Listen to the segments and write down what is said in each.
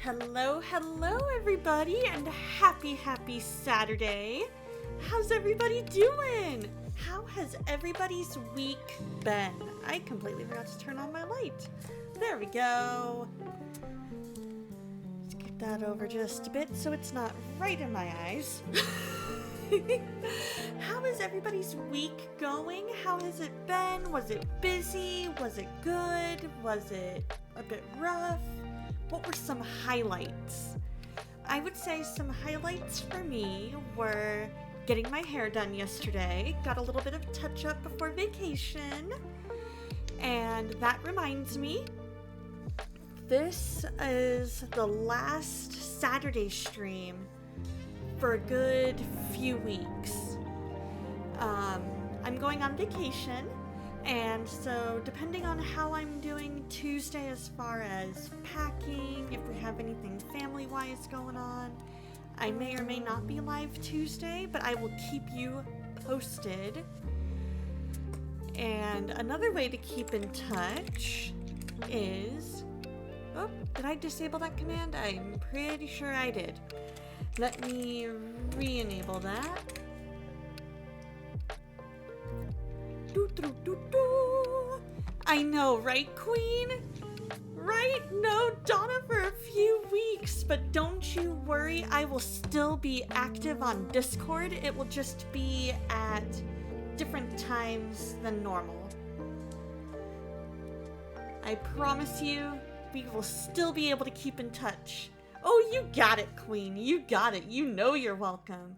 Hello everybody, and happy Saturday. How's everybody doing? How has everybody's week been? I completely forgot to turn on my light. There we go. Let's get that over just a bit so it's not right in my eyes. How is everybody's week going? How has it been? Was it busy? Was it good? Was it a bit rough? What were some highlights? I would say some highlights for me were getting my hair done yesterday. Got a little bit of touch-up before vacation. And that reminds me, this is the last Saturday stream for a good few weeks. I'm going on vacation, and so depending on how I'm doing Tuesday as far as packing, if we have anything family-wise going on, I may or may not be live Tuesday, but I will keep you posted. And another way to keep in touch is... Oh, did I disable that command? I'm pretty sure I did. Let me re-enable that. I know, right, Queen? Right? No Donna for a few weeks, but don't you worry, I will still be active on Discord. It will just be at different times than normal. I promise you, we will still be able to keep in touch. Oh, you got it, Queen. You got it. You know you're welcome.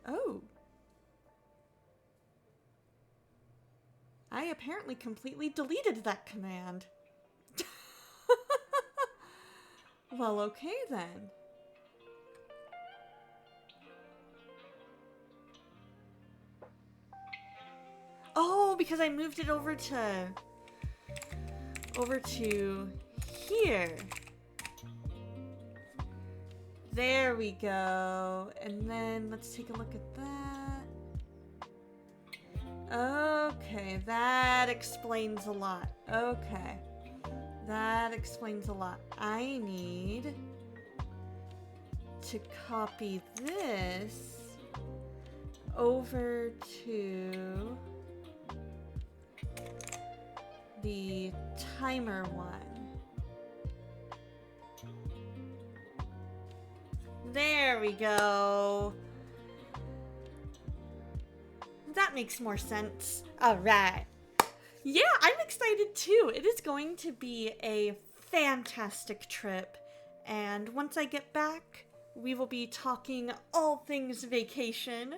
Oh. I apparently completely deleted that command. Well, okay then. Oh, because I moved it over to here. There we go. And then let's take a look at that. Okay, that explains a lot. Okay. That explains a lot. I need to copy this over to the timer one. There we go. That makes more sense. All right. Yeah, I'm excited too. It is going to be a fantastic trip. And once I get back, we will be talking all things vacation.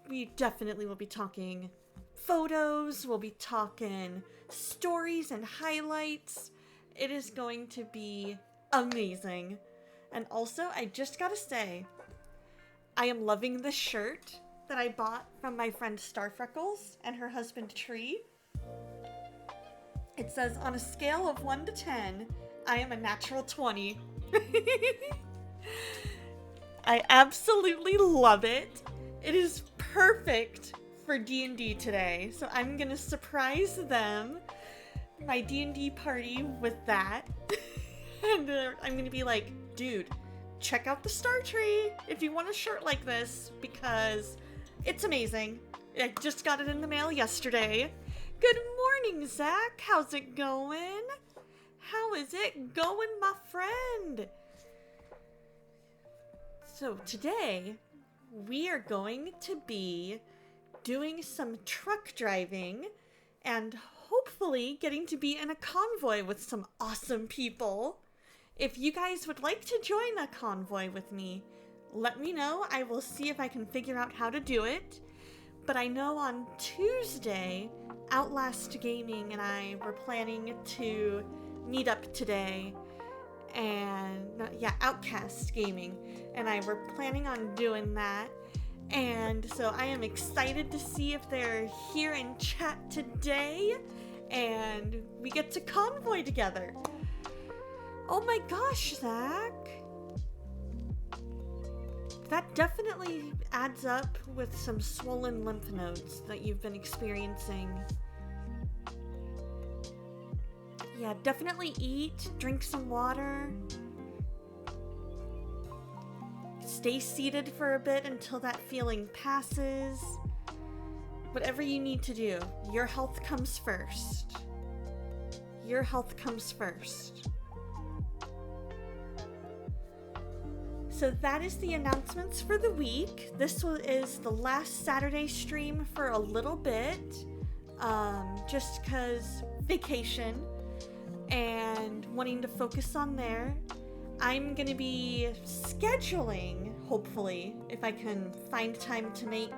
We definitely will be talking photos. We'll be talking stories and highlights. It is going to be amazing. And also, I just gotta say, I am loving the shirt that I bought from my friend Starfreckles and her husband Tree. It says, on a scale of 1 to 10, I am a natural 20. I absolutely love it. It is perfect for D&D today. So I'm gonna surprise them, my D&D party, with that. And I'm gonna be like, dude, check out the Star Tree if you want a shirt like this, because it's amazing. I just got it in the mail yesterday. Good morning, Zach. How's it going? How is it going, my friend? So today, we are going to be doing some truck driving and hopefully getting to be in a convoy with some awesome people. If you guys would like to join a convoy with me, let me know. I will see if I can figure out how to do it. But I know on Tuesday, Outlast Gaming and I were planning to meet up today. And, Outcast Gaming and I were planning on doing that. And so I am excited to see if they're here in chat today. And we get to convoy together. Oh my gosh, Zach. That definitely adds up with some swollen lymph nodes that you've been experiencing. Yeah, definitely eat, drink some water. stay seated for a bit until that feeling passes. Whatever you need to do, your health comes first. Your health comes first. So that is the announcements for the week. This is the last Saturday stream for a little bit, just because vacation and wanting to focus on there. I'm going to be scheduling, hopefully, if I can find time to make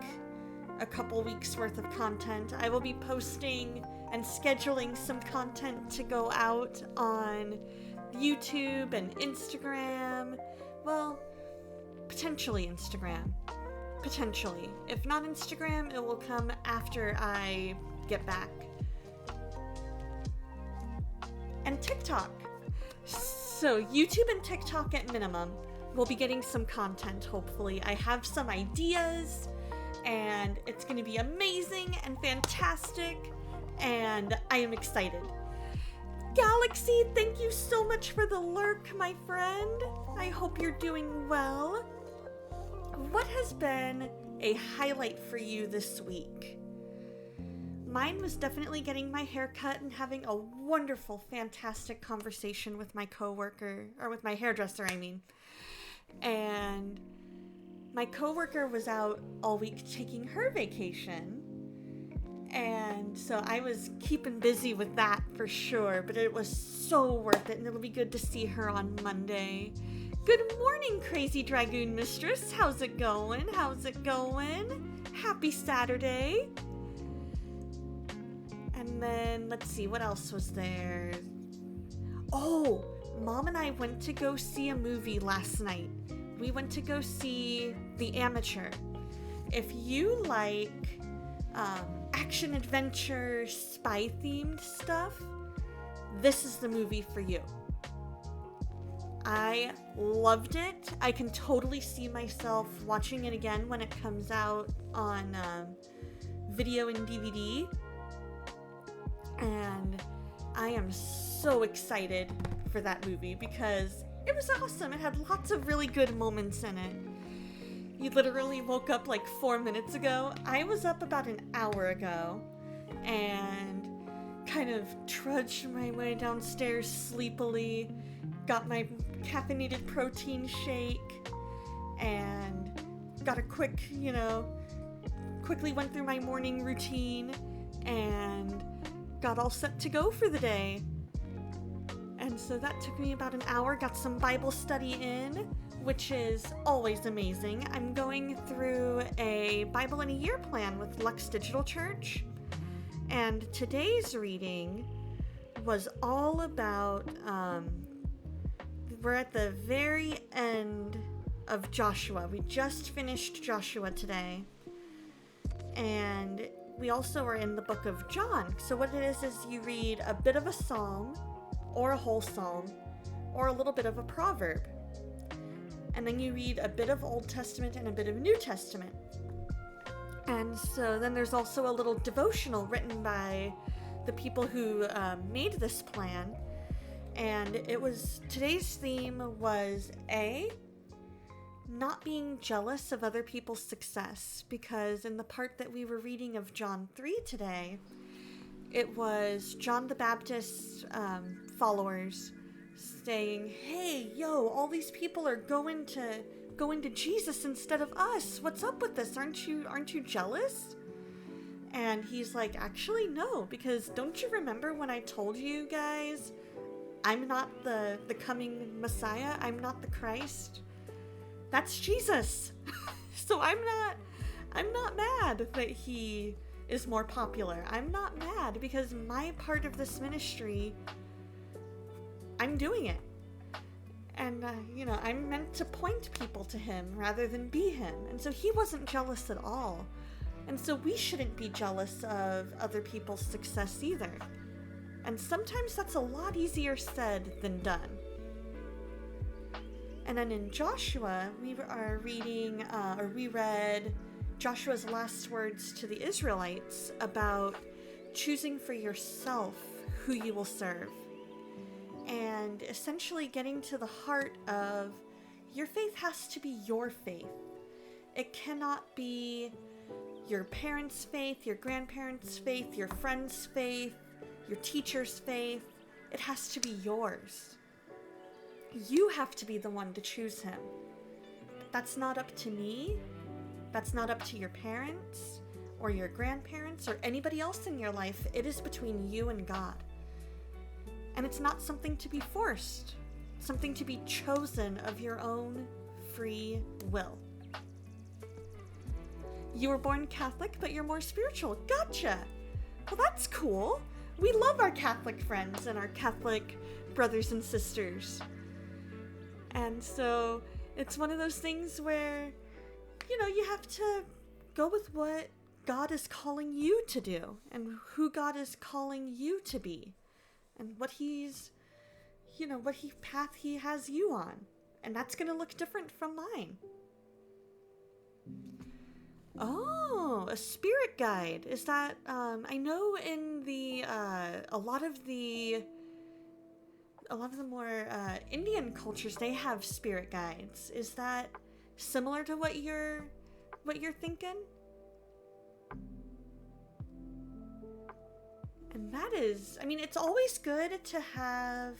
a couple weeks worth of content. I will be posting and scheduling some content to go out on YouTube and Instagram. Well, potentially Instagram. Potentially. If not Instagram, it will come after I get back. And TikTok. So YouTube and TikTok at minimum. We'll be getting some content, hopefully. I have some ideas, and it's going to be amazing and fantastic, and I am excited. Galaxy, thank you so much for the lurk, my friend. I hope you're doing well. What has been a highlight for you this week? Mine was definitely getting my hair cut and having a wonderful, fantastic conversation with my coworker, or with my hairdresser, I mean. And my coworker was out all week taking her vacation. And so I was keeping busy with that for sure, but it was so worth it, and it'll be good to see her on Monday. Good morning, Crazy Dragoon Mistress. How's it going? How's it going? Happy Saturday. And then, let's see, what else was there? Oh, Mom and I went to go see a movie last night. We went to go see The Amateur. If you like action, adventure, spy-themed stuff, this is the movie for you. I loved it. I can totally see myself watching it again when it comes out on video and DVD. And I am so excited for that movie because it was awesome. It had lots of really good moments in it. You literally woke up like 4 minutes ago. I was up about an hour ago and kind of trudged my way downstairs sleepily, got my caffeinated protein shake, and got a quickly went through my morning routine and got all set to go for the day. And so that took me about an hour, got some Bible study in, which is always amazing. I'm going through a Bible in a Year plan with Lux Digital Church, and today's reading was all about, we're at the very end of Joshua. We just finished Joshua today, and we also are in the book of John. So what it is you read a bit of a psalm, or a whole psalm, or a little bit of a proverb. And then you read a bit of Old Testament and a bit of New Testament. And so then there's also a little devotional written by the people who made this plan. And today's theme was not being jealous of other people's success, because in the part that we were reading of John 3 today, it was John the Baptist's followers saying, "Hey, yo, all these people are going to Jesus instead of us. What's up with this? Aren't you jealous?" And he's like, "Actually, no, because don't you remember when I told you guys I'm not the coming Messiah? I'm not the Christ. That's Jesus." So I'm not mad that he is more popular. I'm not mad because my part of this ministry, I'm doing it. And, I'm meant to point people to him rather than be him. And so he wasn't jealous at all. And so we shouldn't be jealous of other people's success either. And sometimes that's a lot easier said than done. And then in Joshua, we read Joshua's last words to the Israelites about choosing for yourself who you will serve. And essentially getting to the heart of, Your faith has to be your faith. It cannot be your parents' faith, your grandparents' faith, your friend's faith, your teacher's faith. It has to be yours. You have to be the one to choose him. That's not up to me. That's not up to your parents or your grandparents or anybody else in your life. It is between you and God. And it's not something to be forced. It's something to be chosen of your own free will. You were born Catholic, but you're more spiritual. Gotcha! Well, that's cool. We love our Catholic friends and our Catholic brothers and sisters. And so it's one of those things where, you have to go with what God is calling you to do and who God is calling you to be and what path he has you on. And that's going to look different from mine. Oh, a spirit guide. Is that, I know in the, a lot of the more, Indian cultures, they have spirit guides. Is that similar to what you're thinking? And that is, it's always good to have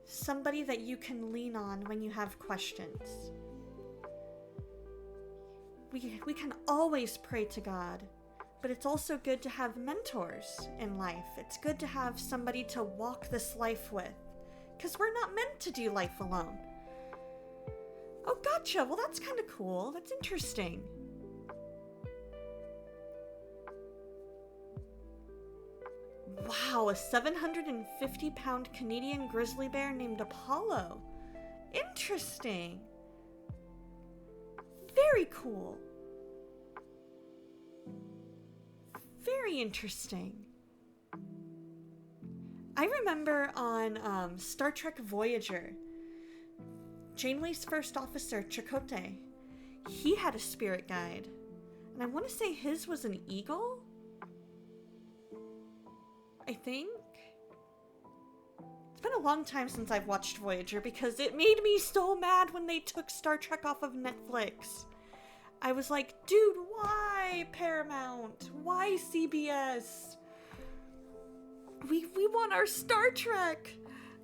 somebody that you can lean on when you have questions. We can always pray to God, but it's also good to have mentors in life. It's good to have somebody to walk this life with, because we're not meant to do life alone. Oh, gotcha. Well, that's kind of cool. That's interesting. Wow, a 750-pound Canadian grizzly bear named Apollo. Interesting. Very cool. Very interesting. I remember on Star Trek Voyager, Janeway's first officer, Chakotay, he had a spirit guide. And I want to say his was an eagle? I think? It's been a long time since I've watched Voyager because it made me so mad when they took Star Trek off of Netflix. I was like, dude, why Paramount? Why CBS? We want our Star Trek.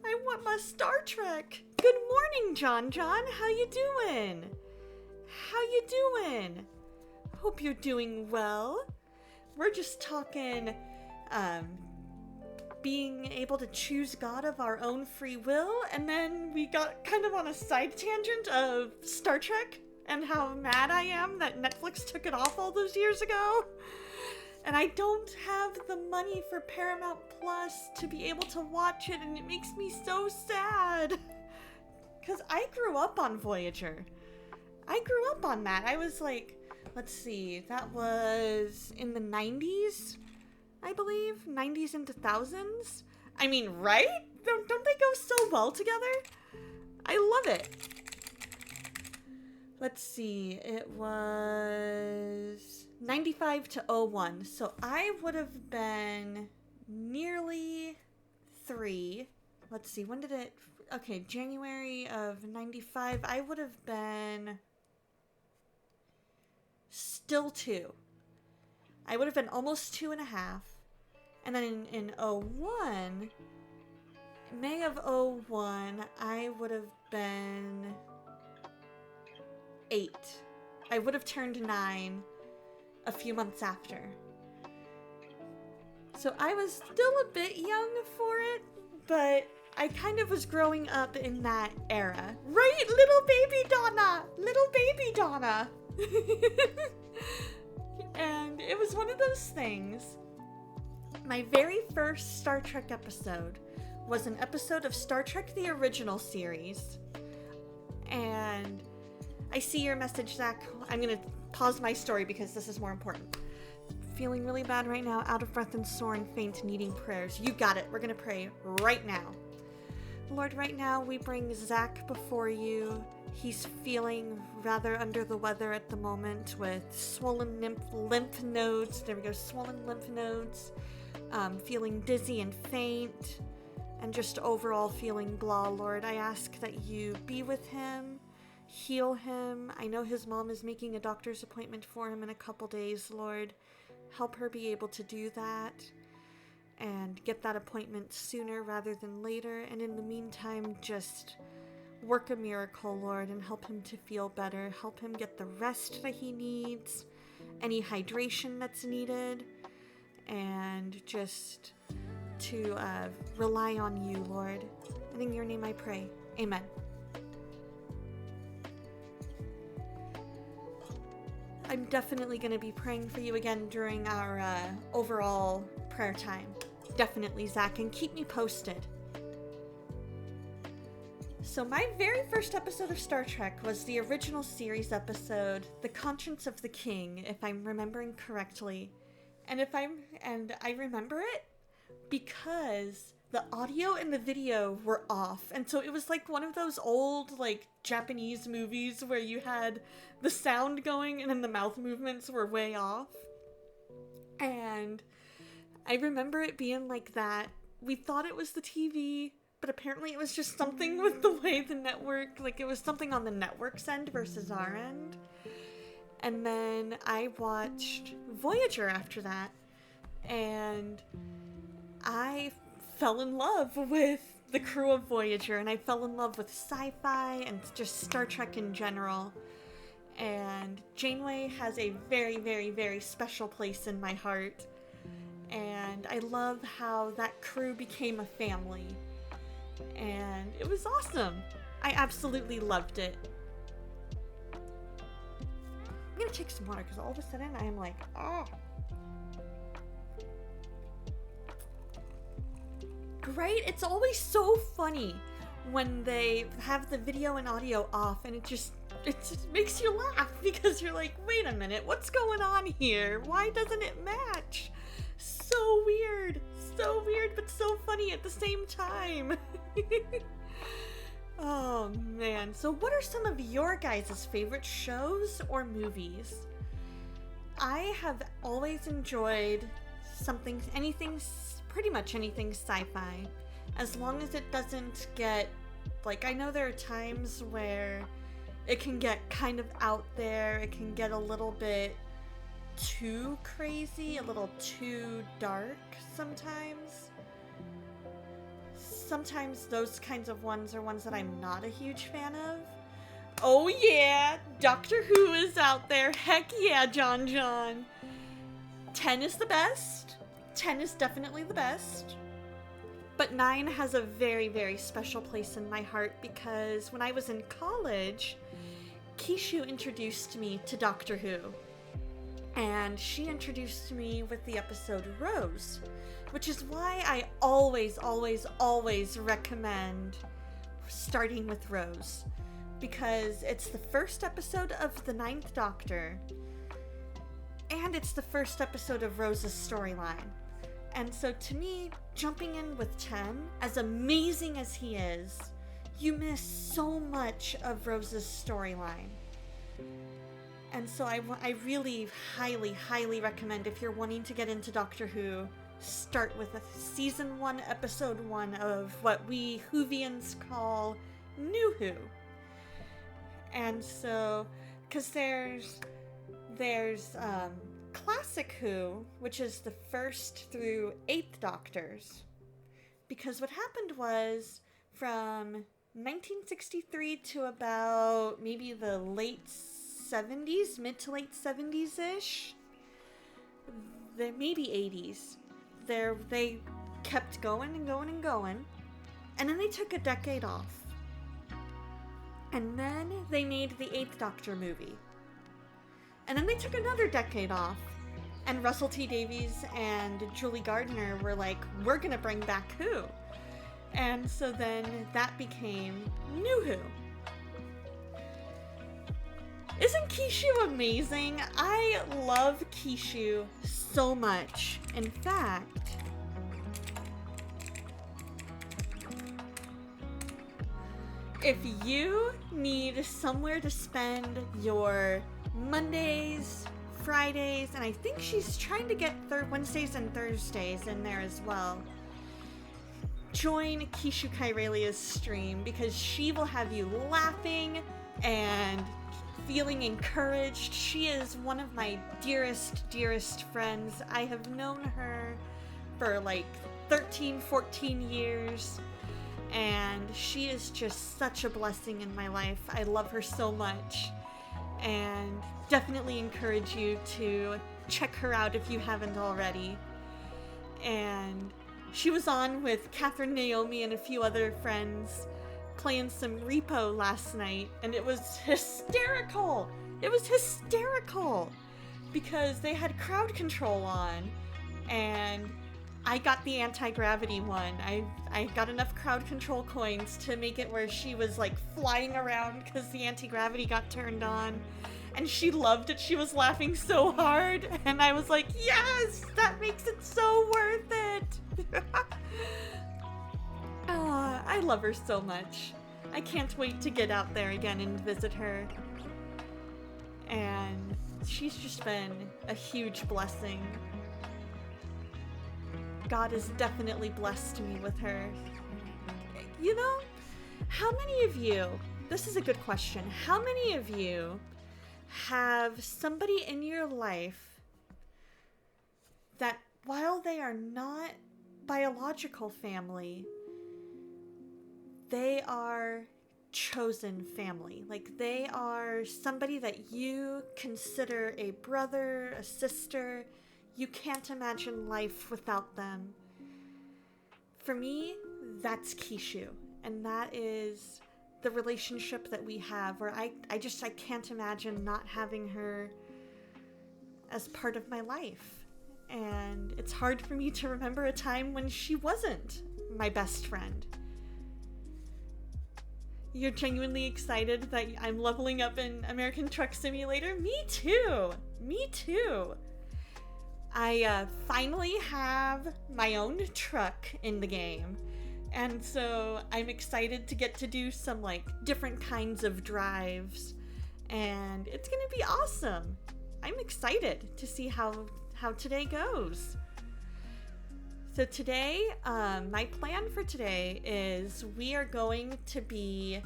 I want my Star Trek. Good morning, John. How you doing? How you doing? Hope you're doing well. We're just talking, being able to choose God of our own free will, and then we got kind of on a side tangent of Star Trek and how mad I am that Netflix took it off all those years ago. And I don't have the money for Paramount Plus to be able to watch it, and it makes me so sad. Because I grew up on Voyager. I grew up on that. I was like, let's see, that was in the 90s, I believe? 90s into thousands? I mean, right? Don't they go so well together? I love it. Let's see, it was 95 to 01, so I would have been nearly 3. Let's see, when did it... Okay, January of 95, I would have been still 2. I would have been almost 2.5. And then in 01, May of 01, I would have been 8. I would have turned 9 a few months after. So I was still a bit young for it, but I kind of was growing up in that era. Right, little baby Donna! Little baby Donna! And it was one of those things. My very first Star Trek episode was an episode of Star Trek the Original Series. And I see your message, Zach. I'm going to pause my story because this is more important. Feeling really bad right now, out of breath and sore and faint, needing prayers. You got it. We're going to pray right now. Lord, right now we bring Zach before you. He's feeling rather under the weather at the moment with swollen lymph nodes. There we go, swollen lymph nodes. Feeling dizzy and faint, and just overall feeling blah. Lord, I ask that you be with him heal him. I know his mom is making a doctor's appointment for him in a couple days, Lord. Help her be able to do that and get that appointment sooner rather than later. And in the meantime, just work a miracle, Lord, and help him to feel better. Help him get the rest that he needs, any hydration that's needed, and just to rely on you, Lord. And in your name I pray. Amen. I'm definitely going to be praying for you again during our overall prayer time. Definitely, Zach, and keep me posted. So my very first episode of Star Trek was the original series episode, The Conscience of the King, if I'm remembering correctly. And I remember it because the audio and the video were off. And so it was like one of those old, like, Japanese movies where you had the sound going and then the mouth movements were way off. And I remember it being like that. We thought it was the TV, but apparently it was just something with the way the network, like it was something on the network's end versus our end. And then I watched Voyager after that, and I fell in love with the crew of Voyager, and I fell in love with sci-fi and just Star Trek in general. And Janeway has a very, very, very special place in my heart. And I love how that crew became a family. And it was awesome. I absolutely loved it. I'm gonna take some water because all of a sudden I am like, oh. Great. It's always so funny when they have the video and audio off, and it just makes you laugh because you're like, wait a minute, what's going on here? Why doesn't it match? So weird, but so funny at the same time. Oh man, so what are some of your guys' favorite shows or movies? I have always enjoyed pretty much anything sci-fi, as long as it doesn't get, like, I know there are times where it can get kind of out there, it can get a little bit too crazy, a little too dark sometimes. Sometimes those kinds of ones are ones that I'm not a huge fan of. Oh yeah, Doctor Who is out there. Heck yeah, John. 10 is the best. 10 is definitely the best. But 9 has a very, very special place in my heart because when I was in college, Kishu introduced me to Doctor Who. And she introduced me with the episode Rose, which is why I always recommend starting with Rose, because it's the first episode of the 9th Doctor, and it's the first episode of Rose's storyline. And so to me, jumping in with 10, as amazing as he is, you miss so much of Rose's storyline. And so I really highly recommend, if you're wanting to get into Doctor Who, start with a season 1, episode 1 of what we Whovians call New Who. And so, because there's Classic Who, which is the 1st through 8th Doctors. Because what happened was, from 1963 to about maybe the late 70s, mid to late 70s-ish, maybe 80s, they kept going, and then they took a decade off. And then they made the 8th Doctor movie. And then they took another decade off, and Russell T Davies and Julie Gardner were like, we're gonna bring back Who. And so then that became New Who. Isn't Kishu amazing? I love Kishu so much. In fact, if you need somewhere to spend your Mondays, Fridays, and I think she's trying to get Wednesdays and Thursdays in there as well, join Kishu Kairelia's stream because she will have you laughing and feeling encouraged. She is one of my dearest friends. I have known her for like 13, 14 years, and she is just such a blessing in my life. I love her so much, and definitely encourage you to check her out if you haven't already. And she was on with Catherine, Naomi, and a few other friends playing some repo last night, and it was hysterical. It was hysterical because they had crowd control on, and I got the anti-gravity one. I got enough crowd control coins to make it where she was like flying around because the anti-gravity got turned on, and she loved it. She was laughing so hard, and I was like, yes, that makes it so worth it. I love her so much. I can't wait to get out there again and visit her. And she's just been a huge blessing. God has definitely blessed me with her. You know, how many of you, this is a good question, how many of you have somebody in your life that while they are not biological family, they are chosen family? Like, they are somebody that you consider a brother, a sister. You can't imagine life without them. For me, that's Kishu. And that is the relationship that we have, where I can't imagine not having her as part of my life. And it's hard for me to remember a time when she wasn't my best friend. You're genuinely excited that I'm leveling up in American Truck Simulator? Me too! Me too! I finally have my own truck in the game, and so I'm excited to get to do some like different kinds of drives, and it's gonna be awesome. I'm excited to see how today goes. So today, my plan for today is we are going to be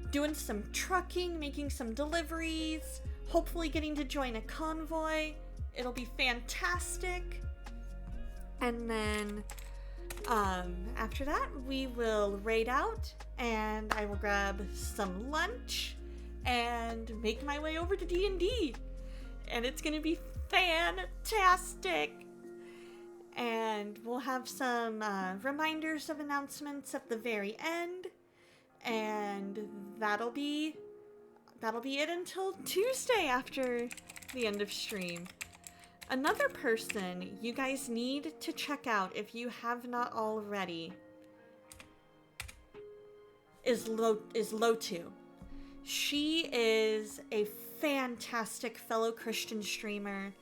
doing some trucking, making some deliveries, hopefully getting to join a convoy. It'll be fantastic. And then after that, we will raid out, and I will grab some lunch and make my way over to D&D. And it's going to be fantastic. And we'll have some reminders of announcements at the very end, and that'll be it until Tuesday after the end of stream. Another person you guys need to check out if you have not already is Lotu. She is a fantastic fellow Christian streamer.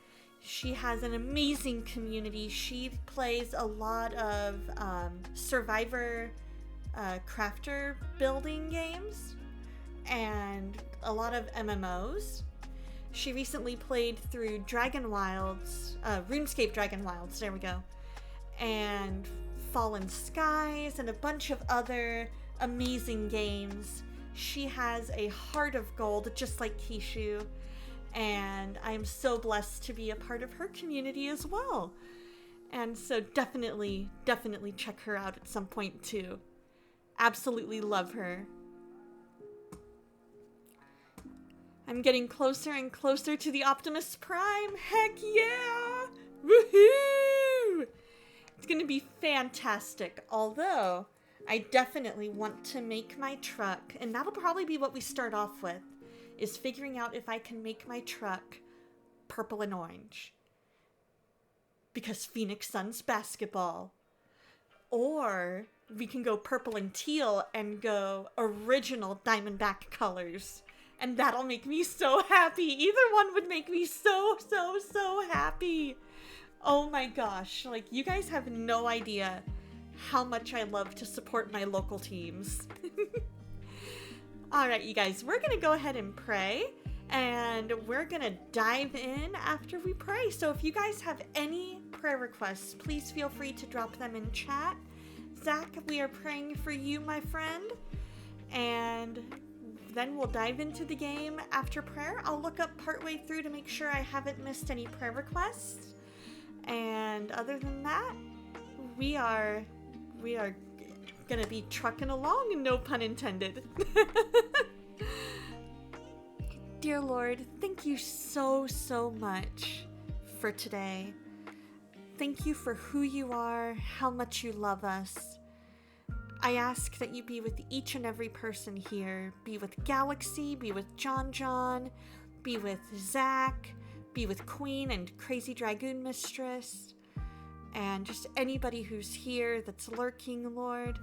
She has an amazing community. She plays a lot of Survivor crafter building games and a lot of MMOs. She recently played through RuneScape Dragon Wilds, there we go, and Fallen Skies and a bunch of other amazing games. She has a heart of gold, just like Kishu, and I am so blessed to be a part of her community as well. And so definitely check her out at some point too. Absolutely love her. I'm getting closer and closer to the Optimus Prime. Heck yeah! Woohoo! It's gonna be fantastic. Although, I definitely want to make my truck, and that'll probably be what we start off with, is figuring out if I can make my truck purple and orange. Because Phoenix Suns basketball. Or we can go purple and teal and go original Diamondback colors. And that'll make me so happy. Either one would make me so happy. Oh my gosh. Like, you guys have no idea how much I love to support my local teams. Alright, you guys, we're gonna go ahead and pray. And we're gonna dive in after we pray. So if you guys have any prayer requests, please feel free to drop them in chat. Zach, we are praying for you, my friend. And then we'll dive into the game after prayer. I'll look up partway through to make sure I haven't missed any prayer requests. And other than that, we are gonna be trucking along, no pun intended. Dear Lord, thank you so much for today. Thank you for who you are, how much you love us. I ask that you be with each and every person here. Be with Galaxy, be with John, be with Zach, be with Queen and Crazy Dragoon Mistress, and just anybody who's here that's lurking, Lord.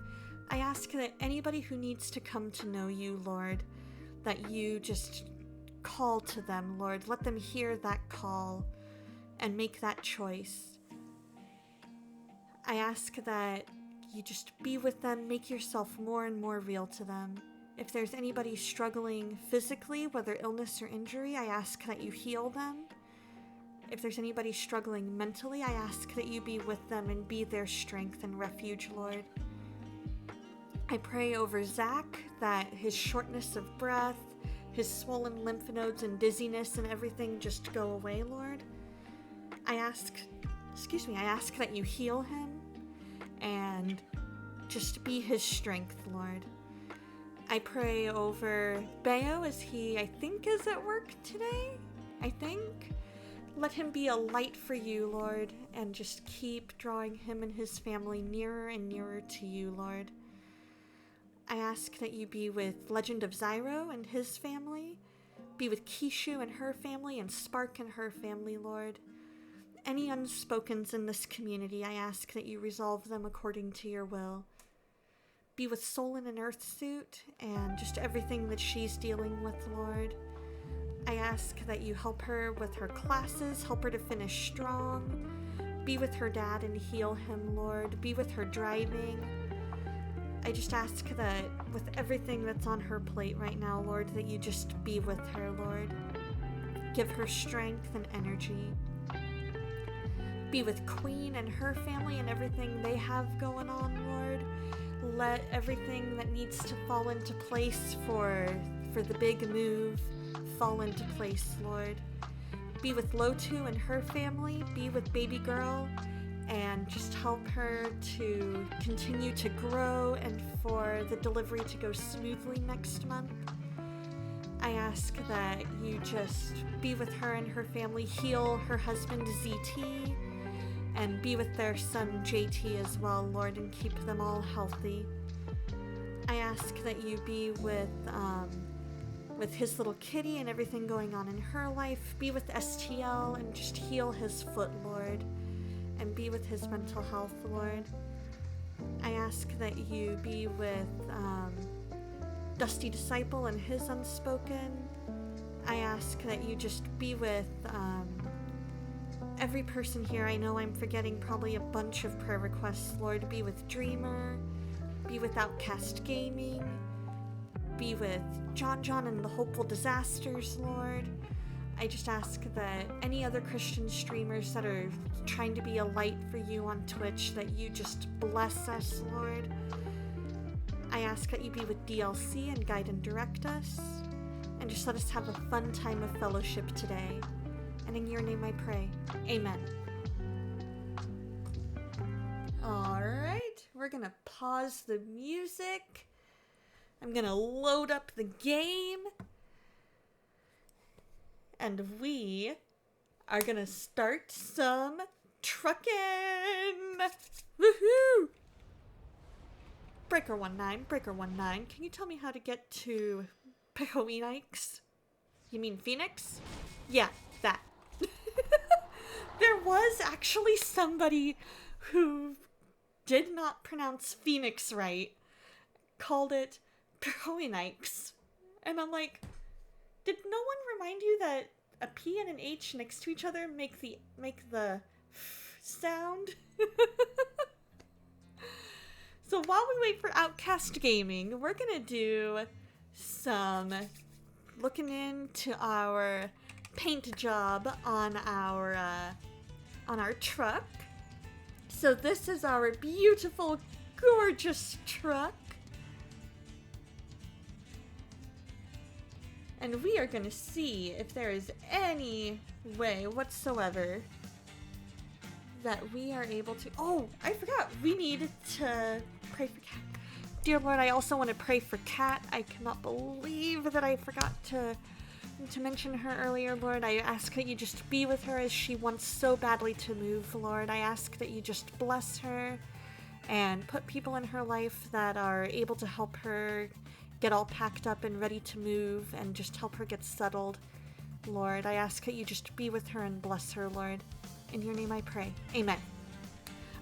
I ask that anybody who needs to come to know you, Lord, that you just call to them, Lord. Let them hear that call and make that choice. I ask that you just be with them, make yourself more and more real to them. If there's anybody struggling physically, whether illness or injury, I ask that you heal them. If there's anybody struggling mentally, I ask that you be with them and be their strength and refuge, Lord. I pray over Zach that his shortness of breath, his swollen lymph nodes and dizziness and everything just go away, Lord. I ask that you heal him and just be his strength, Lord. I pray over Bayo as he, I think, is at work today. Let him be a light for you, Lord, and just keep drawing him and his family nearer and nearer to you, Lord. I ask that you be with Legend of Zyro and his family, be with Kishu and her family, and Spark and her family, Lord. Any unspokens in this community, I ask that you resolve them according to your will. Be with Solon and Earthsuit and just everything that she's dealing with, Lord. I ask that you help her with her classes, help her to finish strong. Be with her dad and heal him, Lord. Be with her driving. I just ask that with everything that's on her plate right now, Lord, that you just be with her, Lord. Give her strength and energy. Be with Queen and her family and everything they have going on, Lord. Let everything that needs to fall into place for the big move fall into place, Lord. Be with Lotu and her family. Be with baby girl and just help her to continue to grow and for the delivery to go smoothly next month. I ask that you just be with her and her family, heal her husband ZT, and be with their son JT as well, Lord, and keep them all healthy. I ask that you be with his little kitty and everything going on in her life. Be with STL and just heal his foot, Lord, and be with his mental health, Lord. I ask that you be with Dusty Disciple and his unspoken. I ask that you just be with every person here. I know I'm forgetting probably a bunch of prayer requests, Lord. Be with Dreamer, be with Outcast Gaming, be with John and the Hopeful Disasters, Lord. I just ask that any other Christian streamers that are trying to be a light for you on Twitch, that you just bless us, Lord. I ask that you be with DLC and guide and direct us, and just let us have a fun time of fellowship today. And in your name I pray. Amen. Alright, we're gonna pause the music. I'm gonna load up the game. And we are gonna start some trucking. Woohoo! Breaker 19, can you tell me how to get to Phoenix? You mean Phoenix? Yeah, that. There was actually somebody who did not pronounce Phoenix right, called it Phoenix. And I'm like, did no one remind you that a P and an H next to each other make the f sound? So while we wait for Outcast Gaming, we're gonna do some looking into our paint job on our truck. So this is our beautiful gorgeous truck. And we are gonna see if there is any way whatsoever that we are able to... Oh, I forgot. We need to pray for Cat. Dear Lord, I also want to pray for Cat. I cannot believe that I forgot to mention her earlier, Lord. I ask that you just be with her as she wants so badly to move, Lord. I ask that you just bless her and put people in her life that are able to help her get all packed up and ready to move and just help her get settled. Lord, I ask that you just be with her and bless her, Lord. In your name I pray. Amen.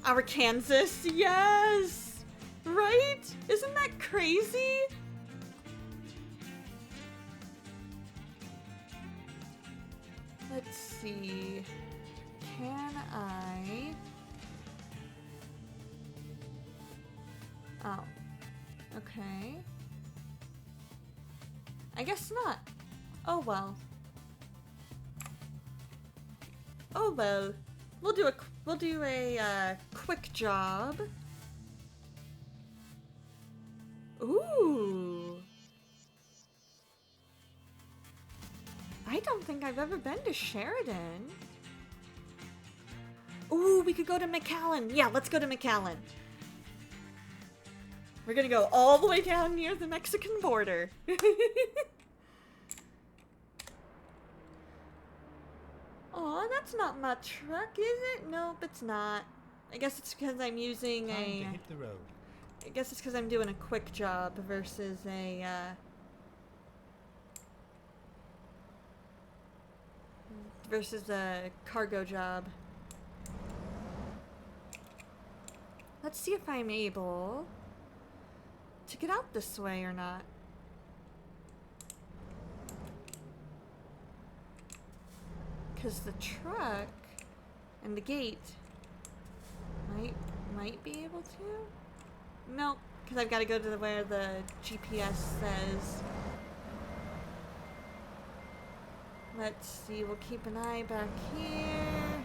Our Kansas, yes! Right? Isn't that crazy? Let's see. Can I... Oh. Okay. I guess not. Oh well. Oh well. We'll do a quick job. Ooh. I don't think I've ever been to Sheridan. Ooh, we could go to McAllen. Yeah, let's go to McAllen. We're gonna go all the way down near the Mexican border. Aw, that's not my truck, is it? Nope, it's not. I guess it's because I'm using Time to hit the road. I guess it's because I'm doing a quick job versus a, cargo job. Let's see if I'm able to get out this way or not. Because the truck and the gate might be able to. Nope, because I've got to go to where the GPS says. Let's see, we'll keep an eye back here.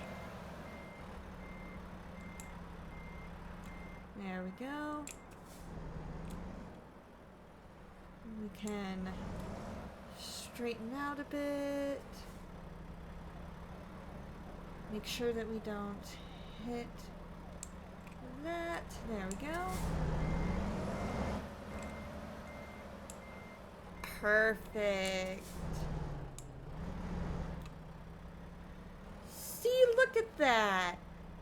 There we go. We can straighten out a bit. Make sure that we don't hit that. There we go. Perfect. See, look at that.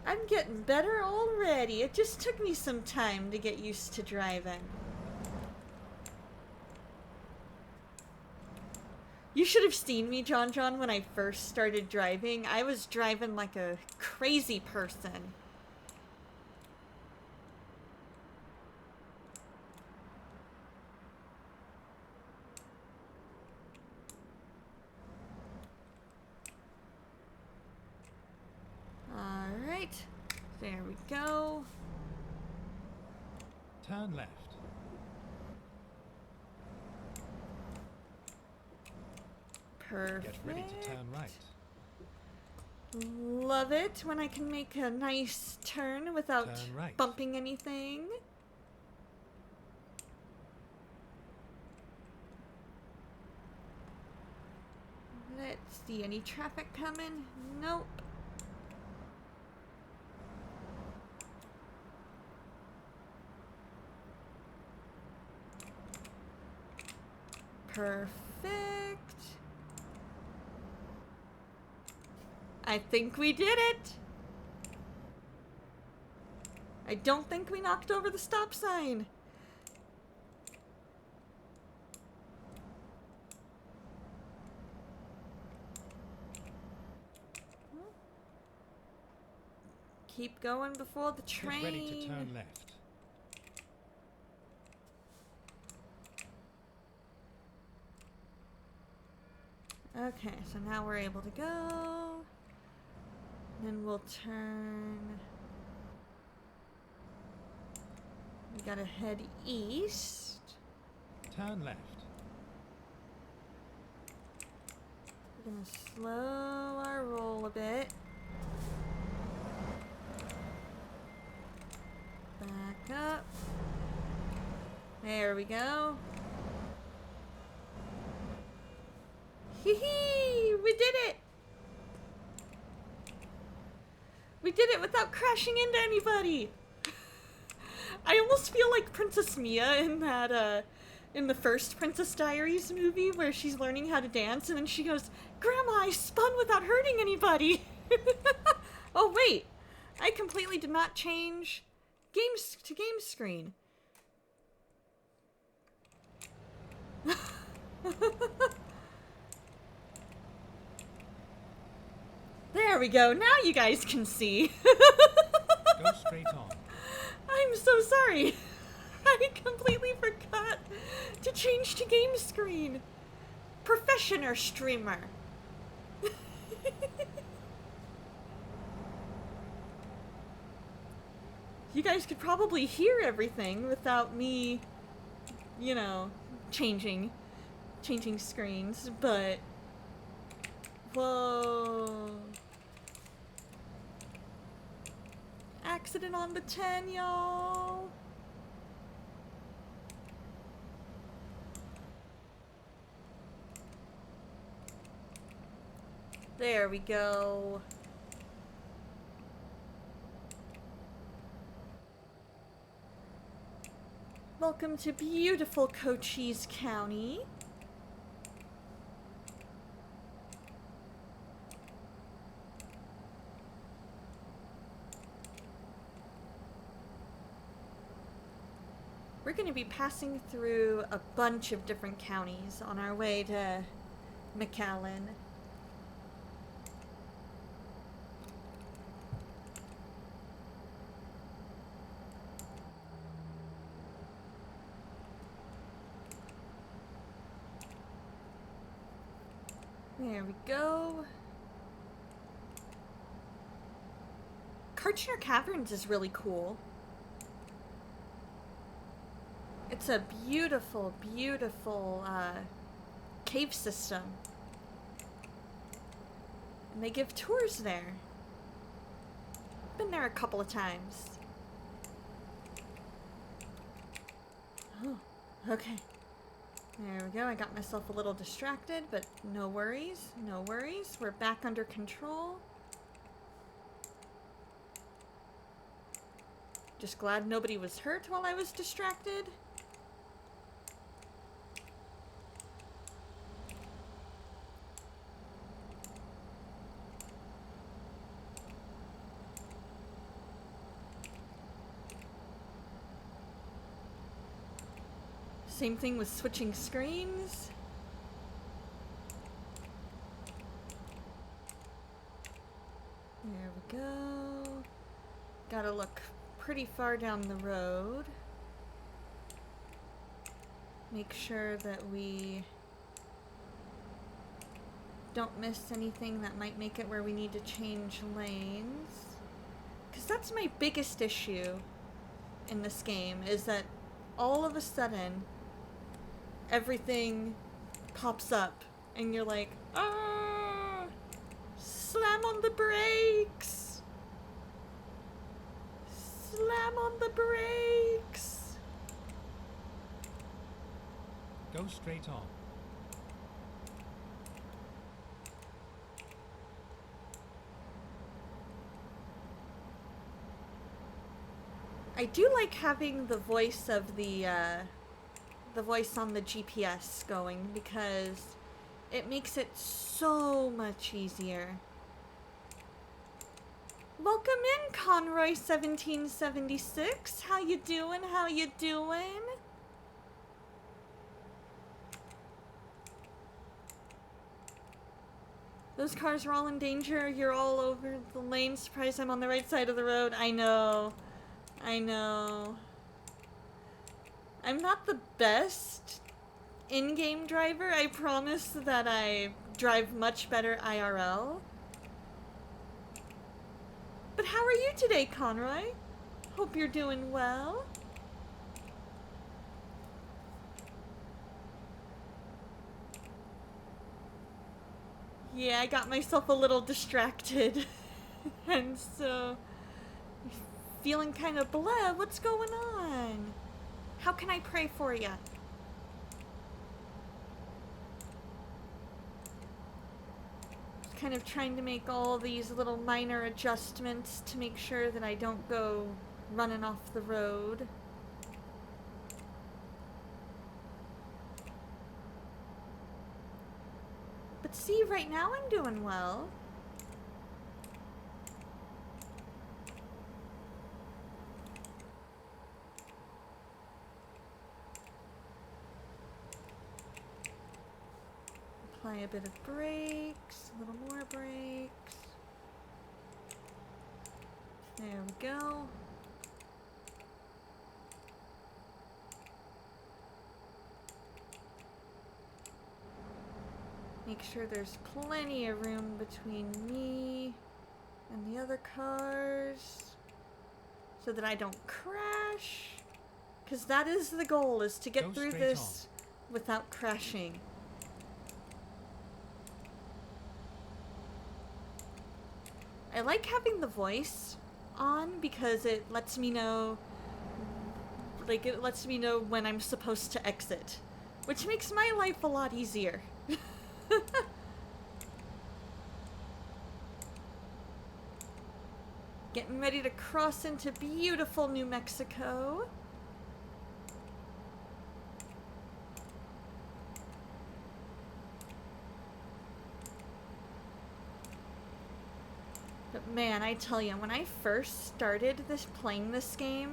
I'm getting better already. It just took me some time to get used to driving. You should have seen me, John, when I first started driving. I was driving like a crazy person. Alright. There we go. Turn left. Perfect. Get ready to turn right. Love it when I can make a nice turn without Turn right. bumping anything. Let's see, any traffic coming? Nope. Perfect. I think we did it. I don't think we knocked over the stop sign. Keep going before the train. Get ready to turn left. Okay, so now we're able to go. Then we'll turn. We gotta head east. Turn left. We're gonna slow our roll a bit. Back Back up. There we go. Hee hee! We did it! We did it without crashing into anybody! I almost feel like Princess Mia in that, in the first Princess Diaries movie where she's learning how to dance and then she goes, "Grandma, I spun without hurting anybody!" Oh wait! I completely did not change games to game screen. There we go. Now you guys can see. Go straight on. I'm so sorry. I completely forgot to change to game screen. Professional streamer. You guys could probably hear everything without me, you know, changing screens, but whoa. Accident on the 10, y'all. There we go. Welcome to beautiful Cochise County. We're going to be passing through a bunch of different counties on our way to McAllen. There we go. Karchner Caverns is really cool. It's a beautiful, beautiful cave system. And they give tours there. Been there a couple of times. Oh, okay. There we go. I got myself a little distracted, but no worries. No worries. We're back under control. Just glad nobody was hurt while I was distracted. Same thing with switching screens. There we go. Gotta look pretty far down the road. Make sure that we don't miss anything that might make it where we need to change lanes. Because that's my biggest issue in this game, is that all of a sudden everything pops up and you're like, ah, slam on the brakes, slam on the brakes. Go straight on. I do like having the voice of the voice on the GPS going, because it makes it so much easier. Welcome in, Conroy 1776. How you doing? How you doing? Those cars are all in danger. You're all over the lane. Surprised I'm on the right side of the road. I know. I know. I'm not the best in-game driver. I promise that I drive much better IRL. But how are you today, Conroy? Hope you're doing well. Yeah, I got myself a little distracted. And so, feeling kind of blah. What's going on? on. How can I pray for you? Kind of trying to make all these little minor adjustments to make sure that I don't go running off the road. But see, right now I'm doing well. Apply a bit of brakes, a little more brakes. There we go. Make sure there's plenty of room between me and the other cars so that I don't crash. Because that is the goal, is to get through this without crashing. I like having the voice on because it lets me know, when I'm supposed to exit, which makes my life a lot easier. Getting ready to cross into beautiful New Mexico. But man, I tell you, when I first started playing this game,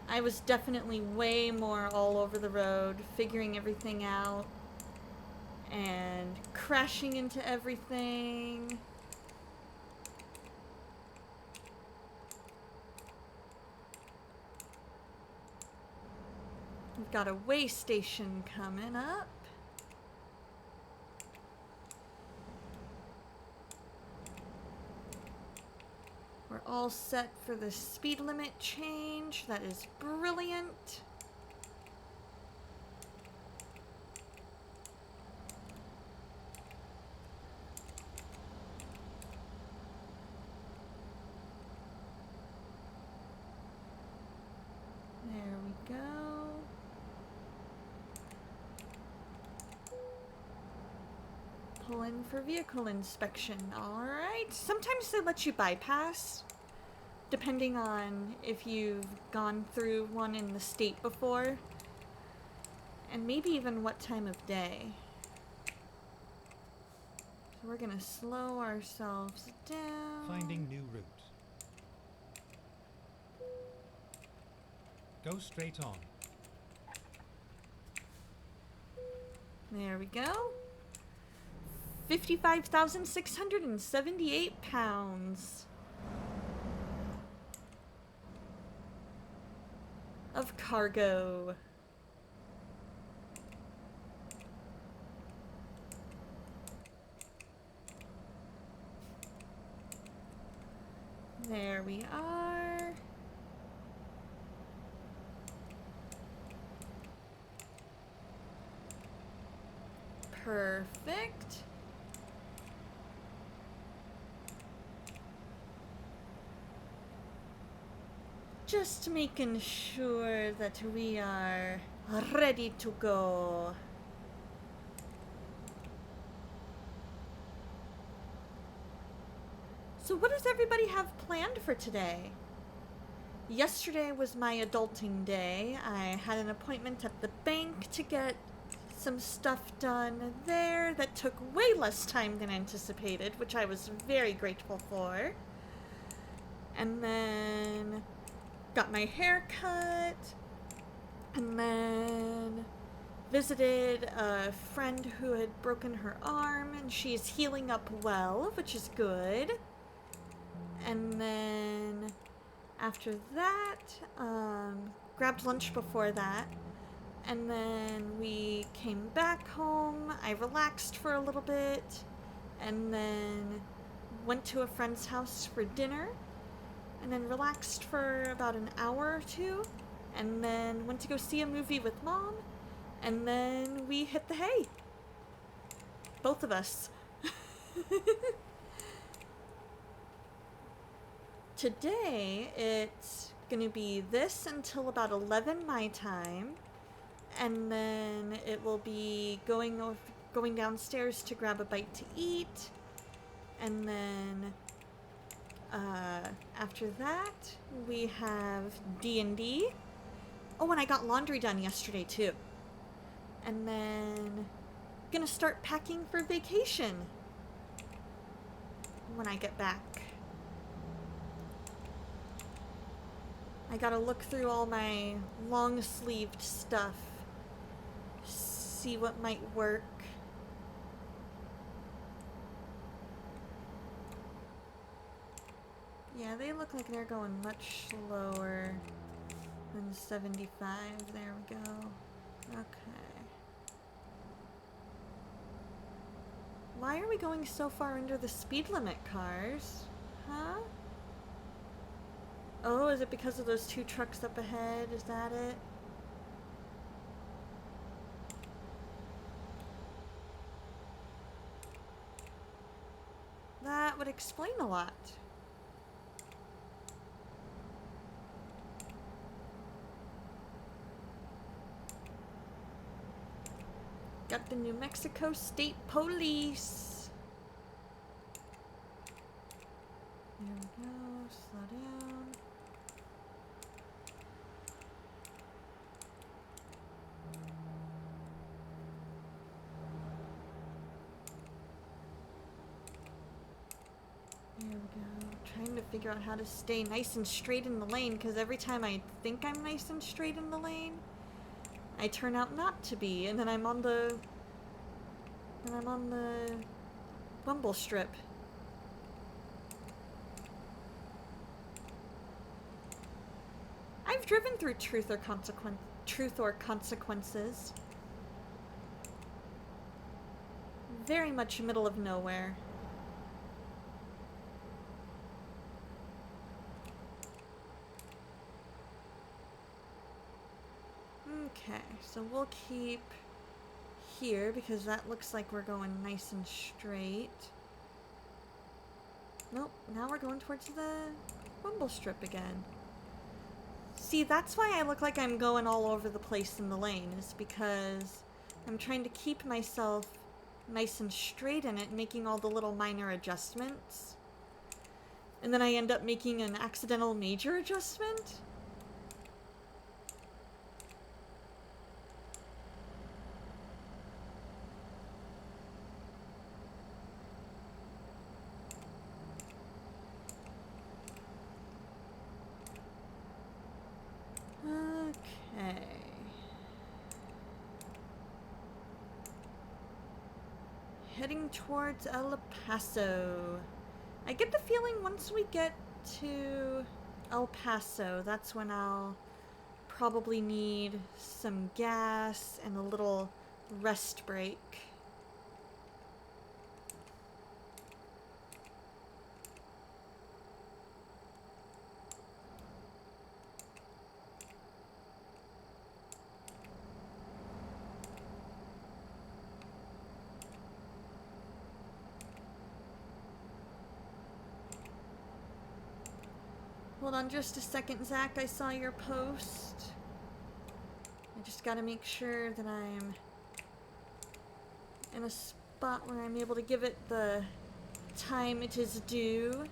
I was definitely way more all over the road, figuring everything out, and crashing into everything. We've got a way station coming up. We're all set for the speed limit change. That is brilliant. There we go. Pull in for vehicle inspection. Alright. Sometimes they let you bypass, depending on if you've gone through one in the state before, and maybe even what time of day. So we're gonna slow ourselves down. Finding new route. Go straight on. There we go. 55,678 pounds of cargo. There we are. Perfect. Just making sure that we are ready to go. So what does everybody have planned for today? Yesterday was my adulting day. I had an appointment at the bank to get some stuff done there that took way less time than anticipated, which I was very grateful for. And then got my hair cut, and then visited a friend who had broken her arm, and she's healing up well, which is good. And then after that, grabbed lunch before that, and then we came back home. I relaxed for a little bit, and then went to a friend's house for dinner, and then relaxed for about an hour or two, and then went to go see a movie with Mom, and then we hit the hay. Both of us. Today, it's gonna be this until about 11 my time, and then it will be going downstairs to grab a bite to eat, and then after that we have D&D. Oh, and I got laundry done yesterday too. And then gonna start packing for vacation when I get back. I gotta look through all my long-sleeved stuff, see what might work. Yeah, they look like they're going much slower than 75. There we go. Okay. Why are we going so far under the speed limit, cars? Huh? Oh, is it because of those 2 trucks up ahead? Is that it? That would explain a lot. Got the New Mexico State Police. There we go. Slow down. There we go. Trying to figure out how to stay nice and straight in the lane, because every time I think I'm nice and straight in the lane, I turn out not to be, and then I'm on the rumble strip. I've driven through Truth or Consequences. Very much middle of nowhere. Okay, so we'll keep here because that looks like we're going nice and straight. Nope, now we're going towards the rumble strip again. See, that's why I look like I'm going all over the place in the lane, is because I'm trying to keep myself nice and straight in it, making all the little minor adjustments. And then I end up making an accidental major adjustment. Okay. Heading towards El Paso. I get the feeling once we get to El Paso, that's when I'll probably need some gas and a little rest break. Hold on just a second, Zach. I saw your post. I just gotta make sure that I'm in a spot where I'm able to give it the time it is due.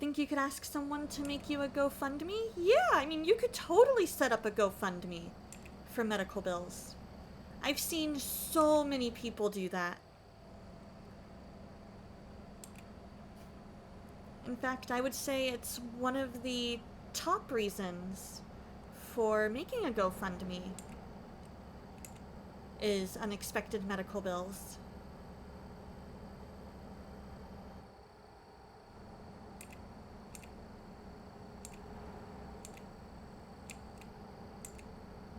Think you could ask someone to make you a GoFundMe? Yeah, I mean, you could totally set up a GoFundMe for medical bills. I've seen so many people do that. In fact, I would say it's one of the top reasons for making a GoFundMe is unexpected medical bills.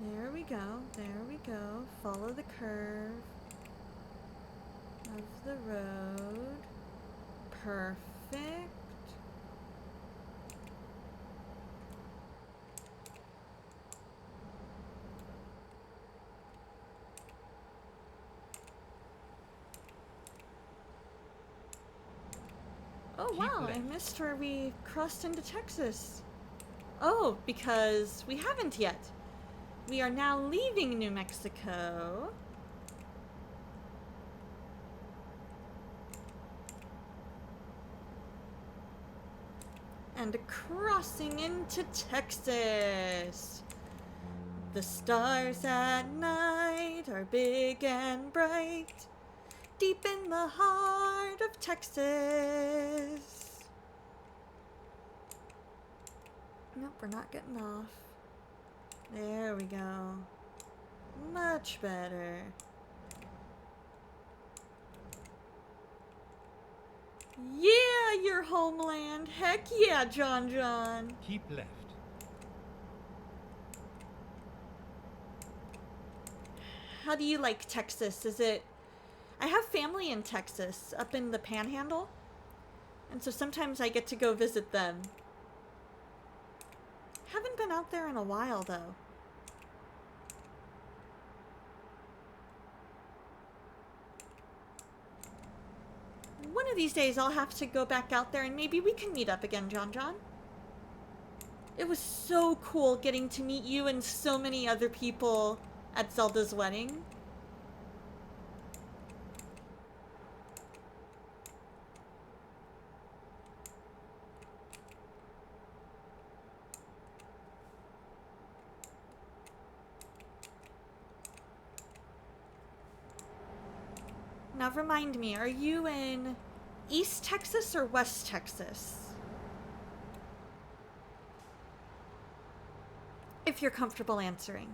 There we go, there we go. Follow the curve of the road. Perfect. Oh, Keep wow, I left. missed where we crossed into Texas. Oh, because we haven't yet. We are now leaving New Mexico. And crossing into Texas. The stars at night are big and bright, deep in the heart of Texas. Nope, we're not getting off. There we go. Much better. Yeah, your homeland. Heck yeah, John John. Keep left. How do you like Texas? Is it... I have family in Texas, up in the Panhandle. And so sometimes I get to go visit them. Haven't been out there in a while, though. One of these days I'll have to go back out there and maybe we can meet up again, John John. It was so cool getting to meet you and so many other people at Zelda's wedding. Now remind me, are you in East Texas or West Texas? If you're comfortable answering.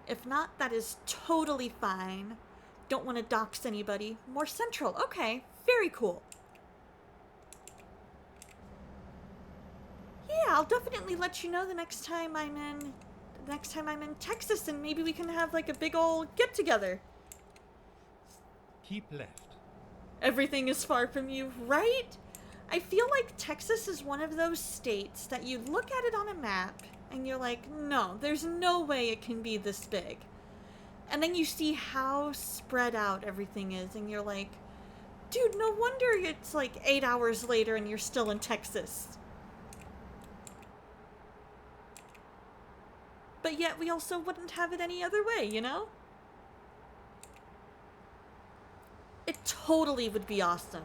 If not, that is totally fine. Don't want to dox anybody. More central. Okay, very cool. Yeah, I'll definitely let you know the next time I'm in Texas, and maybe we can have like a big old get together. Keep left. Everything is far from you, right? I feel like Texas is one of those states that you look at it on a map and you're like, no, there's no way it can be this big. And then you see how spread out everything is and you're like, dude, no wonder it's like 8 hours later and you're still in Texas. But yet we also wouldn't have it any other way, you know? It totally would be awesome.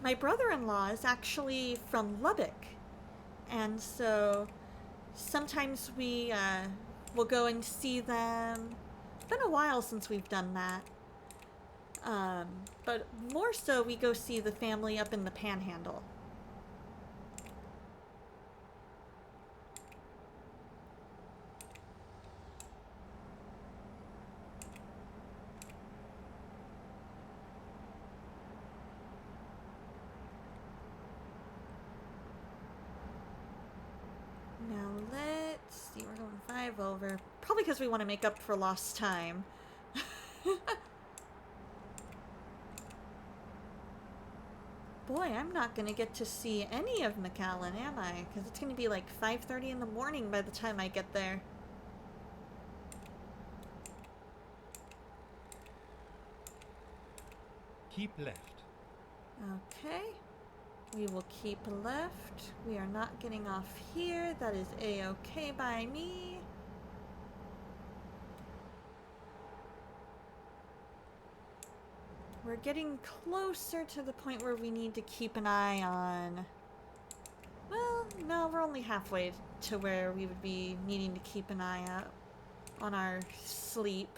My brother-in-law is actually from Lubbock, and so sometimes we will go and see them. It's been a while since we've done that. But more so we go see the family up in the Panhandle. Now let's see, we're going 5 over. Probably because we want to make up for lost time. Boy, I'm not going to get to see any of McAllen, am I? Because it's going to be like 5:30 in the morning by the time I get there. Keep left. Okay. We will keep left. We are not getting off here. That is a-okay by me. We're getting closer to the point where we need to keep an eye on... Well, no, we're only halfway to where we would be needing to keep an eye out on our sleep.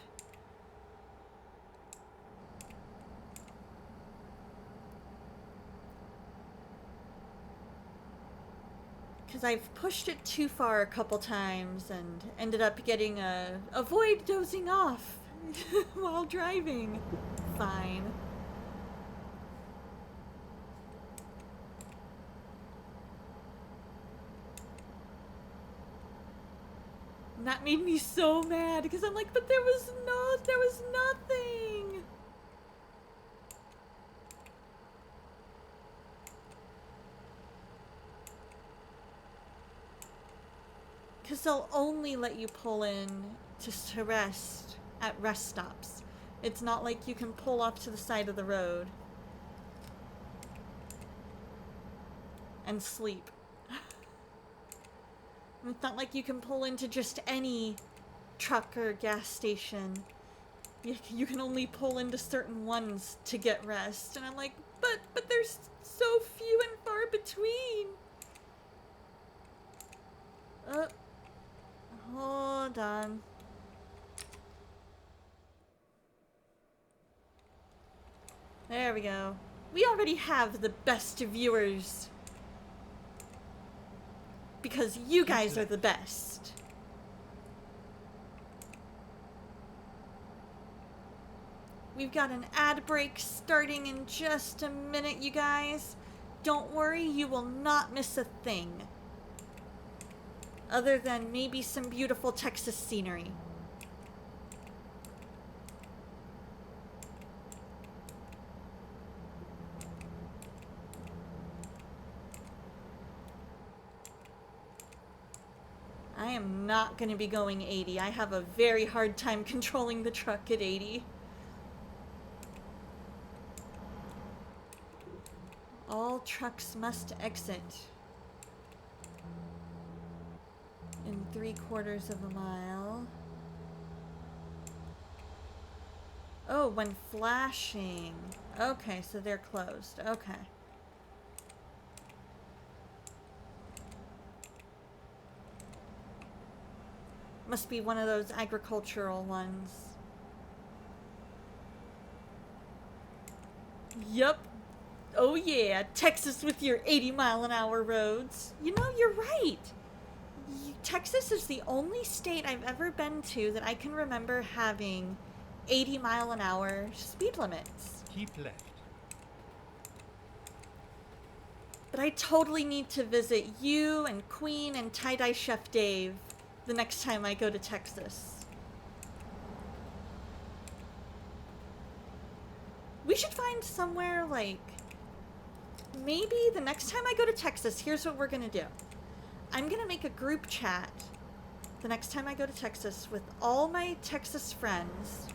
Because I've pushed it too far a couple times and ended up getting avoid dozing off while driving. Fine. And that made me so mad because I'm like, but there was nothing. Because they'll only let you pull in just to rest at rest stops. It's not like you can pull off to the side of the road and sleep. It's not like you can pull into just any truck or gas station. You can only pull into certain ones to get rest. And I'm like, but there's so few and far between. Hold on. There we go. We already have the best viewers. Because you guys are the best. We've got an ad break starting in just a minute, you guys. Don't worry, you will not miss a thing. Other than maybe some beautiful Texas scenery. I am not going to be going 80. I have a very hard time controlling the truck at 80. All trucks must exit in 3/4 of a mile. Oh, when flashing. Okay, so they're closed. Okay. Must be one of those agricultural ones. Yup. Oh yeah, Texas with your 80-mile-an-hour roads. You know, you're right. Texas is the only state I've ever been to that I can remember having 80-mile-an-hour speed limits. Keep left. But I totally need to visit you and Queen and Tie-Dye Chef Dave the next time I go to Texas. We should find somewhere like... Maybe the next time I go to Texas, here's what we're gonna do. I'm gonna make a group chat the next time I go to Texas with all my Texas friends.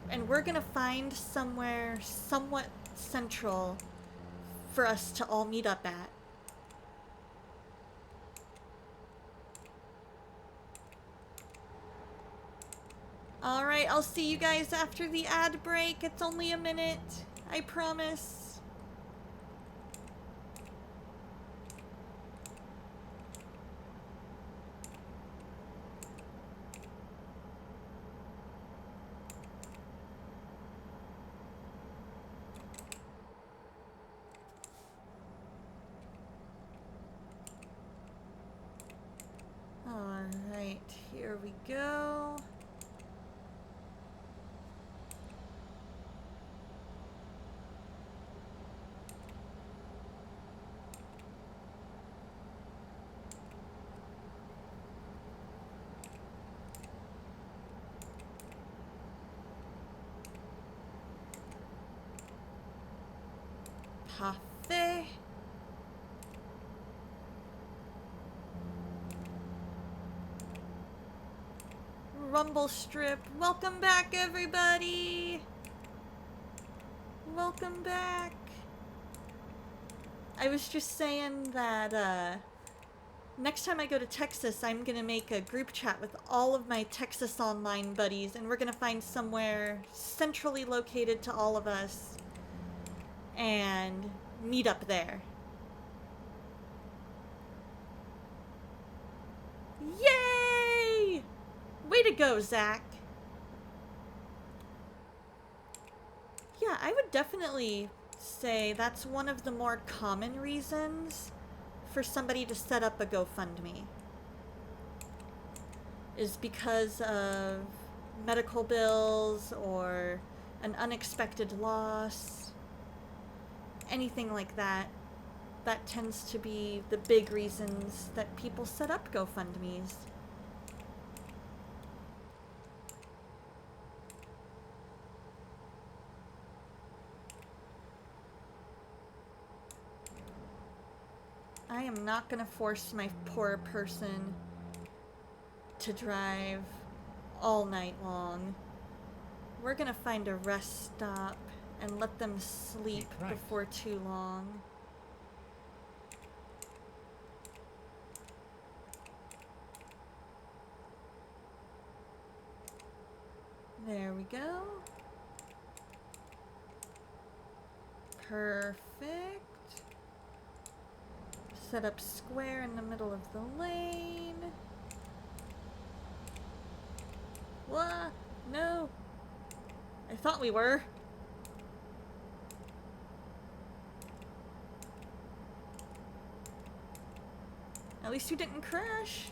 And we're gonna find somewhere somewhat central for us to all meet up at. Alright, I'll see you guys after the ad break. It's only a minute. I promise. Alright, here we go. Parfait. Rumble Strip. Welcome back, everybody. Welcome back. I was just saying that next time I go to Texas, I'm gonna make a group chat with all of my Texas Online buddies, and we're gonna find somewhere centrally located to all of us and meet up there. Yay! Way to go, Zach. Yeah, I would definitely say that's one of the more common reasons for somebody to set up a GoFundMe. Is because of medical bills or an unexpected loss. Anything like that. That tends to be the big reasons that people set up GoFundMes. I am not going to force my poor person to drive all night long. We're gonna find a rest stop and let them sleep Keep right. before too long. There we go. Perfect. Set up square in the middle of the lane. What? No. I thought we were. At least we didn't crash.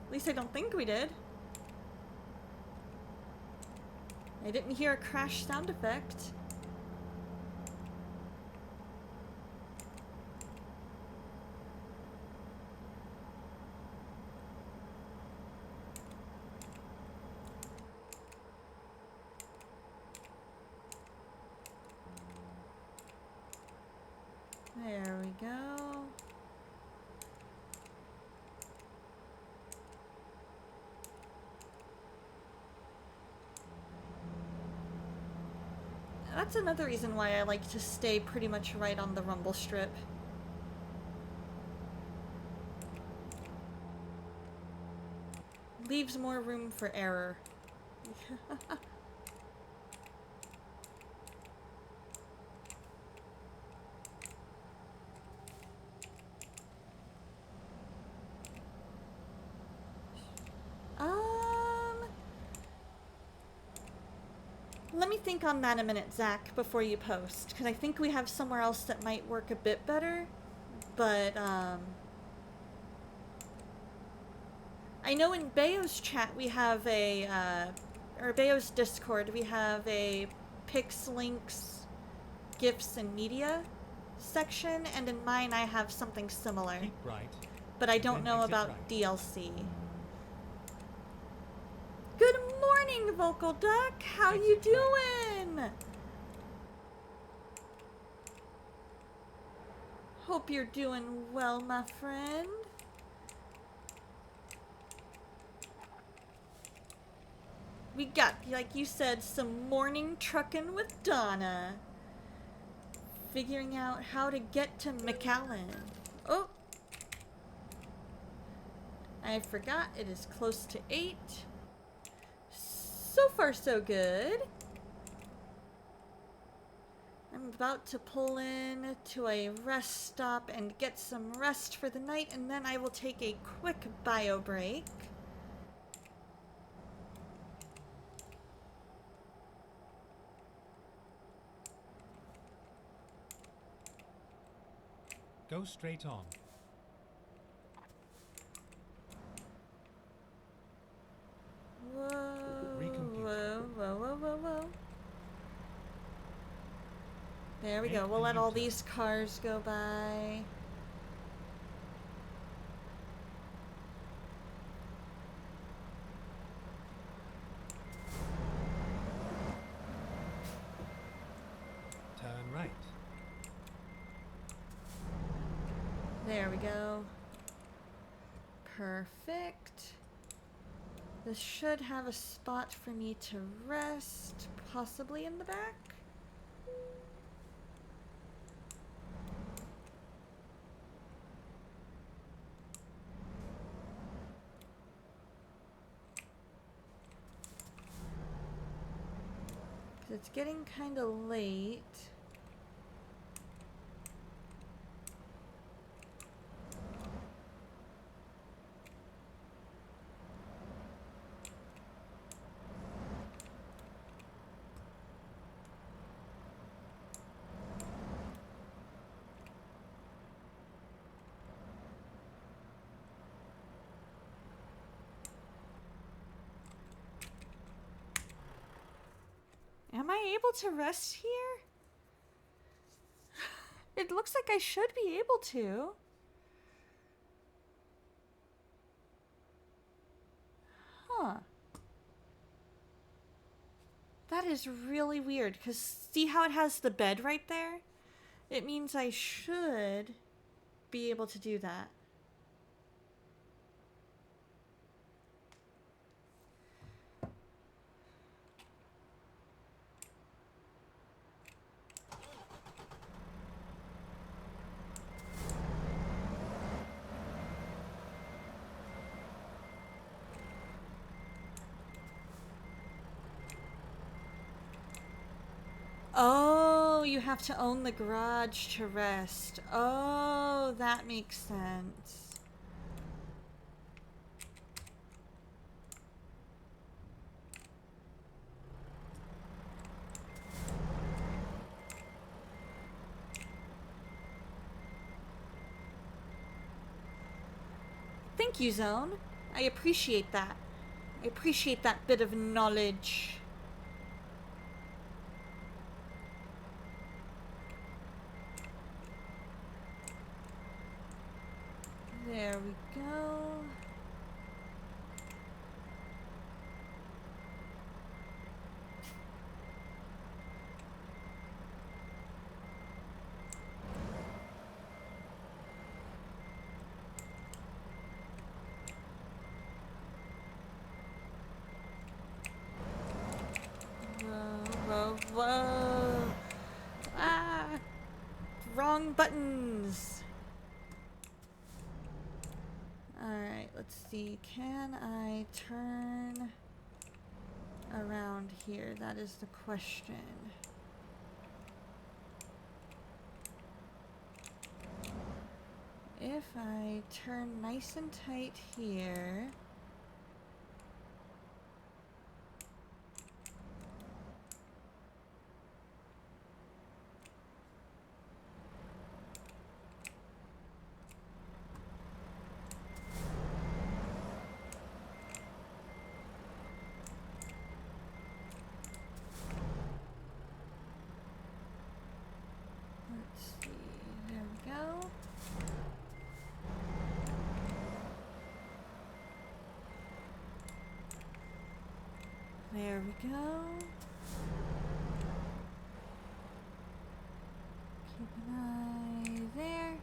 At least I don't think we did. I didn't hear a crash sound effect. There we go. That's another reason why I like to stay pretty much right on the rumble strip. Leaves more room for error. Let me think on that a minute, Zach, before you post, because I think we have somewhere else that might work a bit better, but, I know in Bayo's chat we have a, or Bayo's Discord, we have a pics, links, gifs, and media section, and in mine I have something similar. Keep right. But I don't Then know exit about right. DLC. Good morning, Vocal Duck! How you Exit right. doing? Hope you're doing well, my friend. We got, like you said, some morning trucking with Donna. Figuring out how to get to McAllen. Oh! I forgot it is close to 8. So far, so good. I'm about to pull in to a rest stop and get some rest for the night, and then I will take a quick bio break. Go straight on. Whoa, Recompute. whoa, whoa, whoa, whoa, whoa. There we Make go. We'll the let all U-turn. these cars go by. Turn right. There we go. Perfect. This should have a spot for me to rest, possibly in the back. It's getting kind of late. Am I able to rest here? It looks like I should be able to. Huh. That is really weird, because see how it has the bed right there? It means I should be able to do that. Oh, you have to own the garage to rest. Oh, that makes sense. Thank you, Zone. I appreciate that. I appreciate that bit of knowledge. There we go. Whoa, whoa. Ah! Wrong buttons. Alright, let's see. Can I turn around here? That is the question. If I turn nice and tight here... Let's see, there we go. There we go. Keep an eye there.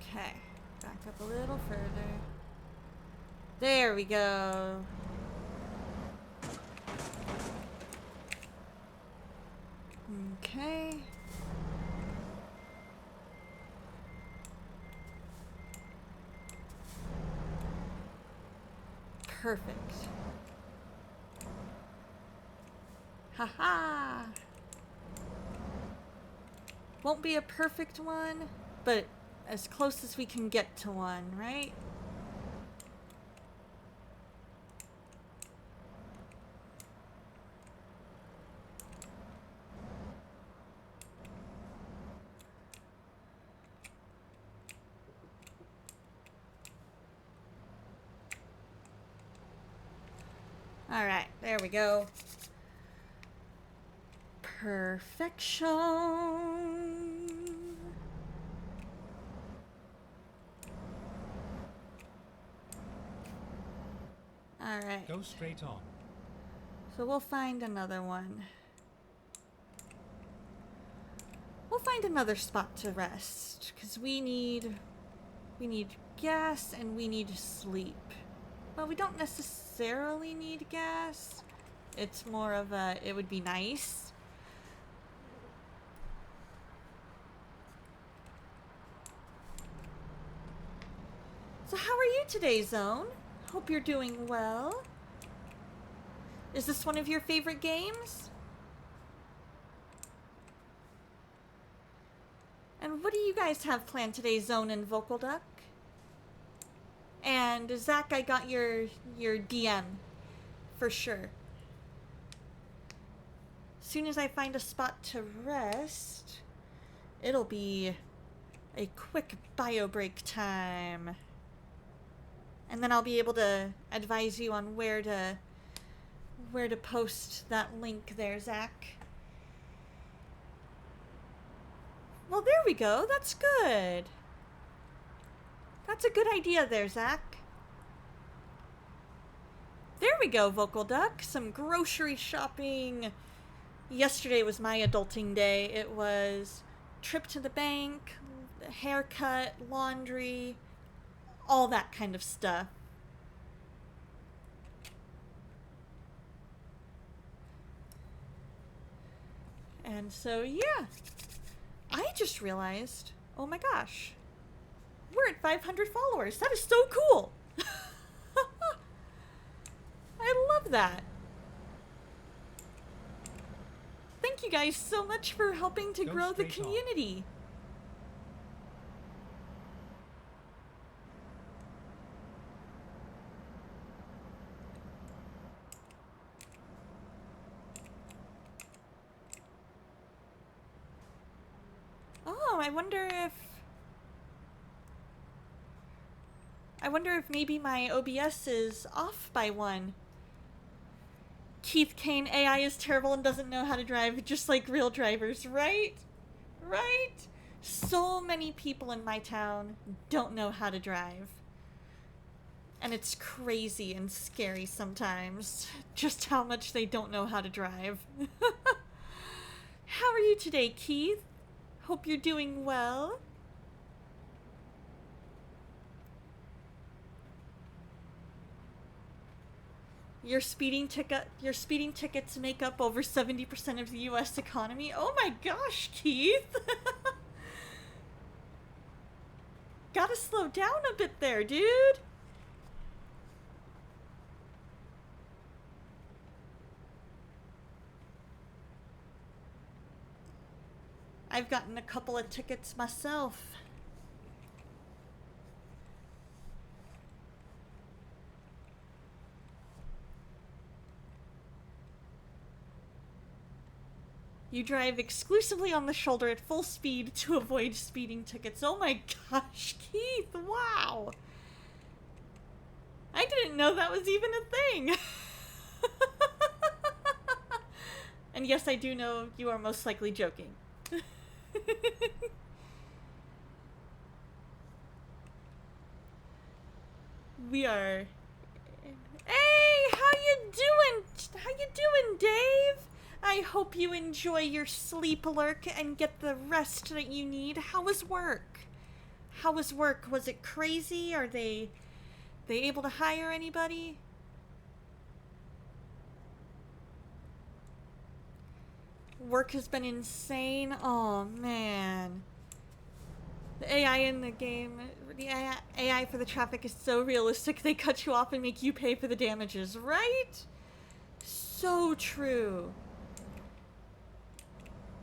Okay, back up a little further. There we go. Okay. Perfect. Haha! Won't be a perfect one, but as close as we can get to one, right? Alright, there we go. Perfection. Alright. Go straight on. So we'll find another one. We'll find another spot to rest, because we need gas and we need sleep. Well, we don't necessarily need gas. It's more of a, it would be nice. So how are you today, Zone? Hope you're doing well. Is this one of your favorite games? And what do you guys have planned today, Zone and Vocal Duck? And Zach, I got your DM for sure. As soon as I find a spot to rest, it'll be a quick bio break time. And then I'll be able to advise you on where to post that link there, Zach. Well, there we go. That's good. That's a good idea there, Zach. There we go, Vocal Duck. Some grocery shopping. Yesterday was my adulting day. It was trip to the bank, haircut, laundry, all that kind of stuff. And so, yeah. I just realized, oh my gosh, we're at 500 followers. That is so cool. I love that. Thank you guys so much for helping to grow the community. Oh, I wonder if maybe my OBS is off by one. Keith Kane, AI is terrible and doesn't know how to drive, just like real drivers, right? Right? So many people in my town don't know how to drive. And it's crazy and scary sometimes, just how much they don't know how to drive. How are you today, Keith? Hope you're doing well. Your speeding tickets make up over 70% of the US economy. Oh my gosh, Keith. Gotta slow down a bit there, dude. I've gotten a couple of tickets myself. You drive exclusively on the shoulder at full speed to avoid speeding tickets. Oh my gosh, Keith, wow. I didn't know that was even a thing. And yes, I do know you are most likely joking. We are... Hey, how you doing? How you doing, Dave? I hope you enjoy your sleep lurk and get the rest that you need. How was work? How was work? Was it crazy? Are they able to hire anybody? Work has been insane. Oh man. The AI in the game, the AI for the traffic is so realistic. They cut you off and make you pay for the damages, right? So true.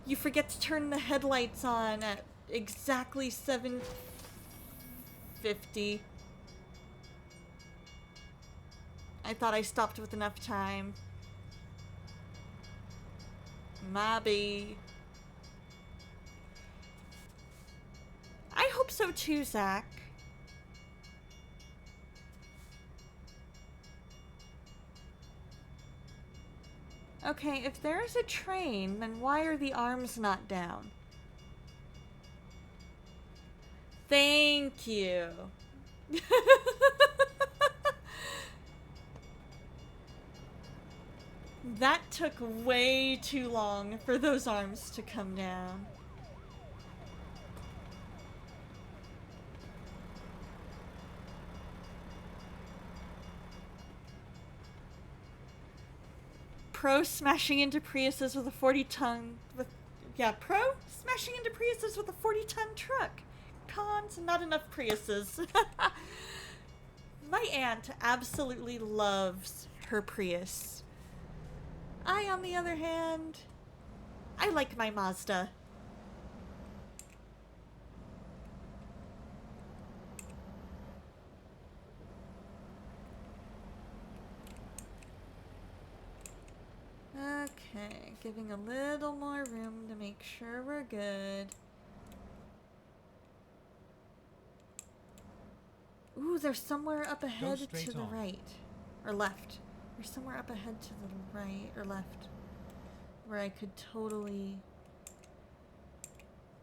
You forget to turn the headlights on at exactly 7:50. I thought I stopped with enough time. Maybe. I hope so too, Zach. Okay, if there's a train, then why are the arms not down? Thank you. That took way too long for those arms to come down. Pro smashing into Priuses with a 40-ton... Pro smashing into Priuses with a 40-ton truck. Cons, not enough Priuses. My aunt absolutely loves her Prius. I, on the other hand, I like my Mazda. Okay, giving a little more room to make sure we're good. Ooh, there's somewhere up ahead to the right. Or left. There's somewhere up ahead to the right or left where I could totally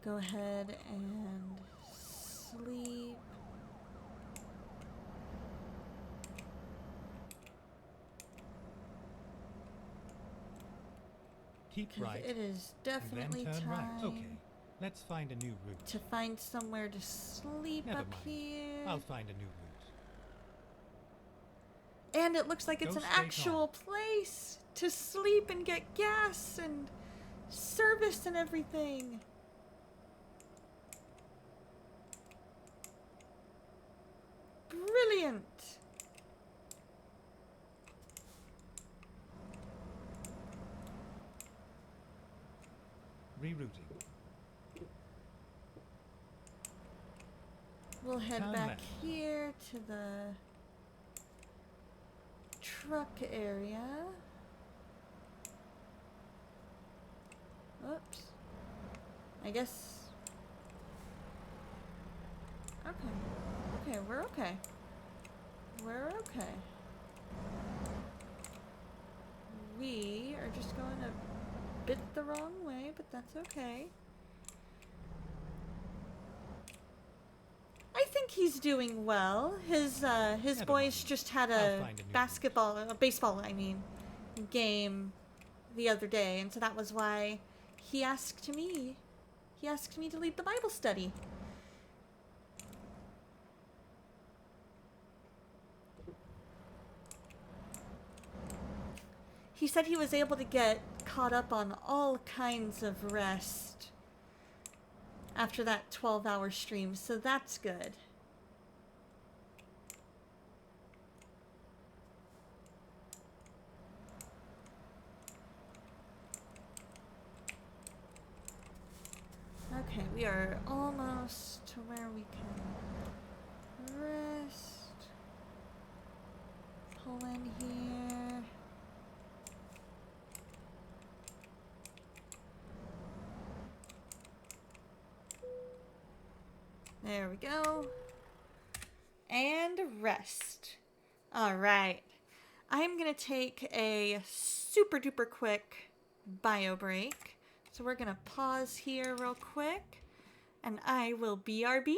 go ahead and sleep. Keep right. It is definitely and then turn time right. Okay, let's find a new route. to find somewhere to sleep Never up mind. here. I'll find a new route. And it looks like it's Go an straight actual place to sleep and get gas and service and everything. Brilliant. Rerouting. We'll head Turn back left. here to the truck area. Oops. I guess. Okay. Okay, we're okay. We're okay. We are just going a bit the wrong way, but that's okay. I think he's doing well. His Never boys mind. just had I'll a find a new baseball, I mean, game the other day, and so that was why he asked me. He asked me to lead the Bible study. He said he was able to get caught up on all kinds of rest after that 12-hour stream, so that's good. Okay, we are almost to where we can rest. Pull in here. There we go. And rest. Alright. I'm going to take a super duper quick bio break. So we're going to pause here real quick. And I will BRB.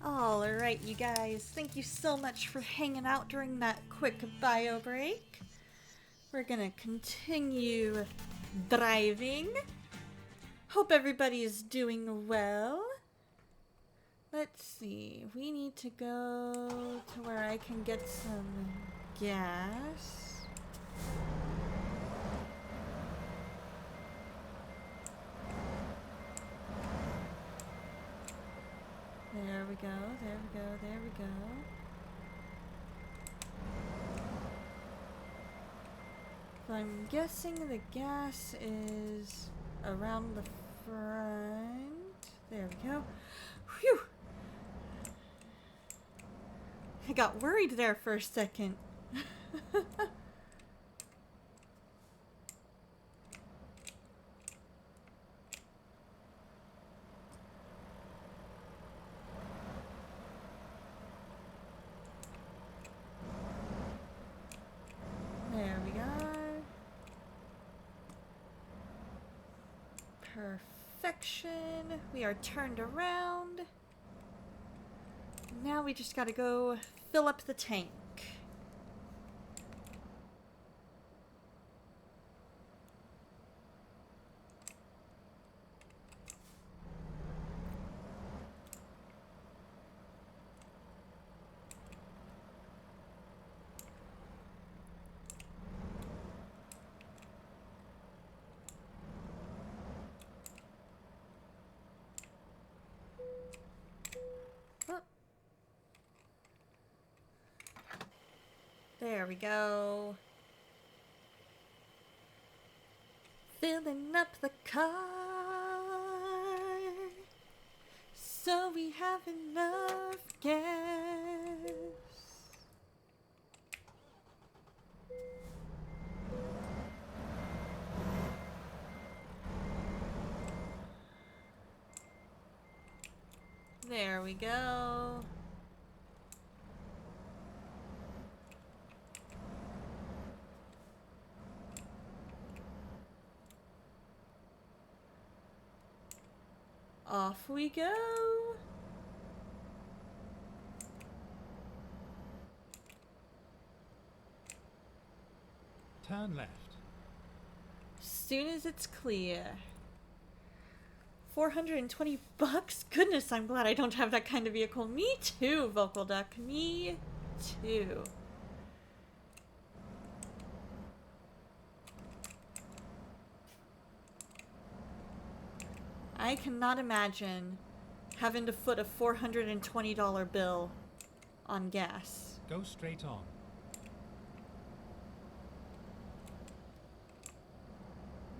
Alright, you guys, thank you so much for hanging out during that quick bio break. We're gonna continue driving. Hope everybody's doing well. Let's see, we need to go to where I can get some gas. There we go, there we go, there we go. So I'm guessing the gas is around the front. There we go. Whew! I got worried there for a second. There we are. Perfection. We are turned around. Now we just gotta go fill up the tank. Oh. There we go. Filling up the car so we have enough gas. There we go. Off we go. Turn left. Soon as it's clear. 420 bucks? Goodness, I'm glad I don't have that kind of vehicle. Me too, Vocal Duck. Me too. I cannot imagine having to foot a $420 bill on gas. Go straight on.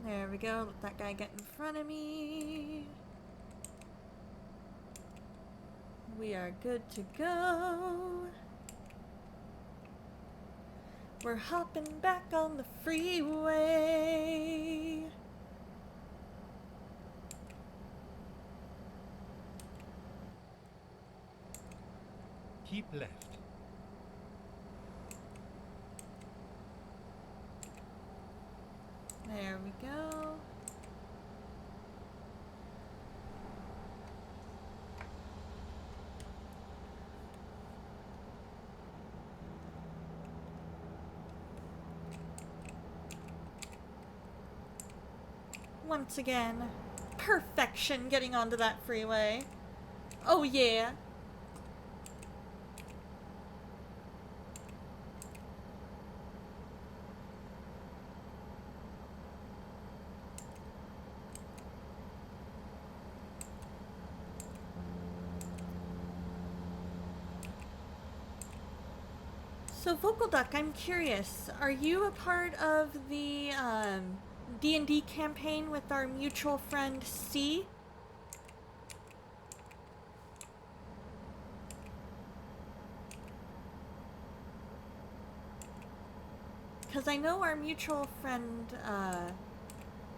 There we go. Let that guy get in front of me. We are good to go. We're hopping back on the freeway. Keep left. There we go. Once again, perfection getting onto that freeway. Oh yeah. So Vocal Duck, I'm curious, are you a part of the D&D campaign with our mutual friend C? Because I know our mutual friend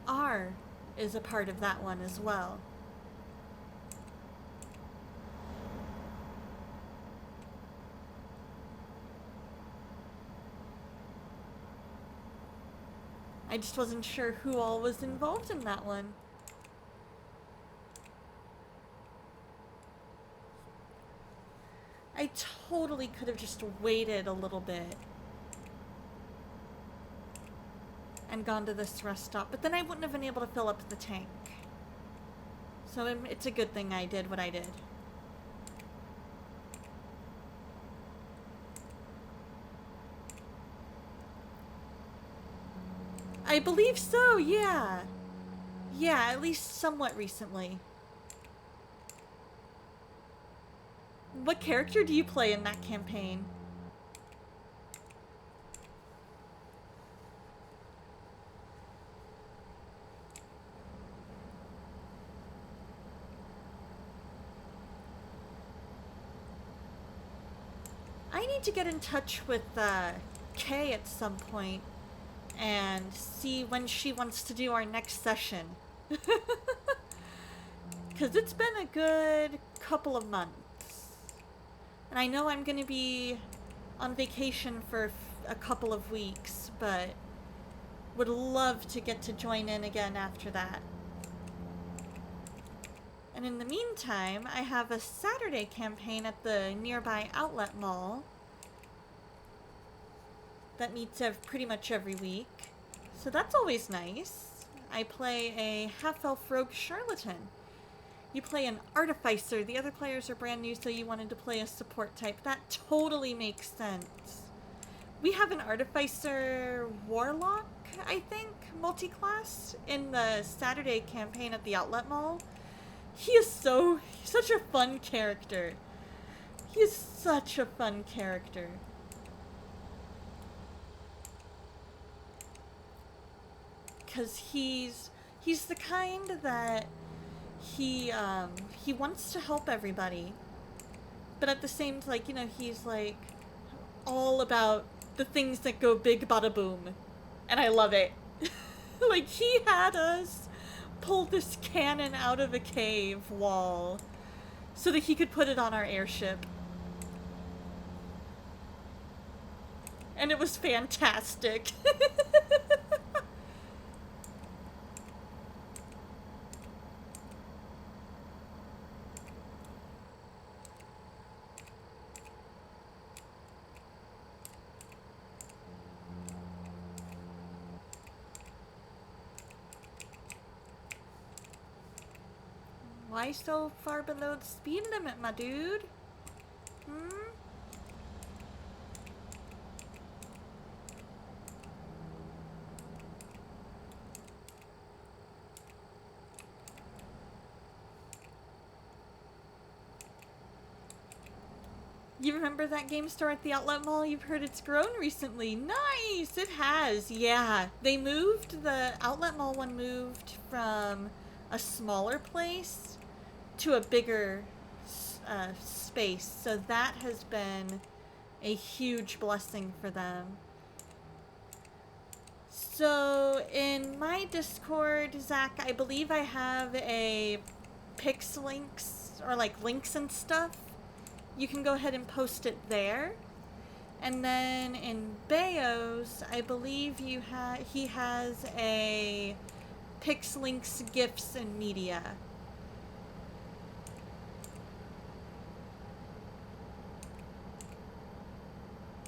R is a part of that one as well. I just wasn't sure who all was involved in that one. I totally could have just waited a little bit and gone to this rest stop, but then I wouldn't have been able to fill up the tank. So it's a good thing I did what I did. I believe so, yeah. Yeah, at least somewhat recently. What character do you play in that campaign? I need to get in touch with Kay at some point and see when she wants to do our next session. Because it's been a good couple of months. And I know I'm going to be on vacation for a couple of weeks, but would love to get to join in again after that. And in the meantime, I have a Saturday campaign at the nearby outlet mall that meets pretty much every week. So that's always nice. I play a half-elf rogue charlatan. You play an artificer. The other players are brand new, so you wanted to play a support type. That totally makes sense. We have an artificer warlock, I think, multi-class in the Saturday campaign at the outlet mall. He's such a fun character. He is such a fun character. Because he's the kind that he wants to help everybody, but at the same time, like, you know, he's like all about the things that go big bada boom, and I love it. Like, he had us pull this cannon out of a cave wall so that he could put it on our airship. And it was fantastic. Why so far below the speed limit, my dude? You remember that game store at the outlet mall? You've heard it's grown recently. Nice! It has, yeah. They moved, the outlet mall one moved from a smaller place to a bigger space. So that has been a huge blessing for them. So in my Discord, Zach, I believe I have a Pix links, or like links and stuff. You can go ahead and post it there. And then in Bayo's, I believe he has a Pix links, gifts, and media.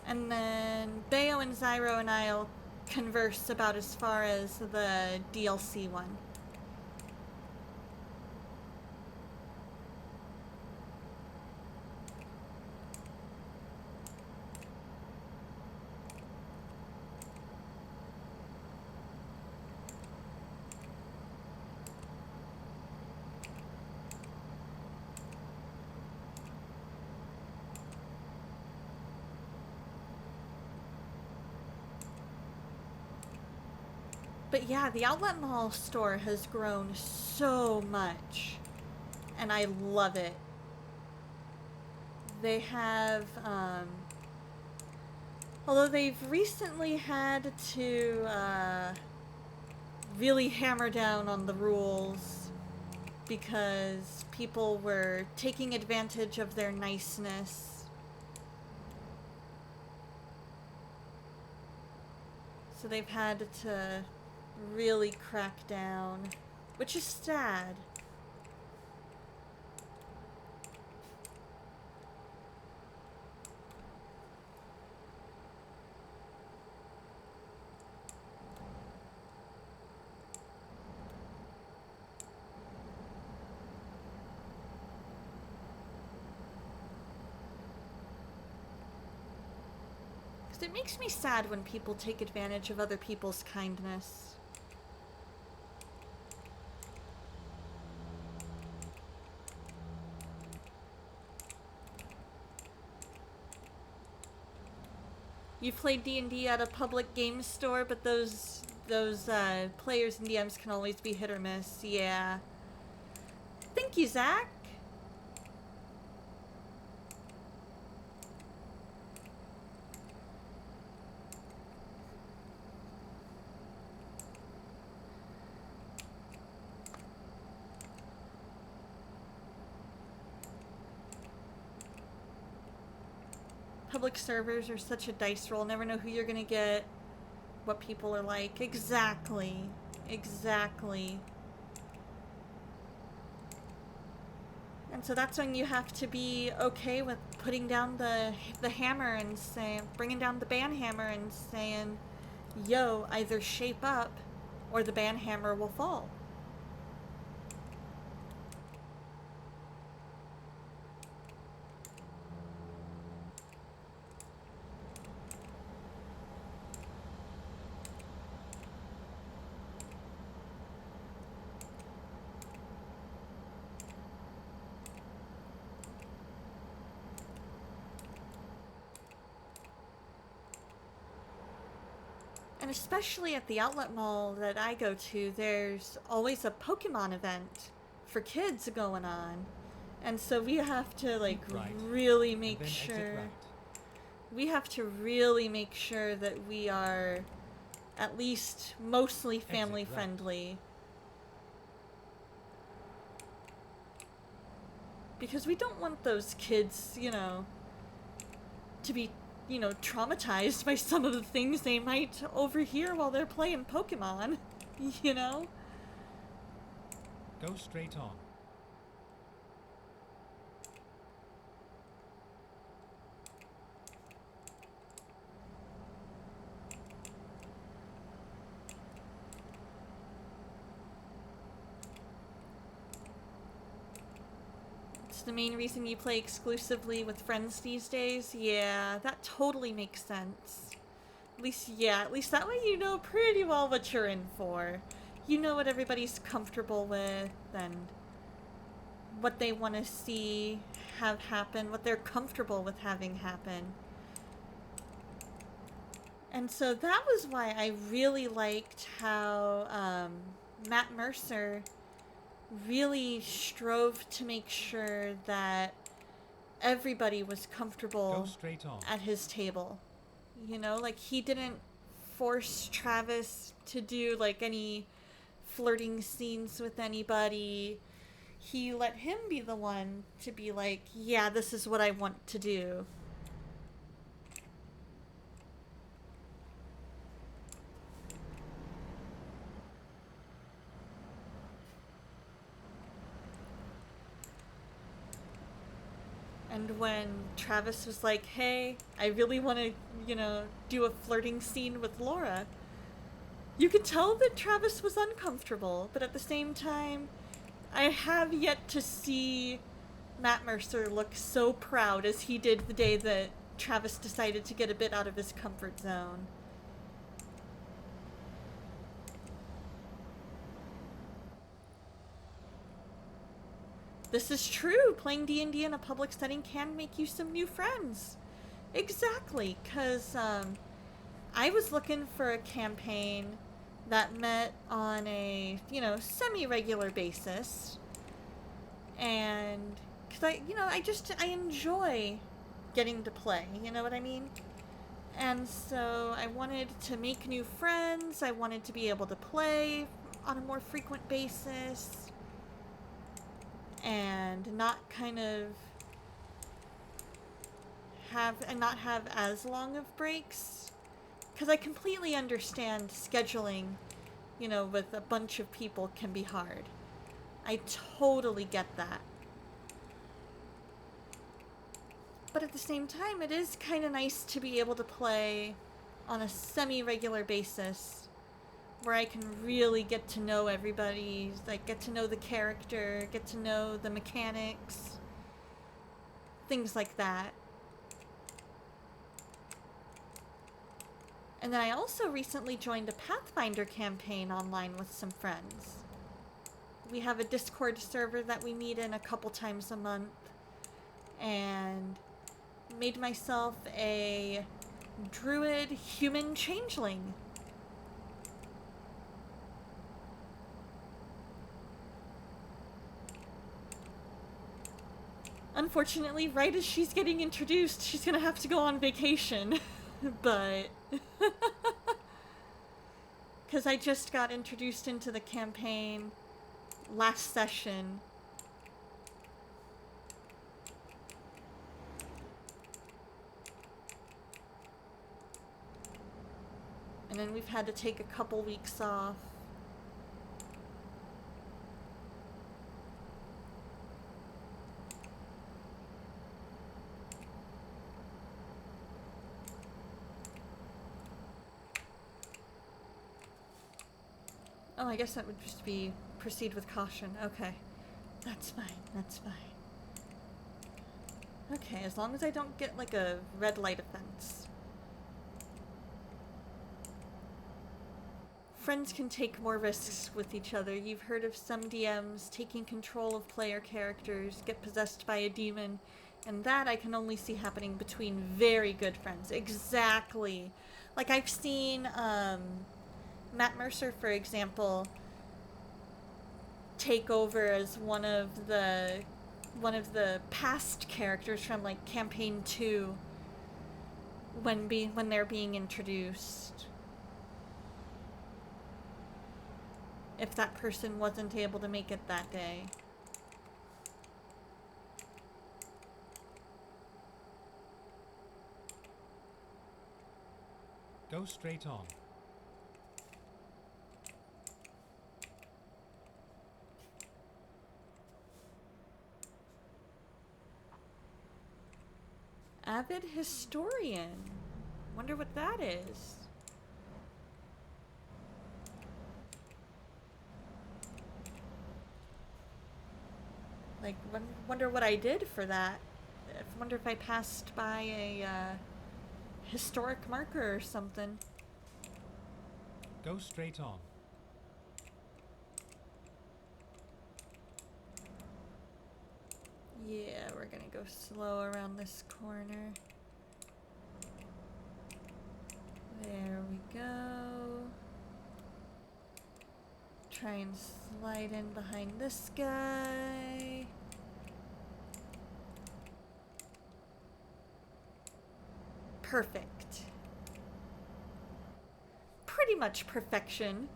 And then Bayo and Zyro and I'll converse about as far as the DLC one. But yeah, the outlet mall store has grown so much, and I love it. They have, although they've recently had to really hammer down on the rules because people were taking advantage of their niceness. So they've had to really crack down, which is sad. Because it makes me sad when people take advantage of other people's kindness. You played D&D at a public game store, but those players and DMs can always be hit or miss. Yeah. Thank you, Zach. Public servers are such a dice roll. Never know who you're gonna get, what people are like. Exactly. Exactly. And so that's when you have to be okay with putting down the hammer and saying, bringing down the ban hammer and saying, yo, either shape up or the ban hammer will fall. And especially at the outlet mall that I go to, there's always a Pokemon event for kids going on. And so we have to like Right. really And make then exit sure right. we have to really make sure that we are at least mostly family right. friendly. Because we don't want those kids, you know, to be, you know, traumatized by some of the things they might overhear while they're playing Pokemon, you know? Go straight on. It's the main reason you play exclusively with friends these days? Yeah, that totally makes sense. At least that way you know pretty well what you're in for. You know what everybody's comfortable with and what they want to see have happen, what they're comfortable with having happen. And so that was why I really liked how Matt Mercer really strove to make sure that everybody was Go comfortable straight on. at his table. You know, like he didn't force Travis to do like any flirting scenes with anybody. He let him be the one to be like, yeah, this is what I want to do. And when Travis was like, hey, I really want to, you know, do a flirting scene with Laura, you could tell that Travis was uncomfortable, but at the same time, I have yet to see Matt Mercer look so proud as he did the day that Travis decided to get a bit out of his comfort zone. This is true. Playing D&D in a public setting can make you some new friends. Exactly, because I was looking for a campaign that met on a, you know, semi-regular basis. And, because I enjoy getting to play, you know what I mean? And so I wanted to make new friends, I wanted to be able to play on a more frequent basis, and not kind of not have as long of breaks. Because I completely understand scheduling, you know, with a bunch of people can be hard. I totally get that. But at the same time, it is kind of nice to be able to play on a semi-regular basis where I can really get to know everybody, like get to know the character, get to know the mechanics, things like that. And then I also recently joined a Pathfinder campaign online with some friends. We have a Discord server that we meet in a couple times a month, and made myself a druid human changeling. Unfortunately, right as she's getting introduced, she's gonna have to go on vacation. But because I just got introduced into the campaign last session. And then we've had to take a couple weeks off. Oh, I guess that would just be proceed with caution. Okay. That's fine. That's fine. Okay, as long as I don't get like a red light offense. Friends can take more risks with each other. You've heard of some DMs taking control of player characters, get possessed by a demon, and that I can only see happening between very good friends. Exactly. Like I've seen Matt Mercer, for example, take over as one of the past characters from like campaign 2 when they're being introduced. If that person wasn't able to make it that day. Go straight on. Avid historian. Wonder what that is. Like, wonder what I did for that. I wonder if I passed by a historic marker or something. Go straight on. Yeah, we're gonna go slow around this corner. There we go. Try and slide in behind this guy. Perfect. Pretty much perfection.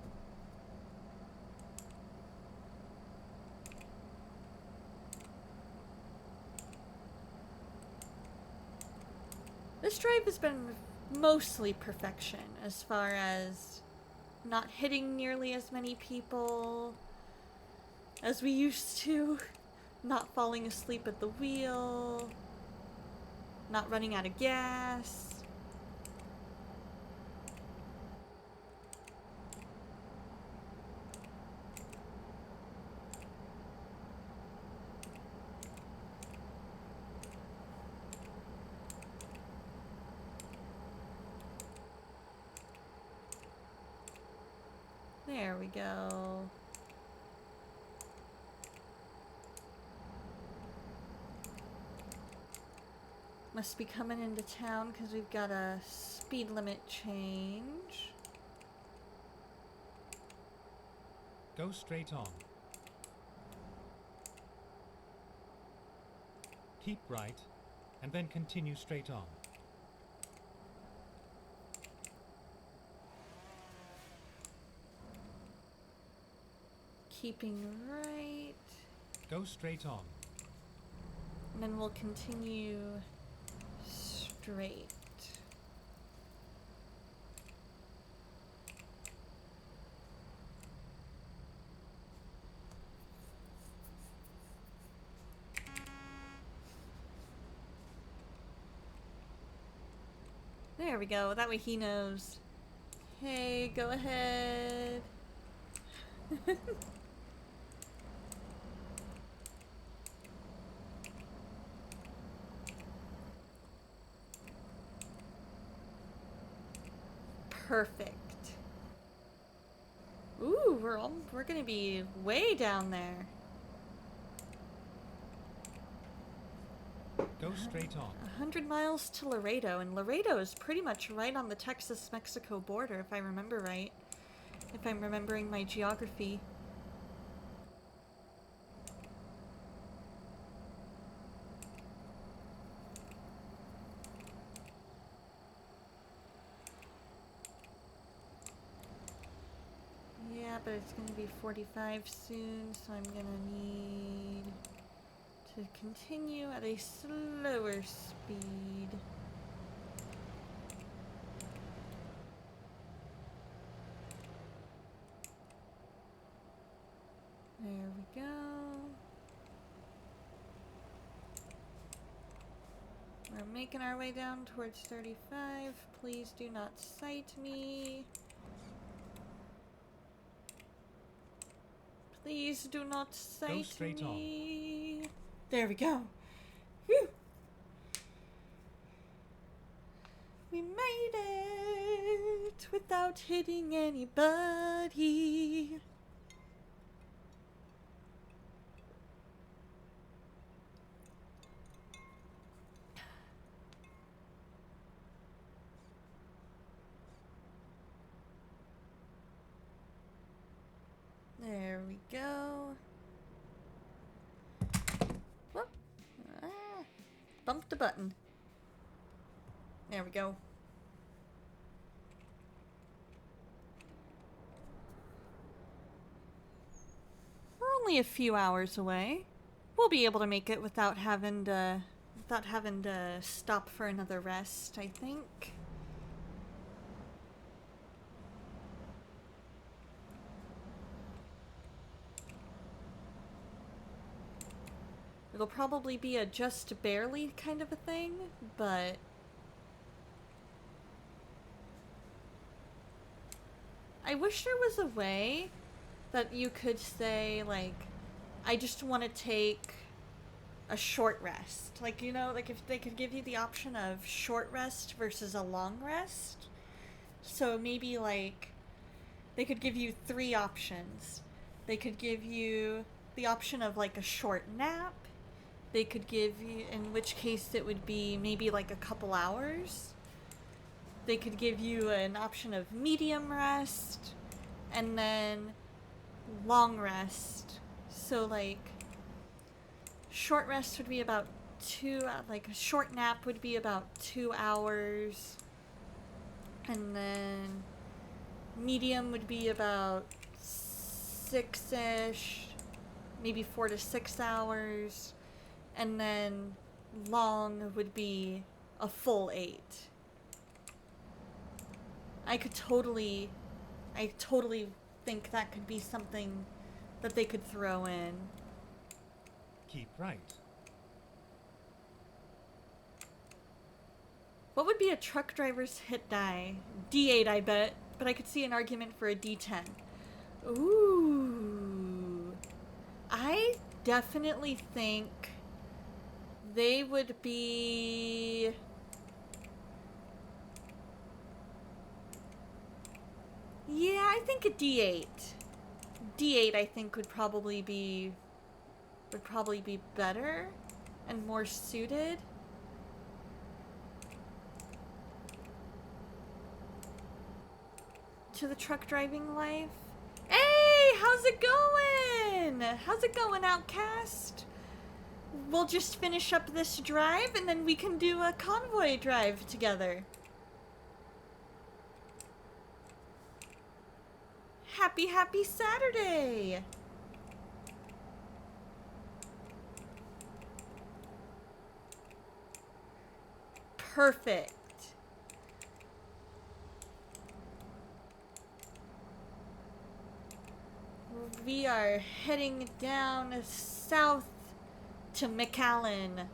This drive has been mostly perfection as far as not hitting nearly as many people as we used to, not falling asleep at the wheel, not running out of gas. There we go. Must be coming into town because we've got a speed limit change. Go straight on. Keep right, and then continue straight on. Keeping right. Go straight on. And then we'll continue straight. There we go. That way he knows. Hey, go ahead. Perfect. Ooh, we're gonna be way down there. Go straight on. 100 miles to Laredo, and Laredo is pretty much right on the Texas-Mexico border, if I remember right. If I'm remembering my geography. Yeah, but it's gonna be 45 soon, so I'm gonna need to continue at a slower speed. There we go. We're making our way down towards 35. Please do not sight me. Please do not sight straight me. There we go. Whew. We made it without hitting anybody. There we go. Whoop. Ah, bumped the button. There we go. We're only a few hours away. We'll be able to make it without having to stop for another rest, I think. It'll probably be a just barely kind of a thing, but I wish there was a way that you could say, like, I just want to take a short rest. Like, you know, like if they could give you the option of short rest versus a long rest. So maybe, like, they could give you 3 options. They could give you the option of, like, a short nap. They could give you, in which case it would be maybe like a couple hours. They could give you an option of medium rest and then long rest. So like short rest would be about 2, like a short nap would be about 2 hours. And then medium would be about 6-ish, maybe 4 to 6 hours. And then long would be a full 8. I totally think that could be something that they could throw in. Keep right. What would be a truck driver's hit die? D8, I bet, but I could see an argument for a D10. Ooh. I definitely think they would be... Yeah, I think a D8. D8 I think would probably be better and more suited. To the truck driving life. Hey, how's it going? How's it going, Outcast? We'll just finish up this drive and then we can do a convoy drive together. Happy Saturday! Perfect. We are heading down south to McAllen.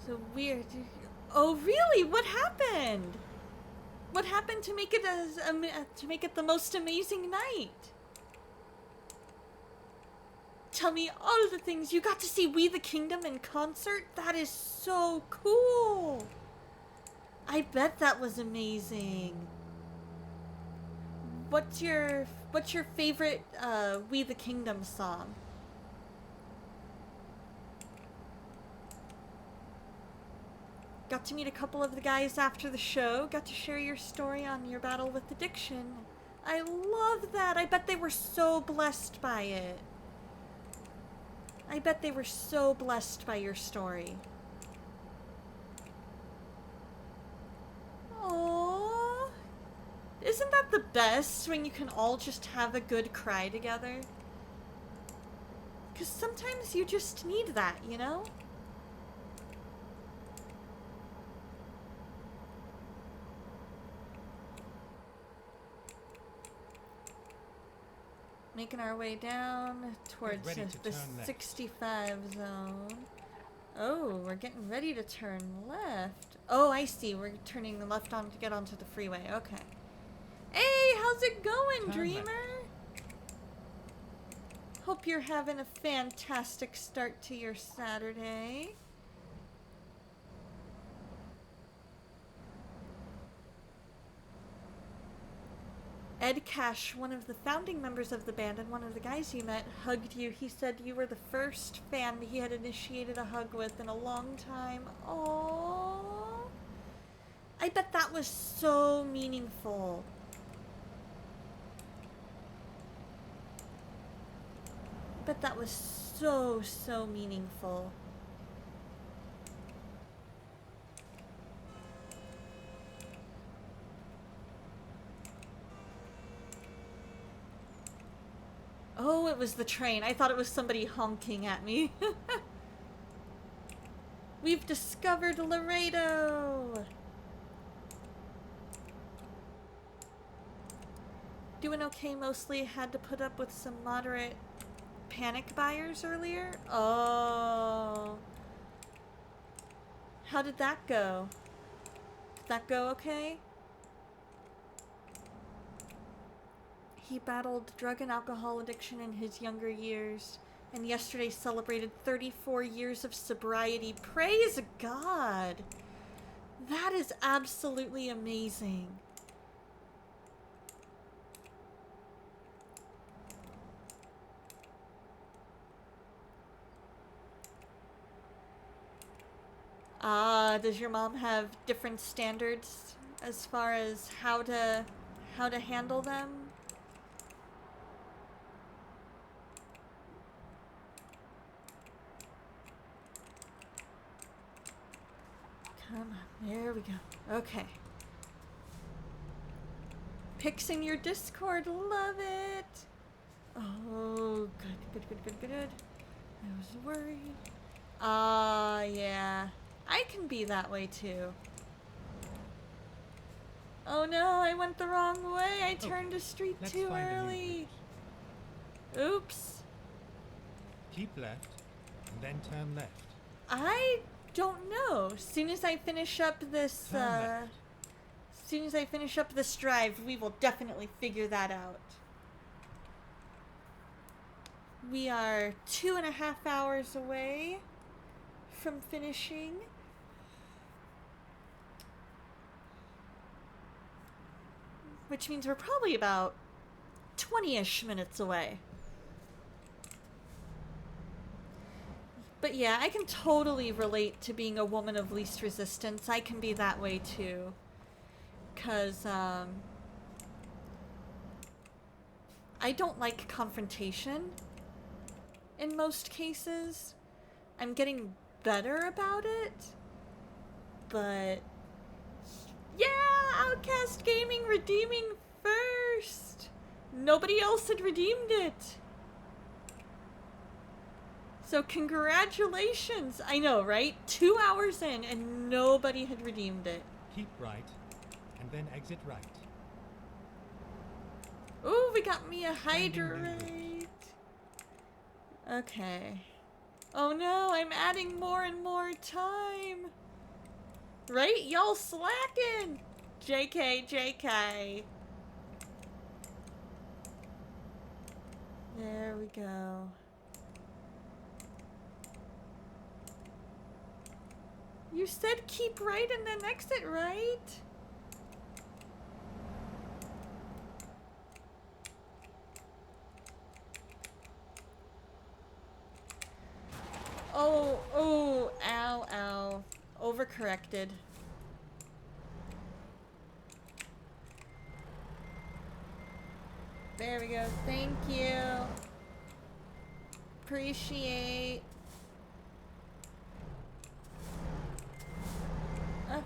So weird. Oh, really? What happened? What happened to make it the most amazing night? tell me all of the things. You got to see We the Kingdom in concert? That is so cool. I bet that was amazing. What's your favorite We the Kingdom song? Got to meet a couple of the guys after the show. Got to share your story on your battle with addiction. I love that. I bet they were so blessed by it. I bet they were so blessed by your story. Aww. Isn't that the best when you can all just have a good cry together? Because sometimes you just need that, you know? Making our way down towards the 65 zone. Oh, we're getting ready to turn left. Oh, I see. We're turning left on to get onto the freeway. Okay. Hey, how's it going, Dreamer? Hope you're having a fantastic start to your Saturday. Ed Cash, one of the founding members of the band and one of the guys you met, hugged you. He said you were the first fan he had initiated a hug with in a long time. Aww. I bet that was so meaningful. I bet that was so meaningful. Oh, it was the train. I thought it was somebody honking at me. We've discovered Laredo! Doing okay mostly. Had to put up with some moderate panic buyers earlier. Oh. How did that go? Did that go okay? He battled drug and alcohol addiction in his younger years, and yesterday celebrated 34 years of sobriety. Praise God! That is absolutely amazing. Does your mom have different standards as far as how to handle them? Come on, there we go. Okay. Pics in your Discord, love it. Oh, good. I was worried. Yeah. I can be that way too. Oh no, I went the wrong way. I turned a street too early. Oops. Keep left, and then turn left. I don't know. Soon as I finish up this, drive, we will definitely figure that out. We are 2.5 hours away from finishing. Which means we're probably about 20-ish minutes away. But yeah, I can totally relate to being a woman of least resistance. I can be that way too. 'Cause, I don't like confrontation in most cases. I'm getting better about it. But yeah, Outcast Gaming redeeming first. Nobody else had redeemed it. So congratulations. I know, right? 2 hours in and nobody had redeemed it. Keep right, and then exit right. Ooh, we got me a hydrate. Okay. Oh no, I'm adding more and more time. Right? Y'all slacking. JK. There we go. You said keep right and then exit right. Oh, oh, ow, ow. Overcorrected. There we go. Thank you. Appreciate. Okay.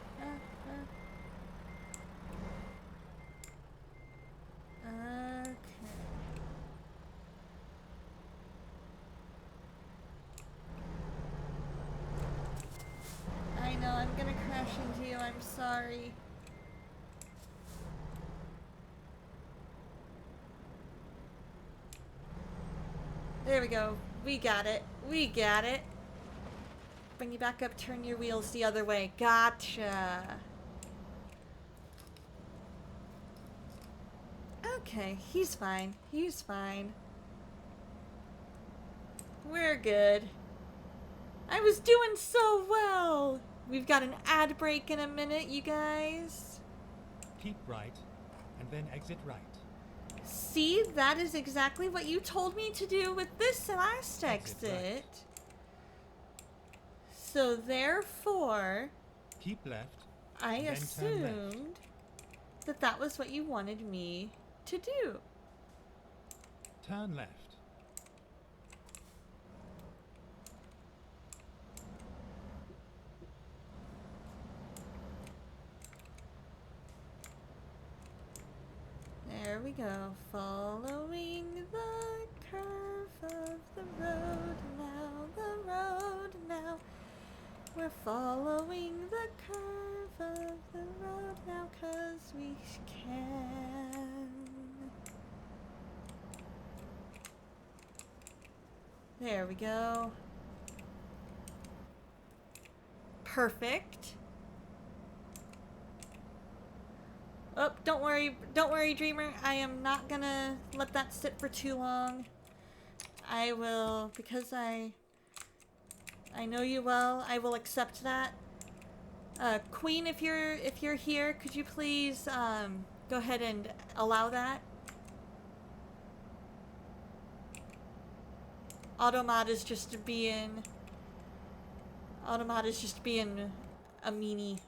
I know, I'm gonna crash into you. I'm sorry. There we go. We got it. We got it. Bring you back up, turn your wheels the other way. Gotcha. Okay, he's fine. He's fine. We're good. I was doing so well. We've got an ad break in a minute, you guys. Keep right, and then exit right. See, that is exactly what you told me to do with this last exit. Right. So therefore, Keep left. I and then turn left. assumed that that was what you wanted me to do. Turn left. There we go. Following the curve of the road now, the road now. We're following the curve of the road now 'cause we can. There we go. Perfect. Oh, don't worry, Dreamer. I am not gonna let that sit for too long. I will, because I know you well, I will accept that. Queen, if you're here, could you please go ahead and allow that? Automod is just being a meanie.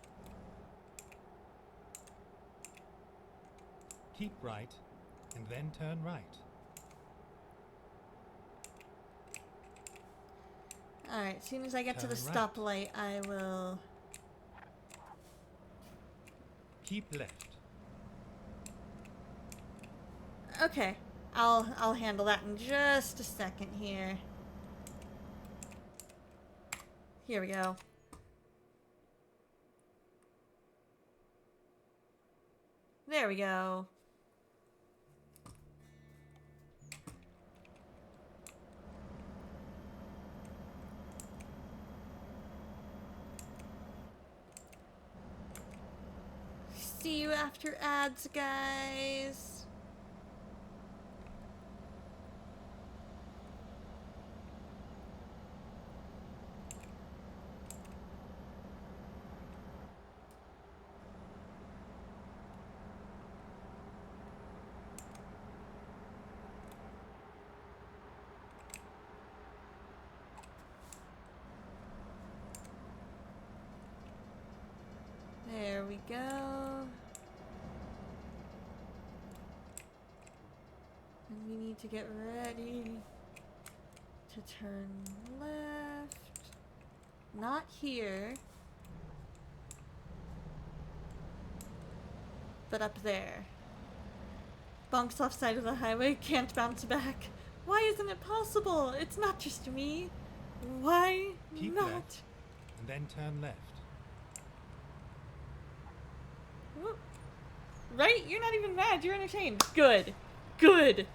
Keep right, and then turn right. Alright, as soon as I get to the Turn right. stoplight, I will... Keep left. Okay, I'll handle that in just a second here. Here we go. There we go. See you after ads, guys. There we go. And we need to get ready to turn left. Not here. But up there. Bonks off side of the highway, can't bounce back. Why isn't it possible? It's not just me. Why Keep not? left, and then turn left. Whoop. Right? You're not even mad. You're entertained. Good. Good.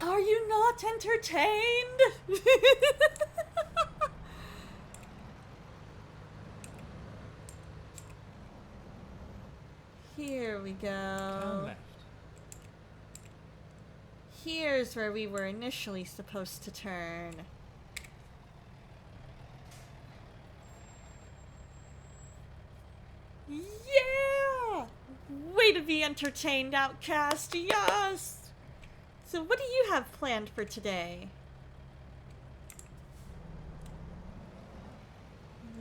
Are you not entertained? Here we go. Turn left. Here's where we were initially supposed to turn. be entertained, Outcast. Yes! So what do you have planned for today?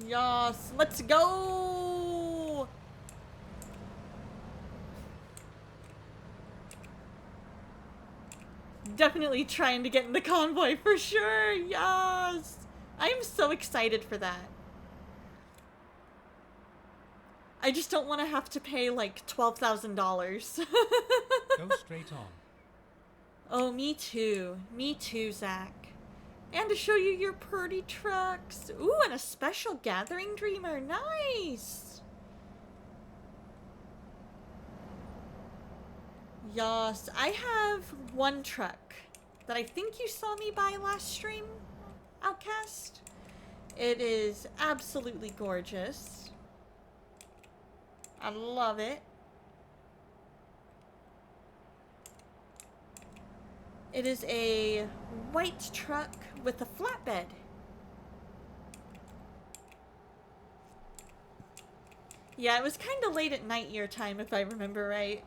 Yes, let's go! Definitely trying to get in the convoy for sure. Yes! I am so excited for that. I just don't want to have to pay like $12,000. Go straight on. Oh, me too. Me too, Zach. And to show you your pretty trucks. Ooh, and a special gathering dreamer. Nice! Yes, I have one truck that I think you saw me buy last stream, Outcast. It is absolutely gorgeous. I love it. It is a white truck with a flatbed. Yeah, it was kind of late at night your time, if I remember right.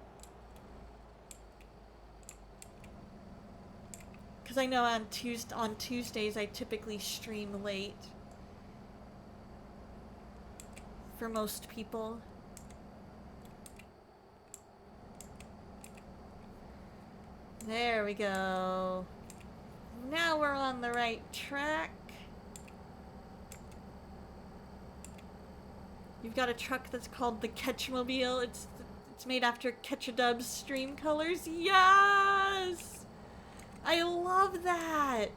Because I know on Tuesdays I typically stream late. For most people. There we go. Now we're on the right track. You've got a truck that's called the Ketchmobile. It's made after Ketchadub's stream colors. Yes! I love that!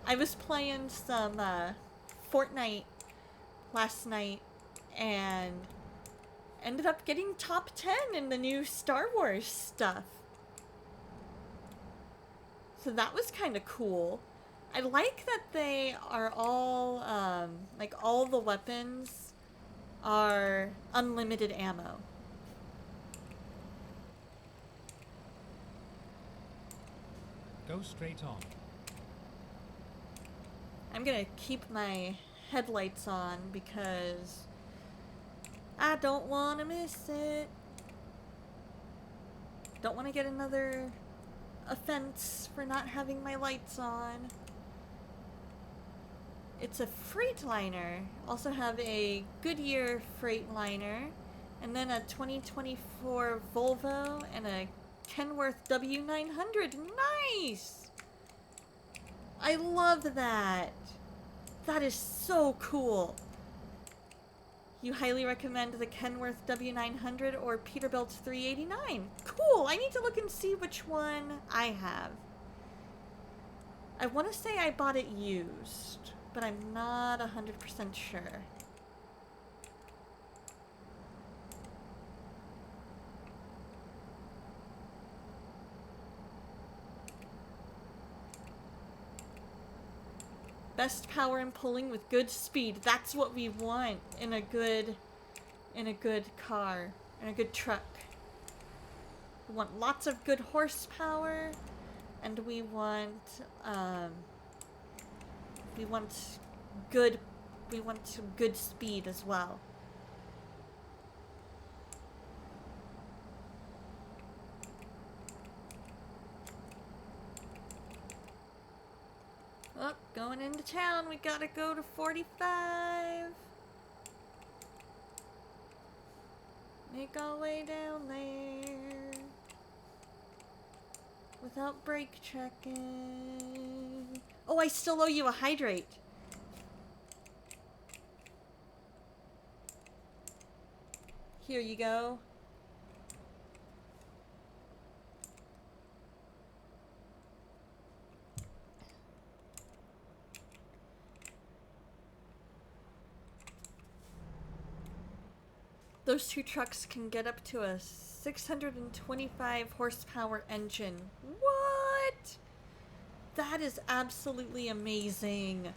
I was playing some Fortnite last night and ended up getting top 10 in the new Star Wars stuff. So that was kind of cool. I like that they are all, like all the weapons are unlimited ammo. Go straight on. I'm gonna keep my headlights on because I don't want to miss it. Don't want to get another offense for not having my lights on. It's a Freightliner. Also have a Goodyear Freightliner, and then a 2024 Volvo and a Kenworth W900. Nice! I love that. That is so cool. You highly recommend the Kenworth W900 or Peterbilt 389. Cool! I need to look and see which one I have. I want to say I bought it used, but I'm not 100% sure. Best power and pulling with good speed. That's what we want in a good car, in a good truck. We want lots of good horsepower, and we want some good speed as well. Oh, going into town, we gotta go to 45. Make our way down there without brake checking. Oh, I still owe you a hydrate. Here you go. Those two trucks can get up to a 625 horsepower engine. What? That is absolutely amazing.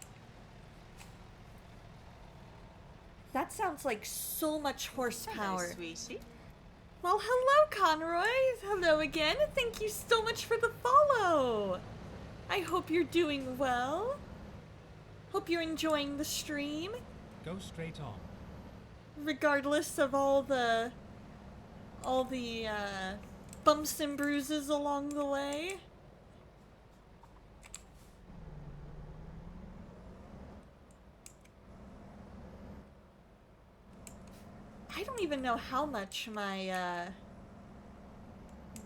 That sounds like so much horsepower. Hello, sweetie. Well, hello, Conroy. Hello again. Thank you so much for the follow. I hope you're doing well. Hope you're enjoying the stream. Go straight on. Regardless of all the bumps and bruises along the way. I don't even know how much my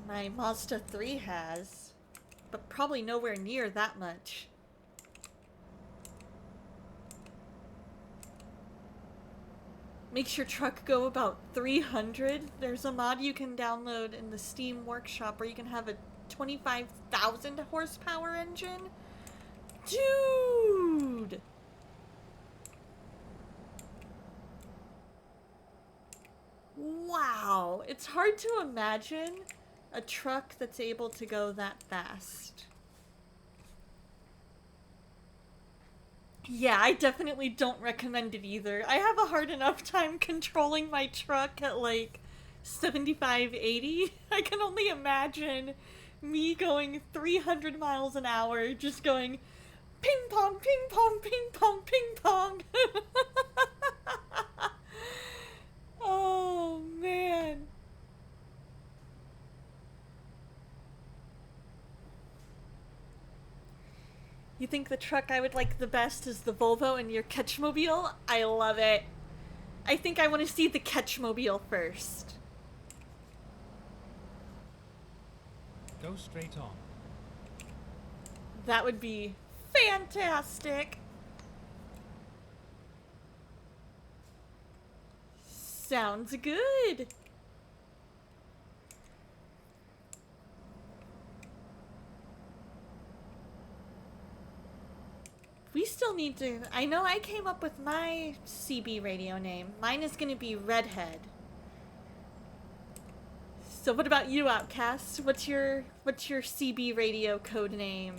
Mazda 3 has, but probably nowhere near that much. Makes your truck go about 300. There's a mod you can download in the Steam Workshop where you can have a 25,000 horsepower engine. Dude! Wow, it's hard to imagine a truck that's able to go that fast. Yeah, I definitely don't recommend it either. I have a hard enough time controlling my truck at like 75, 80. I can only imagine me going 300 miles an hour, just going ping pong, ping pong, ping pong, ping pong. Oh, man. You think the truck I would like the best is the Volvo and your Catchmobile? I love it. I think I want to see the Catchmobile first. Go straight on. That would be fantastic. Sounds good. We still need to... I know I came up with my CB radio name. Mine is going to be Redhead. So what about you, Outcast? What's your CB radio code name?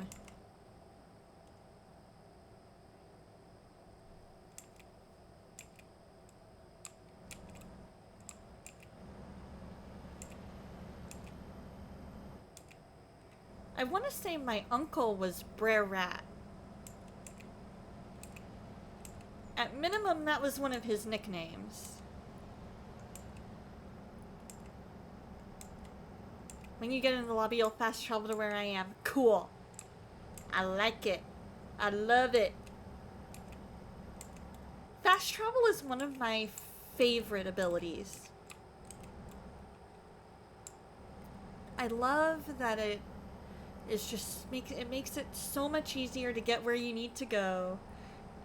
I want to say my uncle was Brer Rat. At minimum, that was one of his nicknames. When you get in the lobby, you'll fast travel to where I am. Cool. I like it. I love it. Fast travel is one of my favorite abilities. I love that it makes it so much easier to get where you need to go.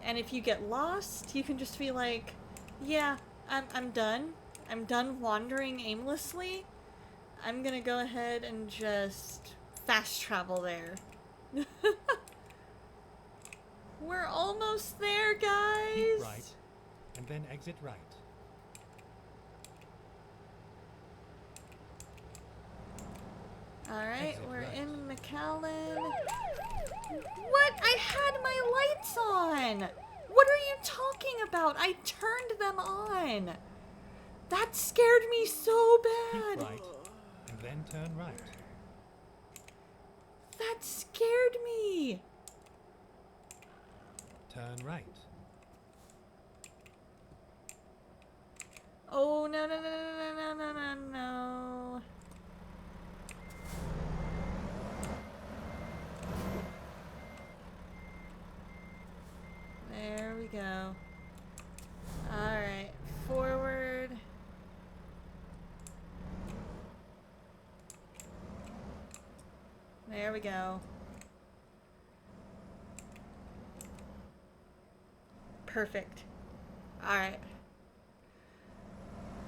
And if you get lost, you can just be like, yeah, I'm done. I'm done wandering aimlessly. I'm gonna go ahead and just fast travel there. We're almost there, guys. Keep right, and then exit right. Alright, Exit we're right. in McAllen. What? I had my lights on! What are you talking about? I turned them on! That scared me so bad! Keep right, and then turn right. That scared me! Turn right. Oh, no, no, no, no, no, no, no, no. There we go. Alright, forward. There we go. Perfect. Alright.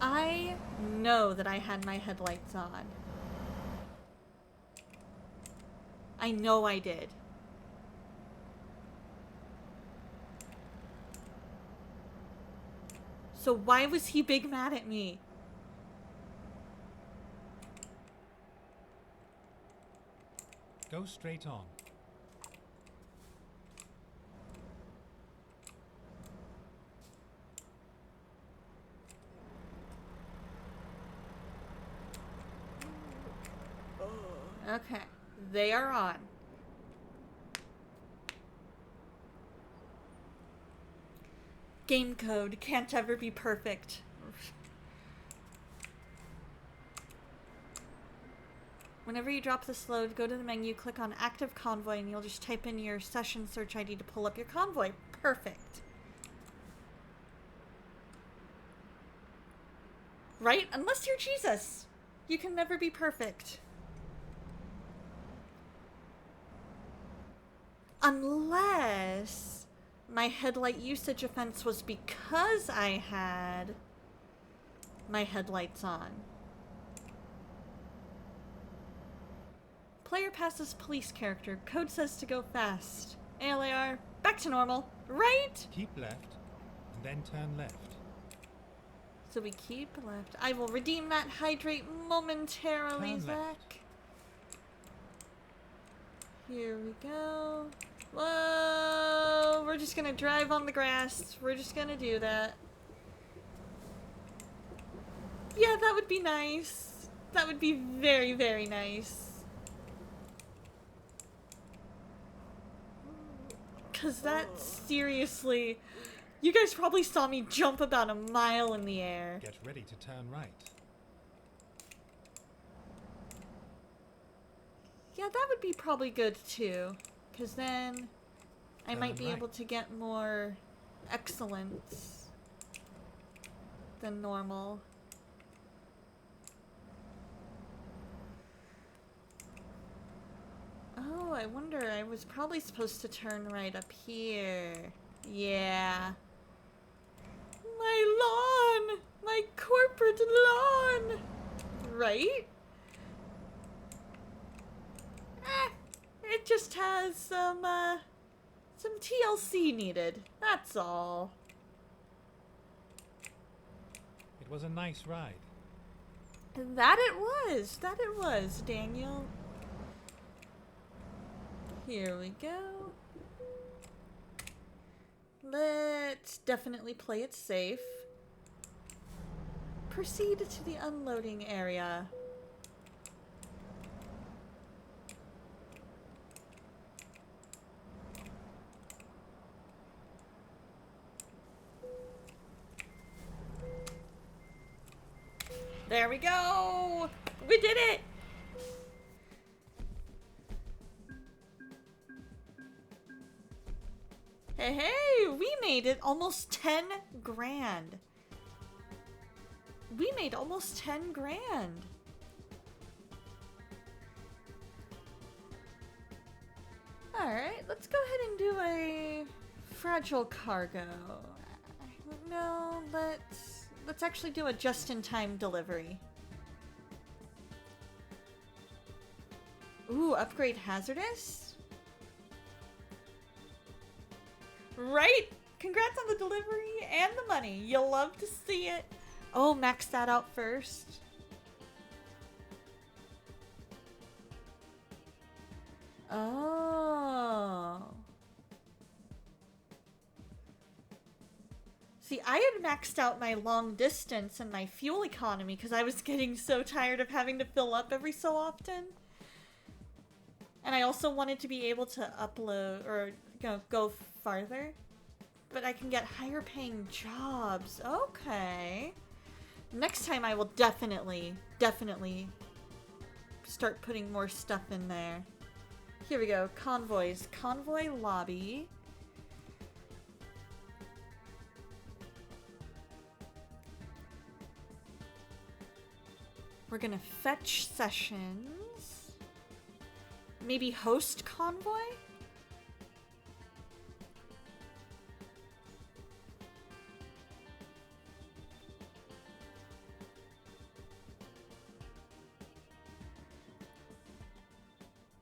I know that I had my headlights on. I know I did. So why was he big mad at me? Go straight on. Okay, they are on. Game code can't ever be perfect. Whenever you drop this load, go to the menu, click on Active Convoy, and you'll just type in your session search ID to pull up your convoy. Perfect. Right? Unless you're Jesus. You can never be perfect. Unless my headlight usage offense was because I had my headlights on. Player passes police character. Code says to go fast. ALAR, back to normal. Right? Keep left, and then turn left. So we keep left. I will redeem that hydrate momentarily, Turn Zach. left. Here we go. Whoa! We're just gonna drive on the grass. We're just gonna do that. Yeah, that would be nice. That would be very, very nice. Cause that seriously... You guys probably saw me jump about a mile in the air. Get ready to turn right. Yeah, that would be probably good too. Because then I might be able to get more excellence than normal. Oh, I wonder, I was probably supposed to turn right up here. Yeah. My lawn! My corporate lawn! Right? It just has some TLC needed. That's all. It was a nice ride. That it was, Daniel. Here we go. Let's definitely play it safe. Proceed to the unloading area. There we go! We did it! Hey, hey! We made it almost 10 grand. We made almost 10 grand. Alright, let's go ahead and do a fragile cargo. No, let's actually do a just-in-time delivery. Ooh, upgrade hazardous? Right? Congrats on the delivery and the money. You'll love to see it. Oh, max that out first. Oh. See, I had maxed out my long distance and my fuel economy because I was getting so tired of having to fill up every so often. And I also wanted to be able to upload or go farther. But I can get higher paying jobs. Okay. Next time I will definitely start putting more stuff in there. Here we go. Convoys. Convoy lobby. We're gonna fetch sessions. Maybe host convoy?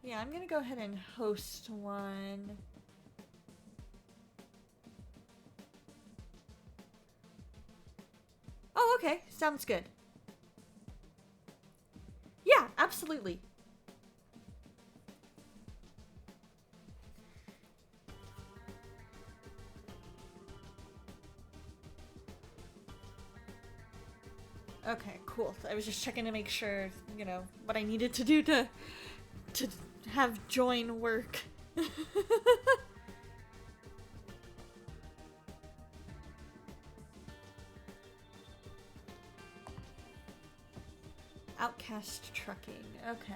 Yeah, I'm gonna go ahead and host one. Oh, okay. Sounds good. Yeah, absolutely. Okay, cool. I was just checking to make sure, you know, what I needed to do to have join work. Outcast Trucking. Okay.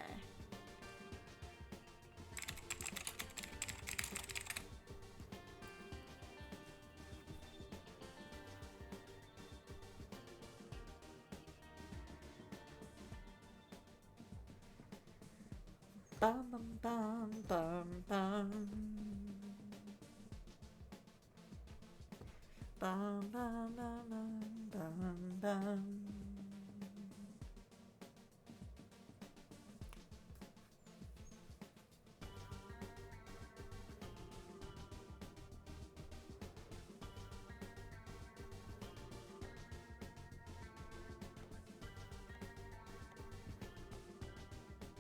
Bum bum bum bum bum. Bum bum bum bum bum bum.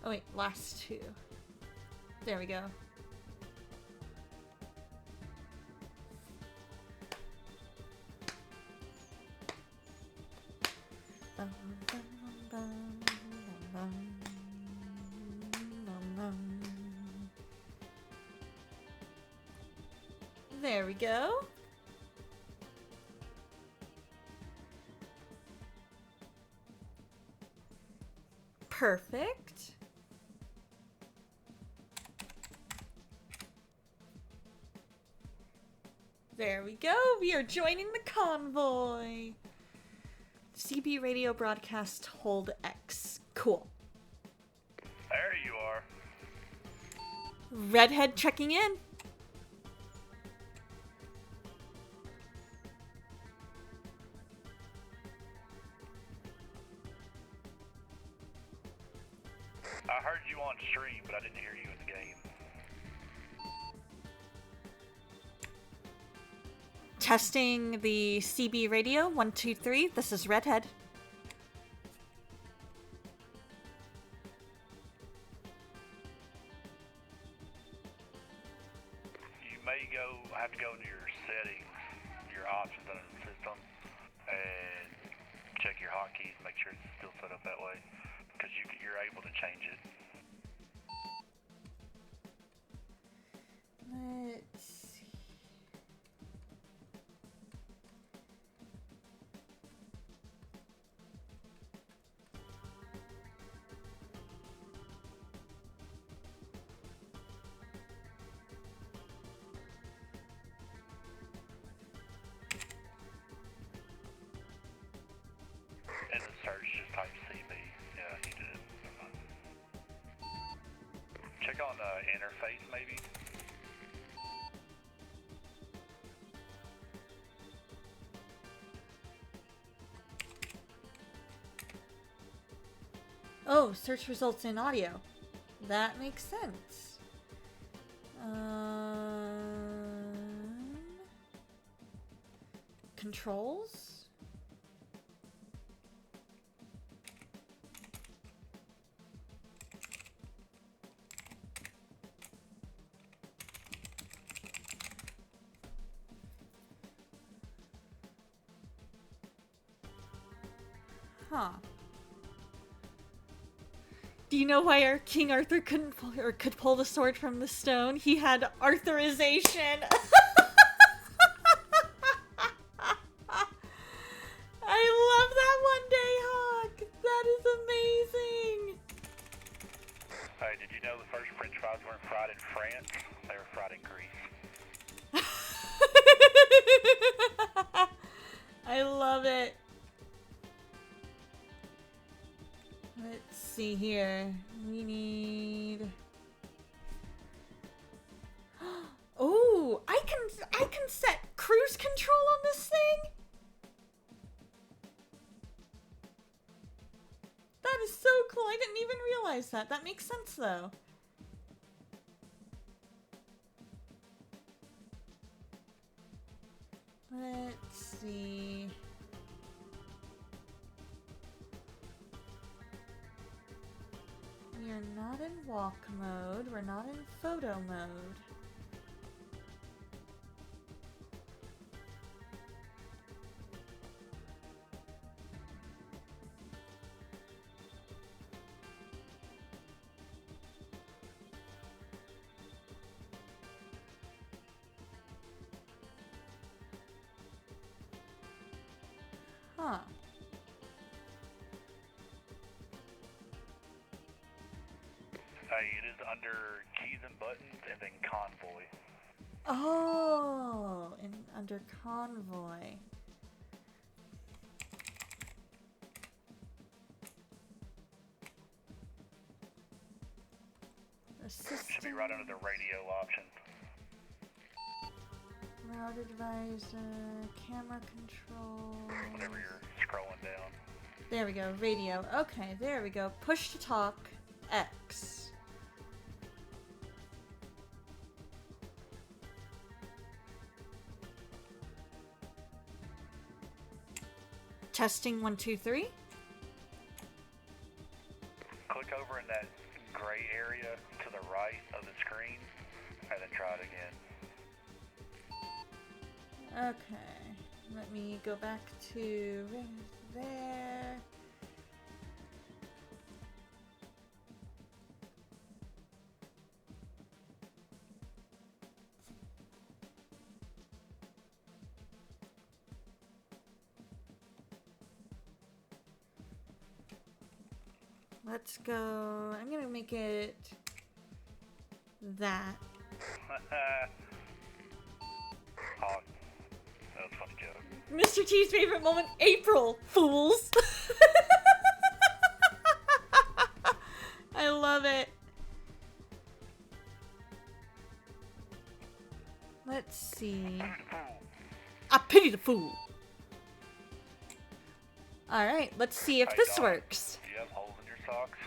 Oh wait, last two. There we go. Bum, bum, bum, bum, bum, bum. There we go. Perfect. There we go. We are joining the convoy. CB radio broadcast hold X. Cool. There you are. Redhead checking in. I heard you on stream, but I didn't hear you in the game. Testing the CB radio. 1, 2, 3. This is Redhead. You may have to go into your settings, your options under the system, and check your hotkeys, make sure it's still set up that way, because you're able to change it. Let's see. In the search, just type CB. Yeah, you did it. Check on the interface, maybe. Oh, search results in audio. That makes sense. Controls? Huh. Do you know why our King Arthur could pull the sword from the stone? He had Arthurization. I love that one day, Hawk. That is amazing. Hey, did you know the first French fries weren't fried in France? They were fried in Greece. I love it. Let's see here. We need. Oh, I can set cruise control on this thing. That is so cool. I didn't even realize that. That makes sense though. Let's see. We are not in walk mode. We're not in photo mode. Huh. Hey, it is under keys and buttons and then convoy. Oh, under convoy. Should be right under the radio option. Route advisor, camera control. Whenever you're scrolling down. There we go, radio. Okay, there we go. Push to talk, X. Testing 1, 2, 3. Click over in that gray area to the right of the screen, and then try it again. Okay, let me go back to there. Let's go. I'm gonna make it that. Oh, that was a funny joke. Mr. T's favorite moment, April Fools. I love it. Let's see. I pity the fool. All right, let's see if Hey, this Dom, works. Do you have holes in your socks?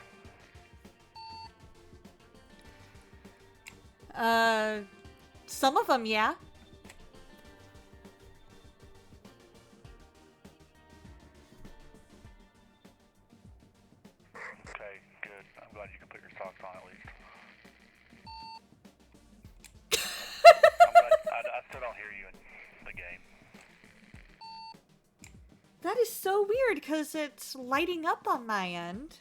Some of them, yeah. Okay, good. I'm glad you can put your socks on at least. I'm glad, I still don't hear you in the game. That is so weird because it's lighting up on my end.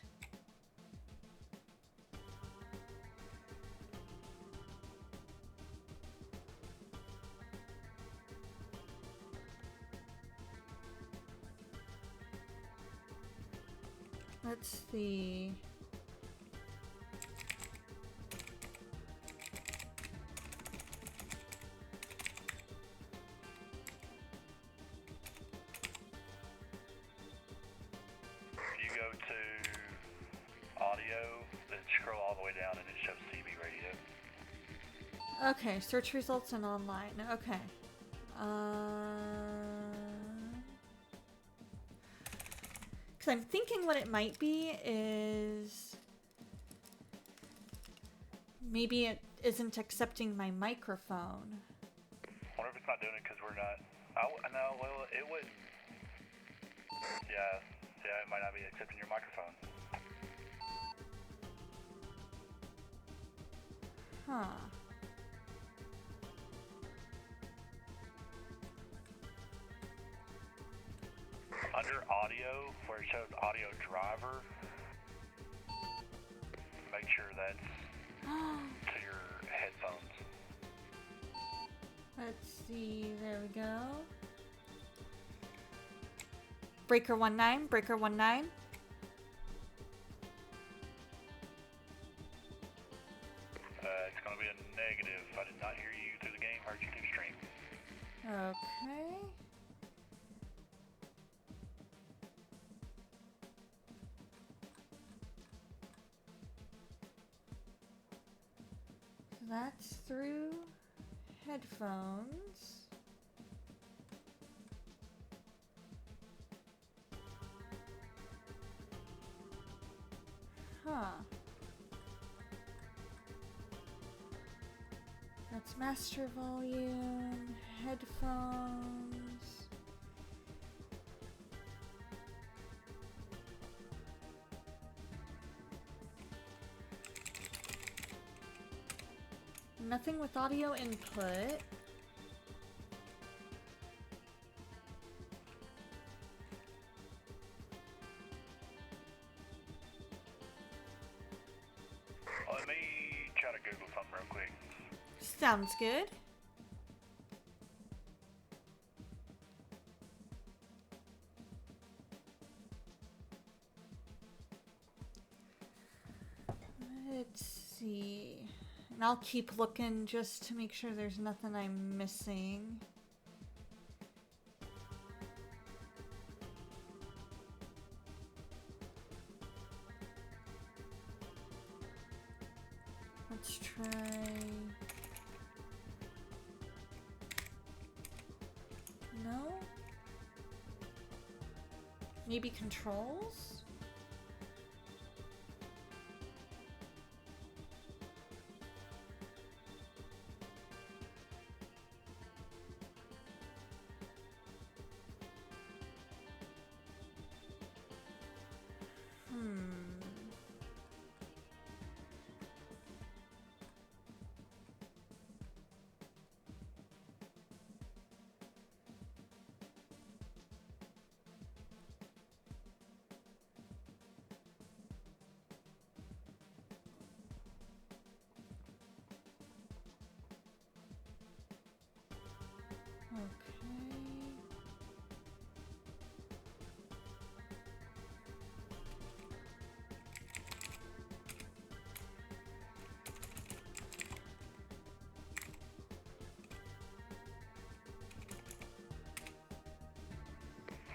Let's see. You go to audio, then scroll all the way down and it shows CB radio. Okay, search results and online. Okay. Because I'm thinking what it might be is maybe it isn't accepting my microphone. Wonder if it's not doing it because we're not. No, well, it wouldn't. Yeah, it might not be accepting your microphone. Huh. Under audio, where it shows audio driver, make sure that's to your headphones. Let's see. There we go. Breaker 19, breaker 19. It's going to be a negative. I did not hear you through the game, heard you through the stream. Okay. That's through headphones. Huh. That's master volume, headphones. Nothing with audio input. Let me try to Google something real quick. Sounds good. Let's see. I'll keep looking just to make sure there's nothing I'm missing. Let's try... No? Maybe controls?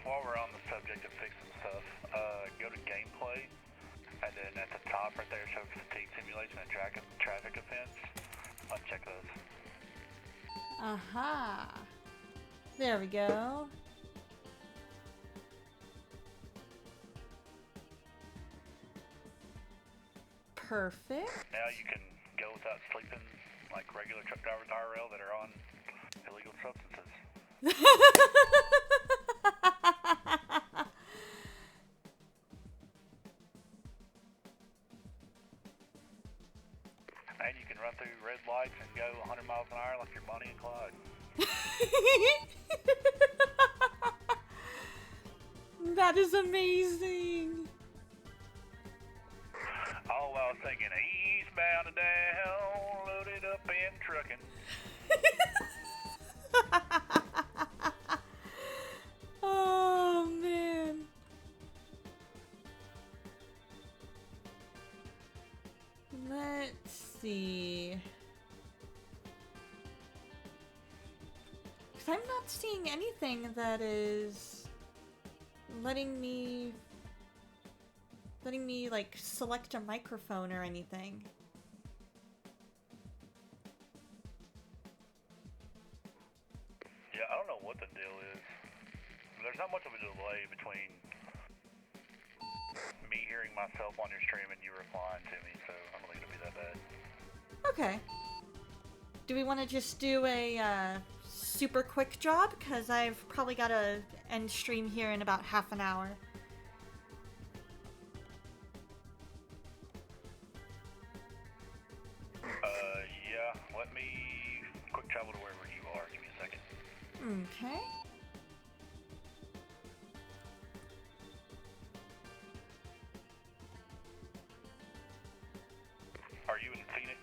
While we're on the subject of fixing stuff, go to gameplay, and then at the top right there shows fatigue simulation and traffic offense. Uncheck those. Aha! There we go. Perfect. Now you can go without sleeping like regular truck drivers IRL that are on illegal substances. And you can run through red lights and go 100 miles an hour like you're Bonnie and Clyde. That is amazing. All while singing eastbound and down, loaded up and trucking. Oh man. Let's see. Because I'm not seeing anything that is letting me like select a microphone or anything. Yeah, I don't know what the deal is. There's not much of a delay between me hearing myself on your stream and you replying to me, so I don't think it'll be that bad. Okay. Do we want to just do a super quick job? Because I've probably got to end stream here in about half an hour. Yeah, let me quick travel to wherever you are. Give me a second. Okay. Are you in Phoenix?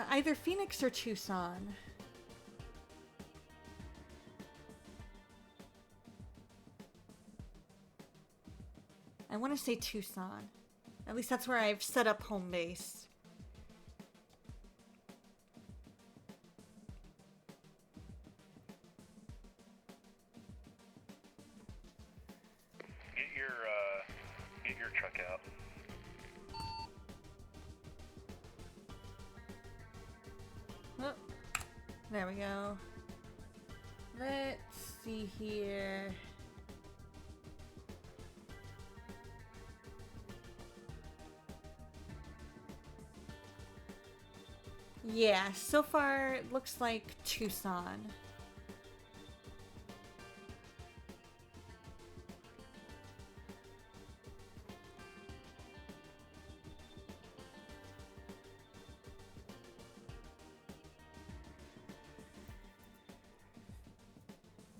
Either Phoenix or Tucson. I want to say Tucson. At least that's where I've set up home base. Get your truck out. Oh, there we go. Let's see here. Yeah, so far it looks like Tucson.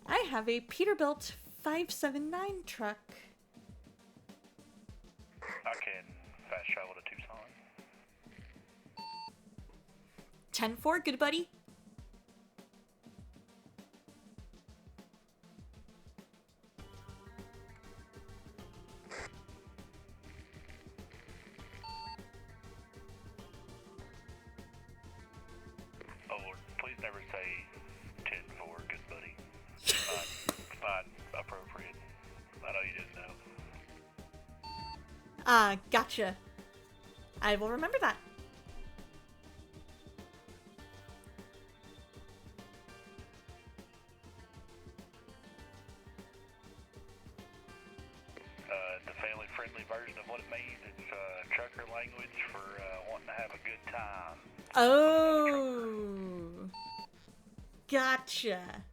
I have a Peterbilt 579 truck. I can fast travel to Tucson. 10-4, good buddy. never say 10-4, good buddy. Not appropriate. I know you didn't know. Gotcha. I will remember that. The family-friendly version of what it means. It's trucker language for wanting to have a good time. Oh. Gotcha.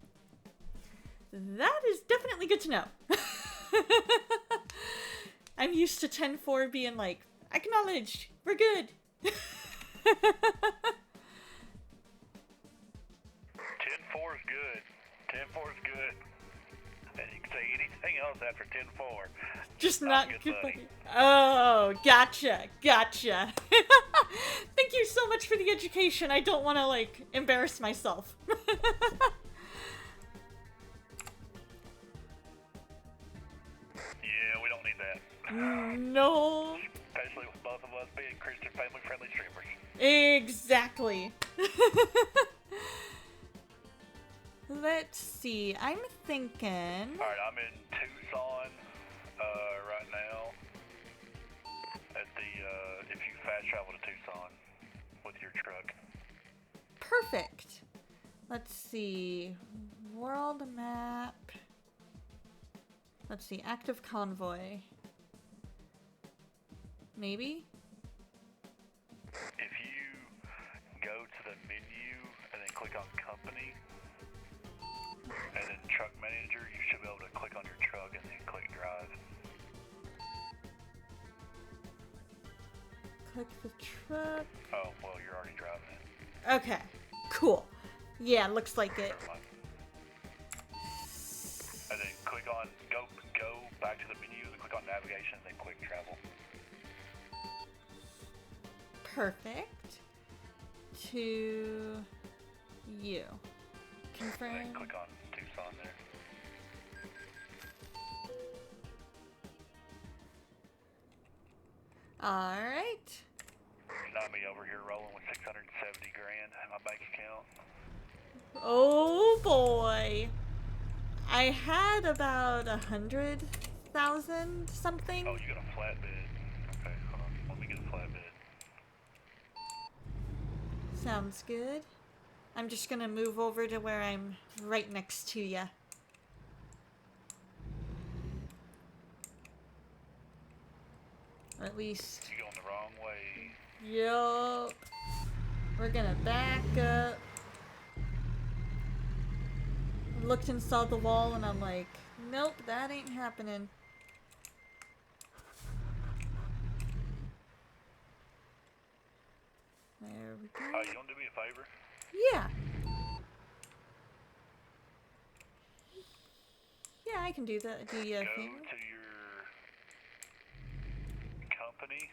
That is definitely good to know. I'm used to 10-4 being like, acknowledged, we're good. 10-4 is good. 10-4 is good. And you can say anything else after 10-4. Just Not not good, good. buddy. Oh, gotcha. Thank you so much for the education. I don't want to, like, embarrass myself. Yeah, we don't need that. No. Especially with both of us being Christian family-friendly streamers. Exactly. Let's see. I'm thinking. Alright, I'm in Tucson right now. At the, if you fast travel to Tucson with your truck. Perfect. Let's see. World map. Let's see. Active convoy. Maybe? If you go to the menu and then click on company, and then truck manager, you should be able to click on your truck and then click drive. Click the truck. Oh, well, you're already driving it. Okay. Cool. Yeah, looks like it. Never mind. And then click on, go back to the menu, then click on navigation, then click travel. Perfect. To you. And Confirm. then click on Tucson there. Alright. Not me over here rolling with 670 grand in my bank account. Oh boy. I had about 100,000 something. Oh, you got a flatbed. Okay, hold on. Let me get a flatbed. Sounds good. I'm just gonna move over to where I'm right next to ya. Or at least. You going the wrong way. Yup. We're gonna back up. Looked and saw the wall and I'm like, nope, that ain't happening. There we go. Oh, you don't do me a favor? Yeah. Yeah, I can do that. Do you Go think? to your company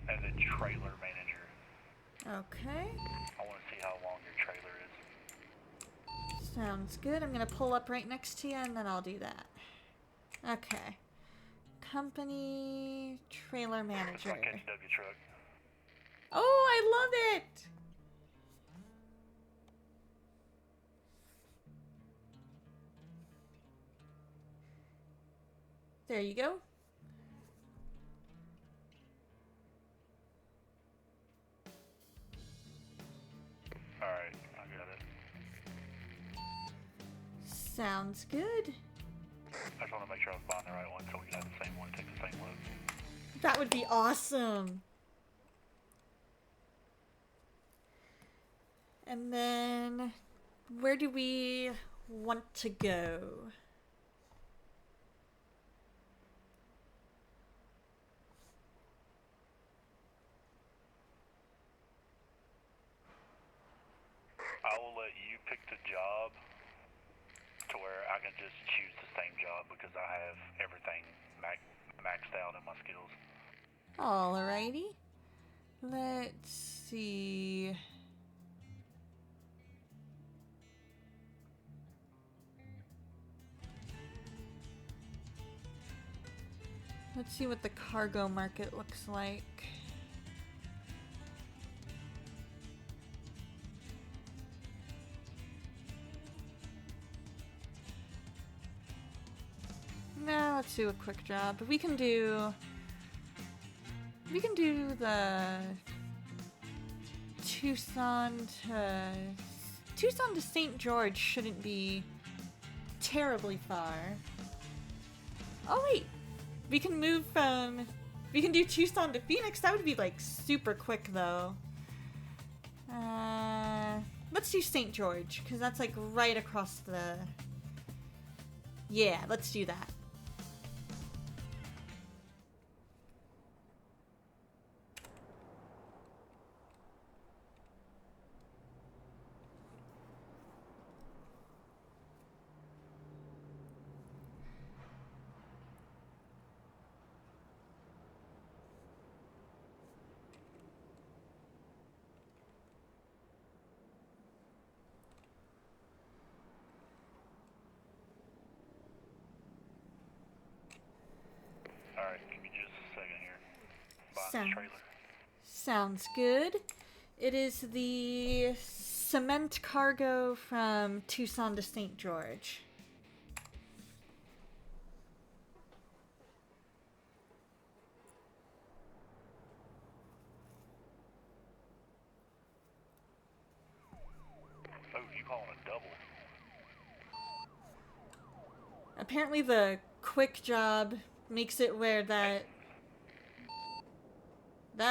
and then trailer manager. Okay. I want to see how long your trailer is. Sounds good. I'm gonna pull up right next to you and then I'll do that. Okay. Company trailer It's manager. my KW truck. Oh, I love it! There you go. Alright, I got it. Sounds good. I just want to make sure I was buying the right one so we can have the same one, take the same load. That would be awesome. And then, where do we want to go? I will let you pick the job to where I can just choose the same job because I have everything maxed out in my skills. Alrighty. Let's see. Let's see what the cargo market looks like. let's do a quick job. We can do the Tucson to St. George shouldn't be terribly far. Oh wait, we can do Tucson to Phoenix. That would be like super quick though. Let's do St. George because that's like right across the. Yeah, let's do that. Alright, give me just a second here. Behind Sound- this trailer. Sounds good. It is the cement cargo from Tucson to St. George. Oh, you calling a double? Apparently the quick job makes it where that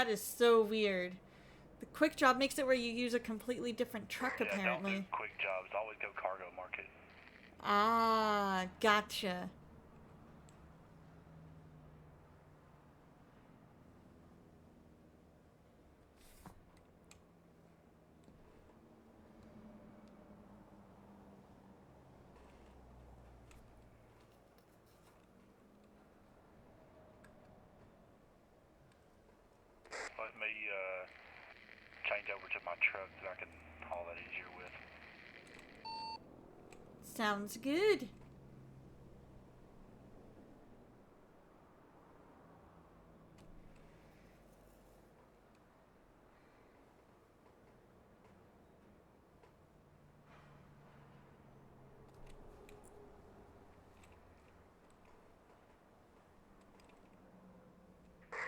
is so weird. The quick job makes it where you use a completely different truck Yeah, don't do apparently. quick jobs. Always go cargo market. Ah, gotcha. Let me change over to my truck so I can haul that easier with. Sounds good.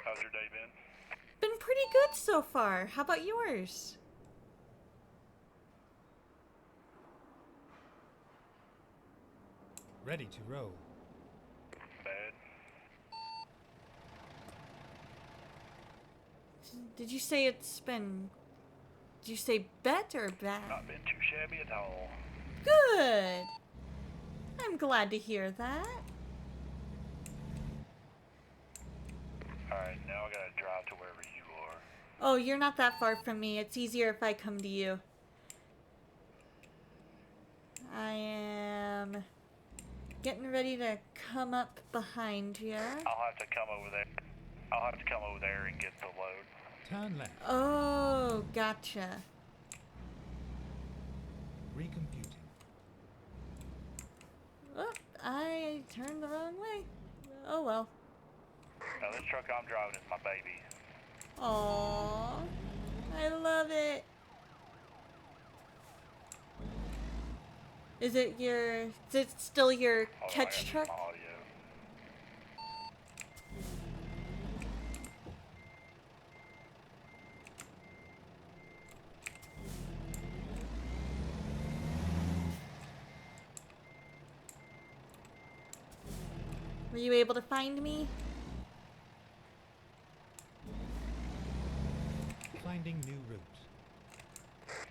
How's your day been? Been pretty good so far. How about yours? Ready to row. Bad? Did you say it's been... Did you say bet or bad? Not been too shabby at all. Good. I'm glad to hear that. Alright, now I gotta drive to wherever you are. Oh, you're not that far from me. It's easier if I come to you. I am getting ready to come up behind you. I'll have to come over there. I'll have to come over there and get the load. Turn left. Oh, gotcha. Recomputing. Oh, I turned the wrong way. Oh well. Now this truck I'm driving is my baby. Aww. I love it. Is it still your Hold on, I catch got some truck? audio. Were you able to find me? Finding new route.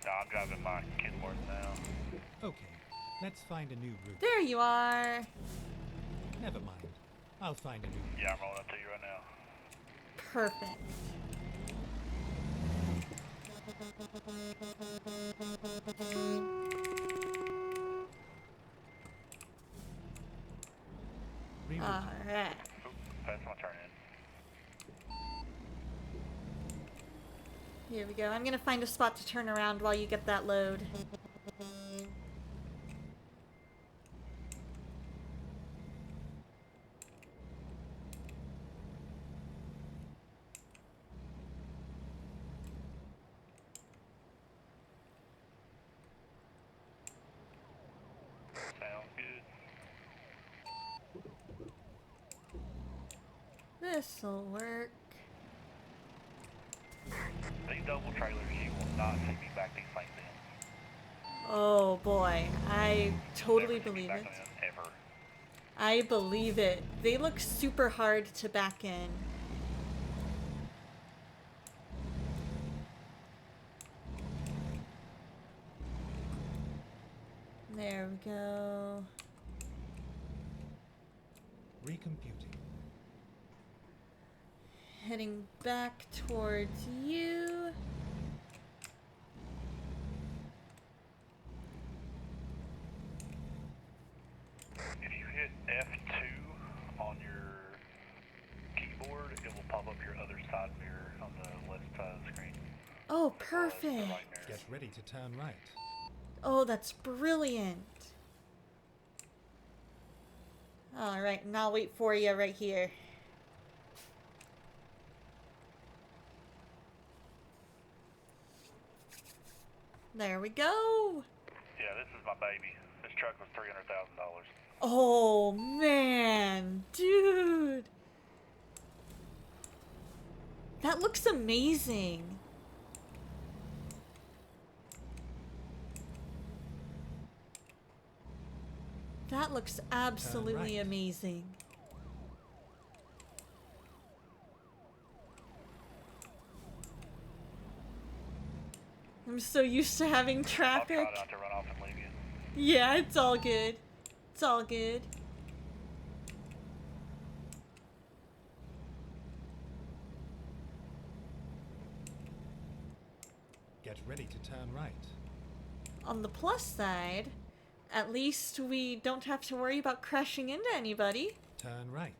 No, I'm driving my Kenworth now. Okay, let's find a new route. There you are. Never mind. I'll find a new Yeah, I'm rolling up to you right now. Perfect. reroute. Alright. Oop, that's my turn in. Here we go. I'm gonna find a spot to turn around while you get that load. Sounds good. This'll work. These double trailers, you will not see me back these things in. Oh boy, I totally Never see me believe back it. them in, ever. I believe it. They look super hard to back in. There we go. Recomputing. Heading back towards you. If you hit F2 on your keyboard, it will pop up your other side mirror on the left side of the screen. Oh, As well as the perfect. right mirror. Get ready to turn right. Oh, that's brilliant. All right, and I'll wait for you right here. There we go. Yeah, this is my baby. This truck was $300,000. Oh, man. Dude. That looks amazing. That looks absolutely right. amazing. I'm so used to having I'll traffic. try not to run off and leave you. Yeah, it's all good. It's all good. Get ready to turn right. On the plus side, at least we don't have to worry about crashing into anybody. Turn right.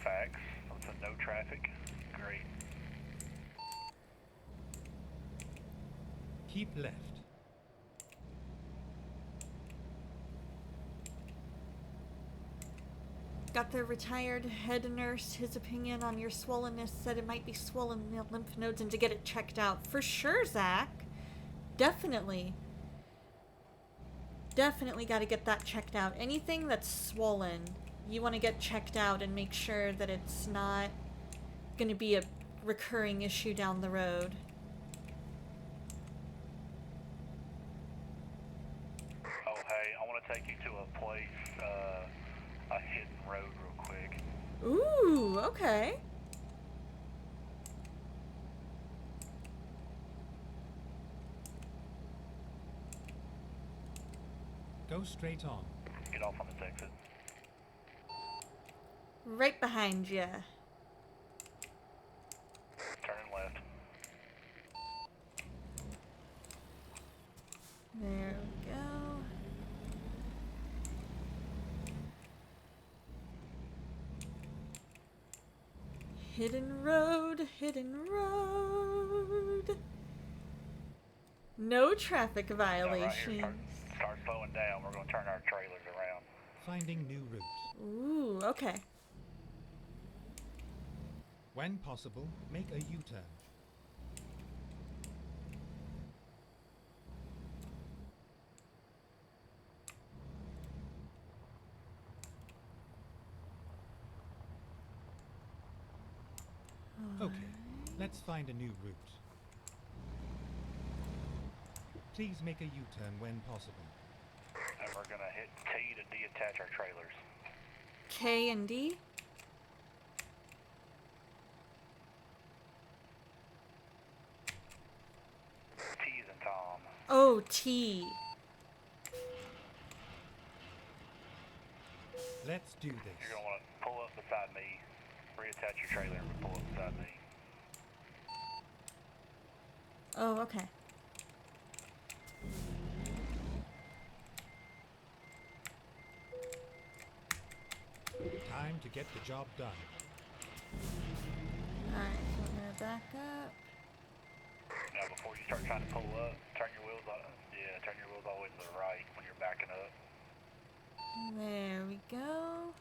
Facts. It's a no traffic. Great. Keep left. Got the retired head nurse. His opinion on your swollenness said it might be swollen lymph nodes and to get it checked out. For sure, Zach. Definitely. Definitely got to get that checked out. Anything that's swollen, you want to get checked out and make sure that it's not going to be a recurring issue down the road. Oh, hey, I want to take you to a place, a hidden road real quick. Ooh, okay. Go straight on. Get off on this exit. Right behind you. Turn left. There we go. Hidden road, hidden road. No traffic Now, right here, violations. start slowing down. We're going to turn our trailers around. Finding new route. Ooh, okay. When possible, make a U-turn. Okay, let's find a new route. Please make a U-turn when possible. And we're going to hit T to deattach our trailers. K and D. T's and Tom. Oh, T. Let's do this. You're going to want to pull up beside me, reattach your trailer, and pull up beside me. Oh, okay. Time to get the job done. Alright, so I'm gonna back up. Now, before you start trying to pull up, turn your wheels on. Yeah, turn your wheels all the way to the right when you're backing up. There we go.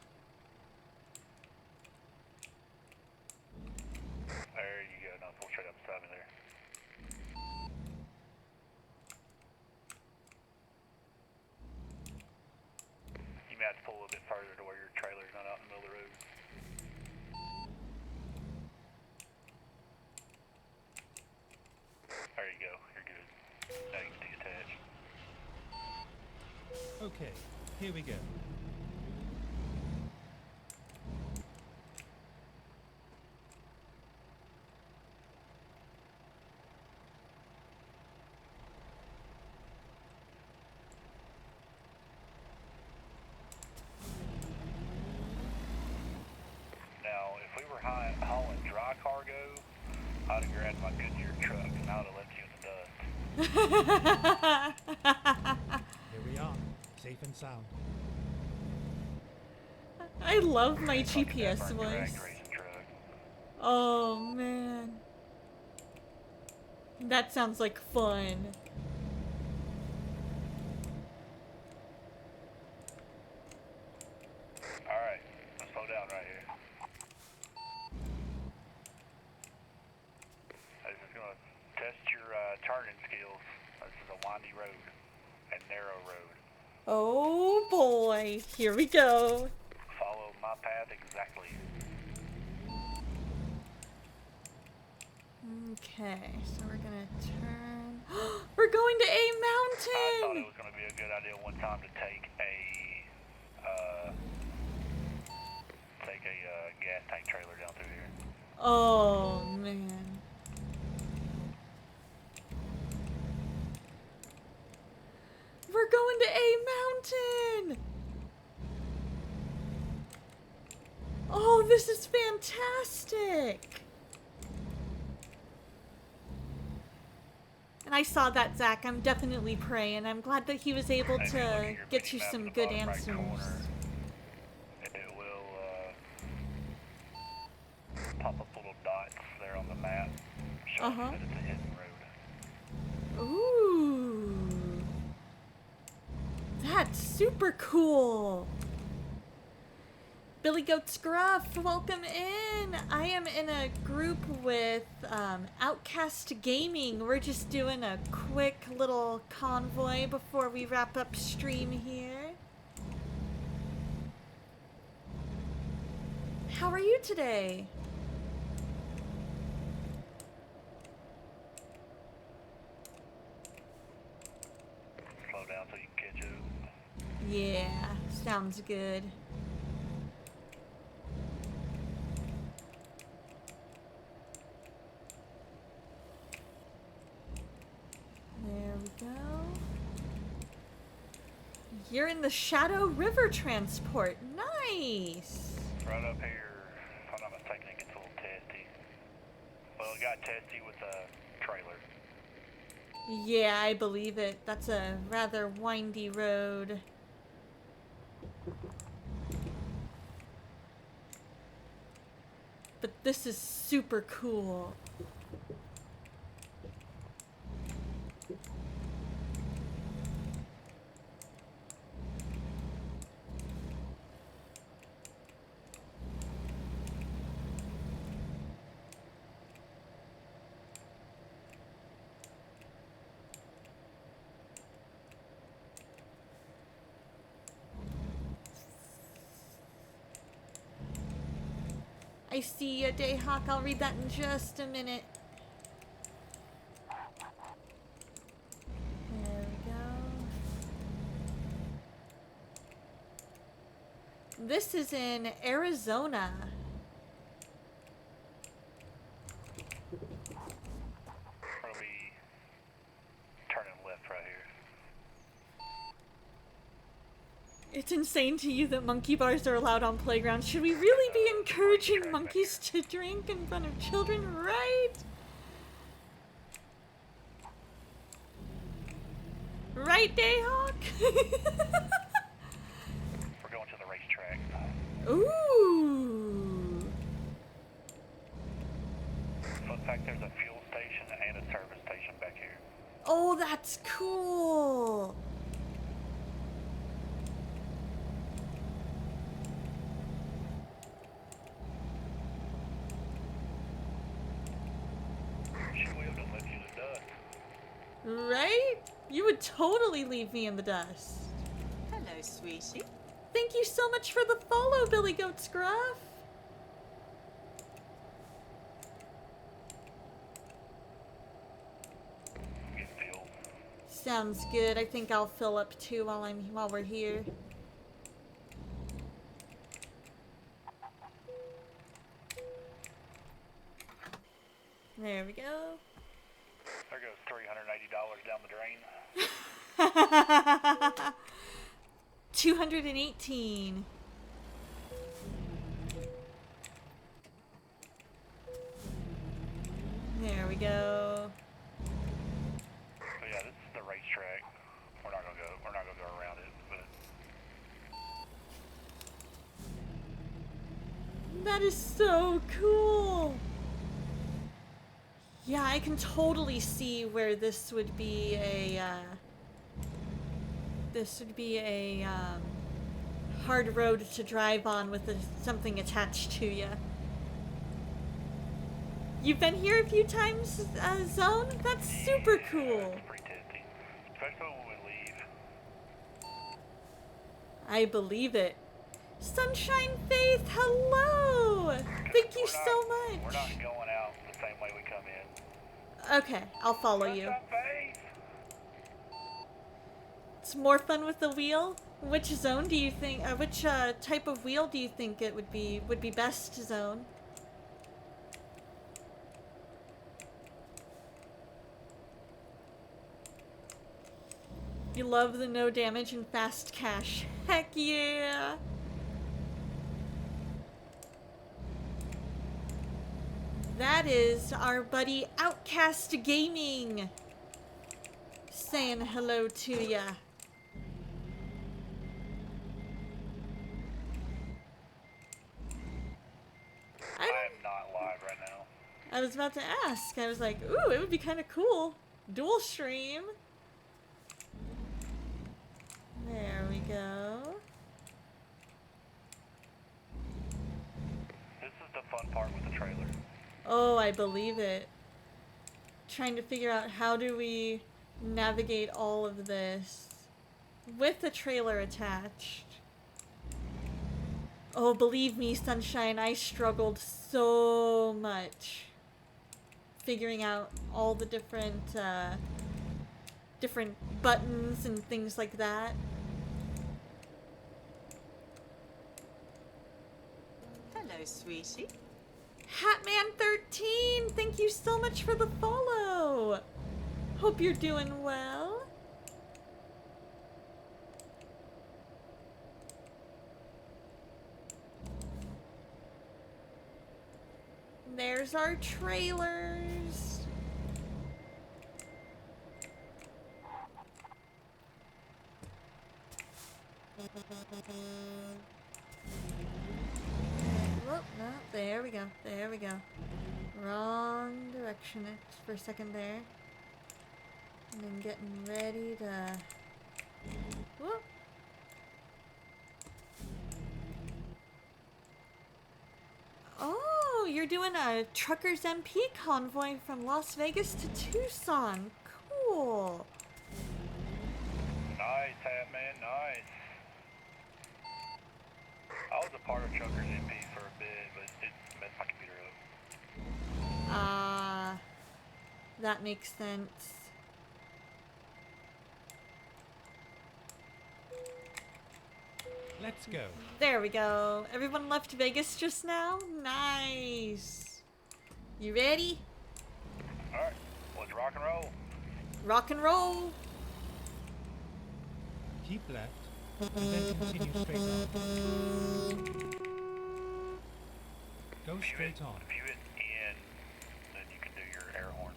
There you go. Now pull straight up beside me there. have to pull a little bit further to where your trailer's not out in the middle of the road. There you go. You're good. Now you can detach. Okay, here we go. Now, if we were hauling dry cargo, I'd have grabbed my Goodyear truck and I would have left you in the dust. Here we are, safe and sound. I love my It's like a GPS burnt drag voice. racing truck. Oh man. That sounds like fun. Alright, let's slow down right here. I'm just going to test your turning skills. This is a windy road and narrow road. Oh boy, here we go. Follow my path exactly. Okay, so we're gonna turn. We're going to a I thought mountain! it was going to be a good idea one time to take a gas tank trailer down through here. Oh man. We're going to a mountain! Oh, this is fantastic! And I saw that, Zach. I'm definitely praying. I'm glad that he was able And if you look to at your get you mini-map some in the good bottom right answers. corner, it will pop up little dots there on the map showing you that it's a hidden road. Ooh. That's super cool. Billy Goat Scruff, welcome in. I am in a group with Outcast Gaming. We're just doing a quick little convoy before we wrap up stream here. How are you today? Slow down so you can catch up. Yeah, sounds good. There we go. You're in the Shadow River Transport. Nice. Right up here, if I'm not mistaken, it gets a little testy. Well, it got testy with the trailer. Yeah, I believe it. That's a rather windy road. But this is super cool. I see you, Dayhawk. I'll read that in just a minute. There we go. This is in Arizona. We'll be turning left right here. It's insane to you that monkey bars are allowed on playgrounds. Should we really be encouraging monkeys to drink in front of children, right? Right, Dayhawk? We're going to the racetrack. Ooh. Fun fact, there's a fuel station and a service station back here. Oh, that's cool. She will have left you in the dust. Right? You would totally leave me in the dust. Hello, sweetie. Thank you so much for the follow, Billy Goat Scruff. Get fuel. Sounds good. I think I'll fill up too while we're here. There we go. There goes $380 down the drain. 218. There we go. So yeah, this is the racetrack. We're not gonna go around it, but That is so cool. Yeah, I can totally see where this would be a hard road to drive on with something attached to you. You've been here a few times, Zone? That's super cool. it's pretty testy. Especially when we leave. I believe it. Sunshine Faith, hello! Thank you so much. We're not going out the same way we come in. Okay, I'll follow you. Sunshine Faith! It's more fun with the wheel. Which zone do you think? Which type of wheel do you think it would be best, Zone? You love the no damage and fast cash. Heck yeah! That is our buddy Outcast Gaming saying hello to ya. I am not live right now. I was about to ask. I was like, ooh, it would be kind of cool. Dual stream. There we go. This is the fun part with the trailer. Oh, I believe it. Trying to figure out how do we navigate all of this with the trailer attached. Oh, believe me, Sunshine, I struggled so much figuring out all the different buttons and things like that. Hello, sweetie. Hatman13, thank you so much for the follow. Hope you're doing well. There's our trailers. Whoop, no, there we go, there we go. Wrong direction for a second there. And then getting ready to... Whoop. Oh, you're doing a Truckers MP convoy from Las Vegas to Tucson. Cool. Nice, Hatman, nice. I was a part of Truckers MP for a bit, but it messed my computer up. That makes sense. Let's go. There we go. Everyone left Vegas just now? Nice. You ready? Alright, let's rock and roll. Rock and roll. Keep left, and then continue straight on. Go straight on. If you hit N, then you can do your air horn.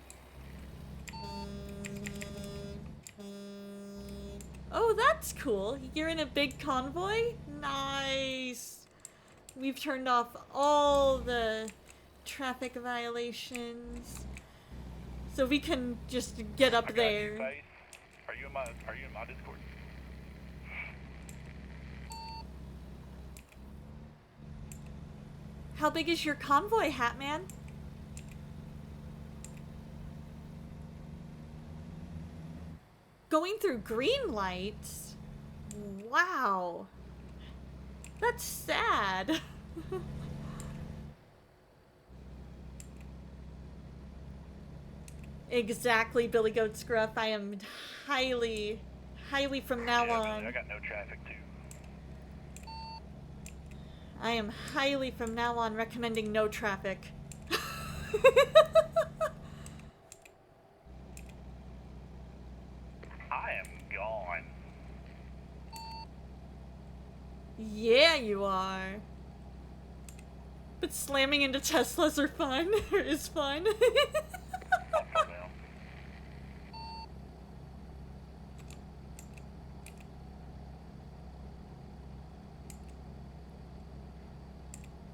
Oh, that's cool. You're in a big convoy? Nice. We've turned off all the traffic violations. So we can just get up I got there. you, Faith. Are you in my Discord? How big is your convoy, Hatman? Going through green lights? Wow. That's sad. Exactly, Billy Goat Scruff. I am highly from now Yeah, on. I got no traffic too. I am highly from now on recommending no traffic. I am gone. Yeah, you are. But slamming into Teslas are fun. Is fun. I'll slow down.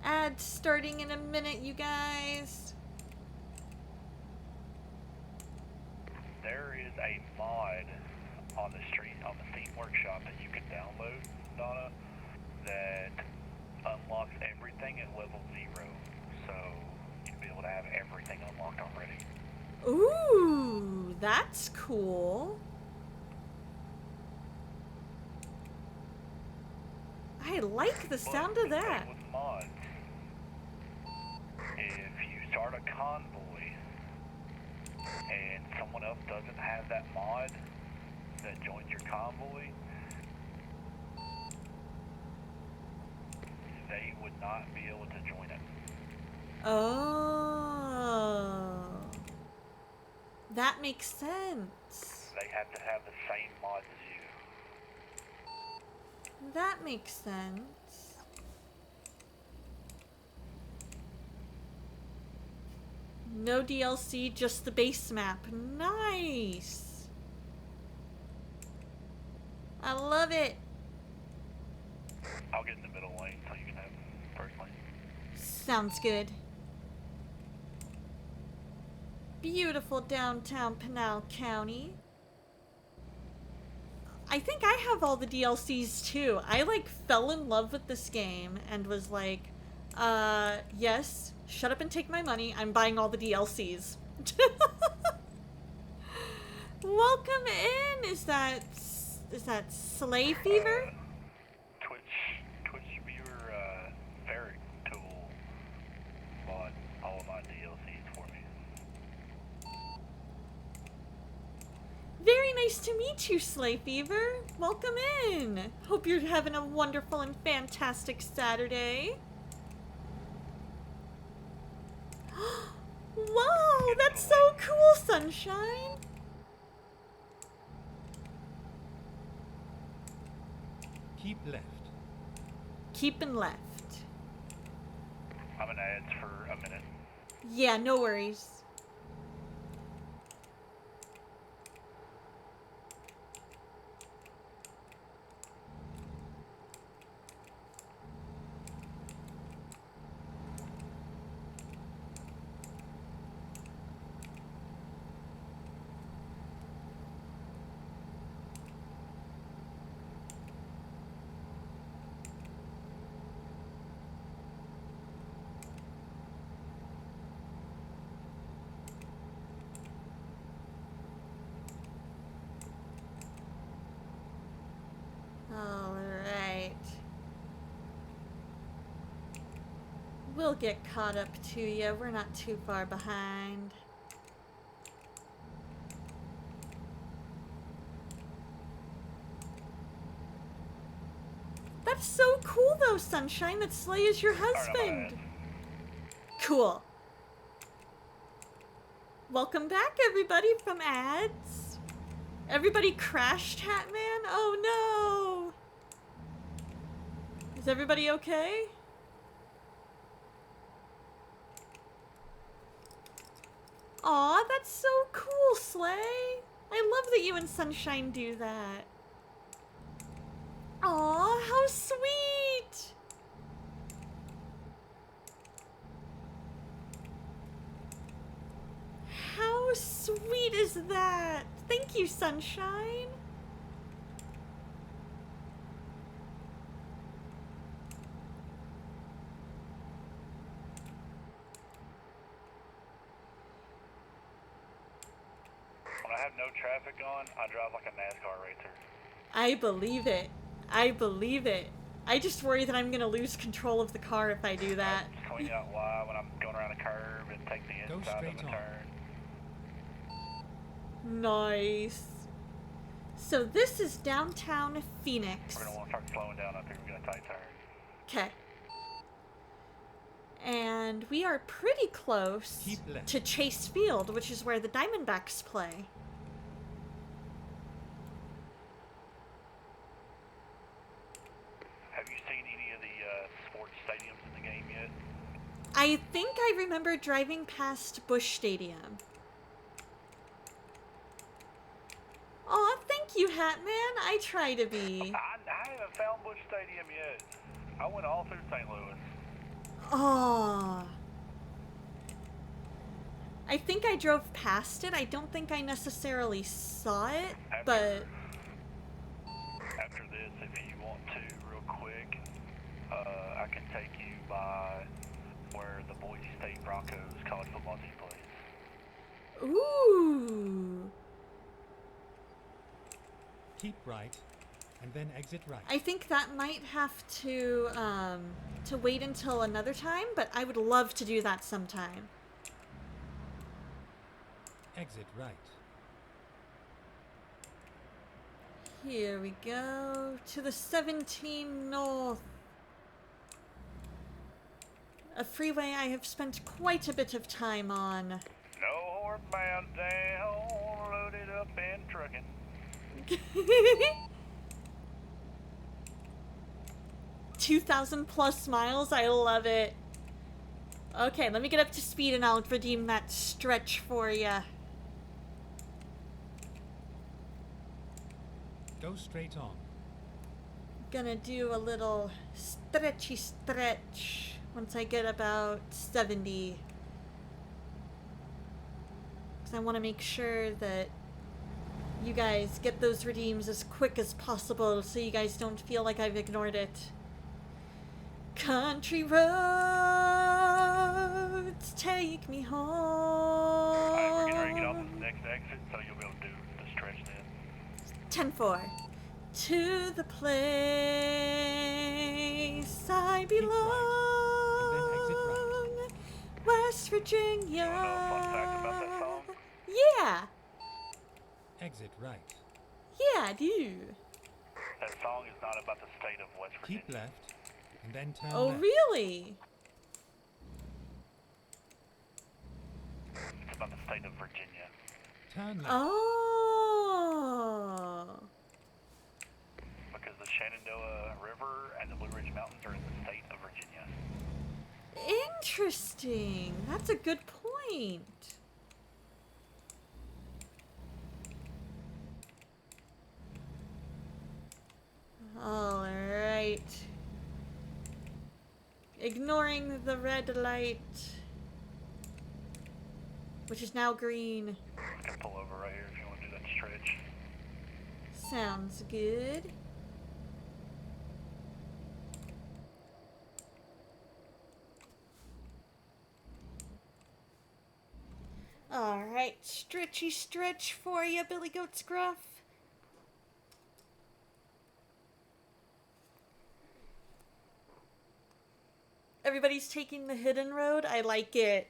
Ad starting in a minute, you guys. There is a mod on the Steam Workshop that you can download, Donna, that unlocks everything at level 0. So you'll be able to have everything unlocked already. Ooh, that's cool. I like the sound of that. With mods, if you start a convoy and someone else doesn't have that mod that joins your convoy, they would not be able to join it. Oh. That makes sense. They have to have the same mod as you. That makes sense. No DLC, just the base map. Nice. I love it. I'll get in the middle lane so you can have first lane. Sounds good. Beautiful downtown Pinal County. I think I have all the DLCs too. I fell in love with this game and was like, yes, shut up and take my money. I'm buying all the DLCs. Welcome in. Is that Slay Fever? Twitch viewer, Ferric Tool bought all of my DLCs for me. Very nice to meet you, Slay Fever. Welcome in. Hope you're having a wonderful and fantastic Saturday. Whoa, that's so cool, Sunshine. Keep left. Keeping left. I'm in ads for a minute. Yeah, no worries. Alright. We'll get caught up to you. We're not too far behind. That's so cool though, Sunshine, that Slay is your husband. Cool. Welcome back, everybody, from ads. Everybody crashed, Hatman? Oh no! Is everybody okay? Aw, that's so cool, Slay. I love that you and Sunshine do that. Aw, how sweet! How sweet is that? Thank you, Sunshine. When I have no traffic on, I drive like a NASCAR racer. I believe it. I believe it. I just worry that I'm gonna lose control of the car if I do that. Swing out wide when I'm going around a curve and take the Go inside of straight the on. turn. Nice. So this is downtown Phoenix. We're gonna want to start slowing down up here. We got a tight turn. Okay. And we are pretty close Keep left. to Chase Field, which is where the Diamondbacks play. Have you seen any of the sports stadiums in the game yet? I think I remember driving past Busch Stadium. Aw, thank you, Hatman. I try to be. I haven't found Busch Stadium yet. I went all through St. Louis. Aw. I think I drove past it. I don't think I necessarily saw it, but... After this, if you want to, real quick, I can take you by where the Boise State Broncos college football team plays. Ooh. Keep right, and then exit right. I think that might have to wait until another time, but I would love to do that sometime. Exit right. Here we go to the 17 North. A freeway I have spent quite a bit of time on. Northbound down, loaded up and trucking. 2,000 plus miles. I love it. Okay, let me get up to speed and I'll redeem that stretch for ya. Go straight on. Gonna do a little stretchy stretch once I get about 70. Because I want to make sure that you guys get those redeems as quick as possible so you guys don't feel like I've ignored it. Country roads take me home. Alright, we're getting ready to get off this next exit, so you'll be able to do the stretch then. 10-4. To the place I belong. and then exit West Virginia. You wanna know a fun fact about that song? Yeah. Exit right. Yeah, I do. That song is not about the state of West Virginia. Keep left, and then turn Oh, left. really? It's about the state of Virginia. Turn left. Oh. Because the Shenandoah River and the Blue Ridge Mountains are in the state of Virginia. Interesting. That's a good point. All right. Ignoring the red light, which is now green. You can pull over right here if you want to do that stretch. Sounds good. All right, stretchy stretch for you, Billy Goat's Gruff. Everybody's taking the hidden road. I like it.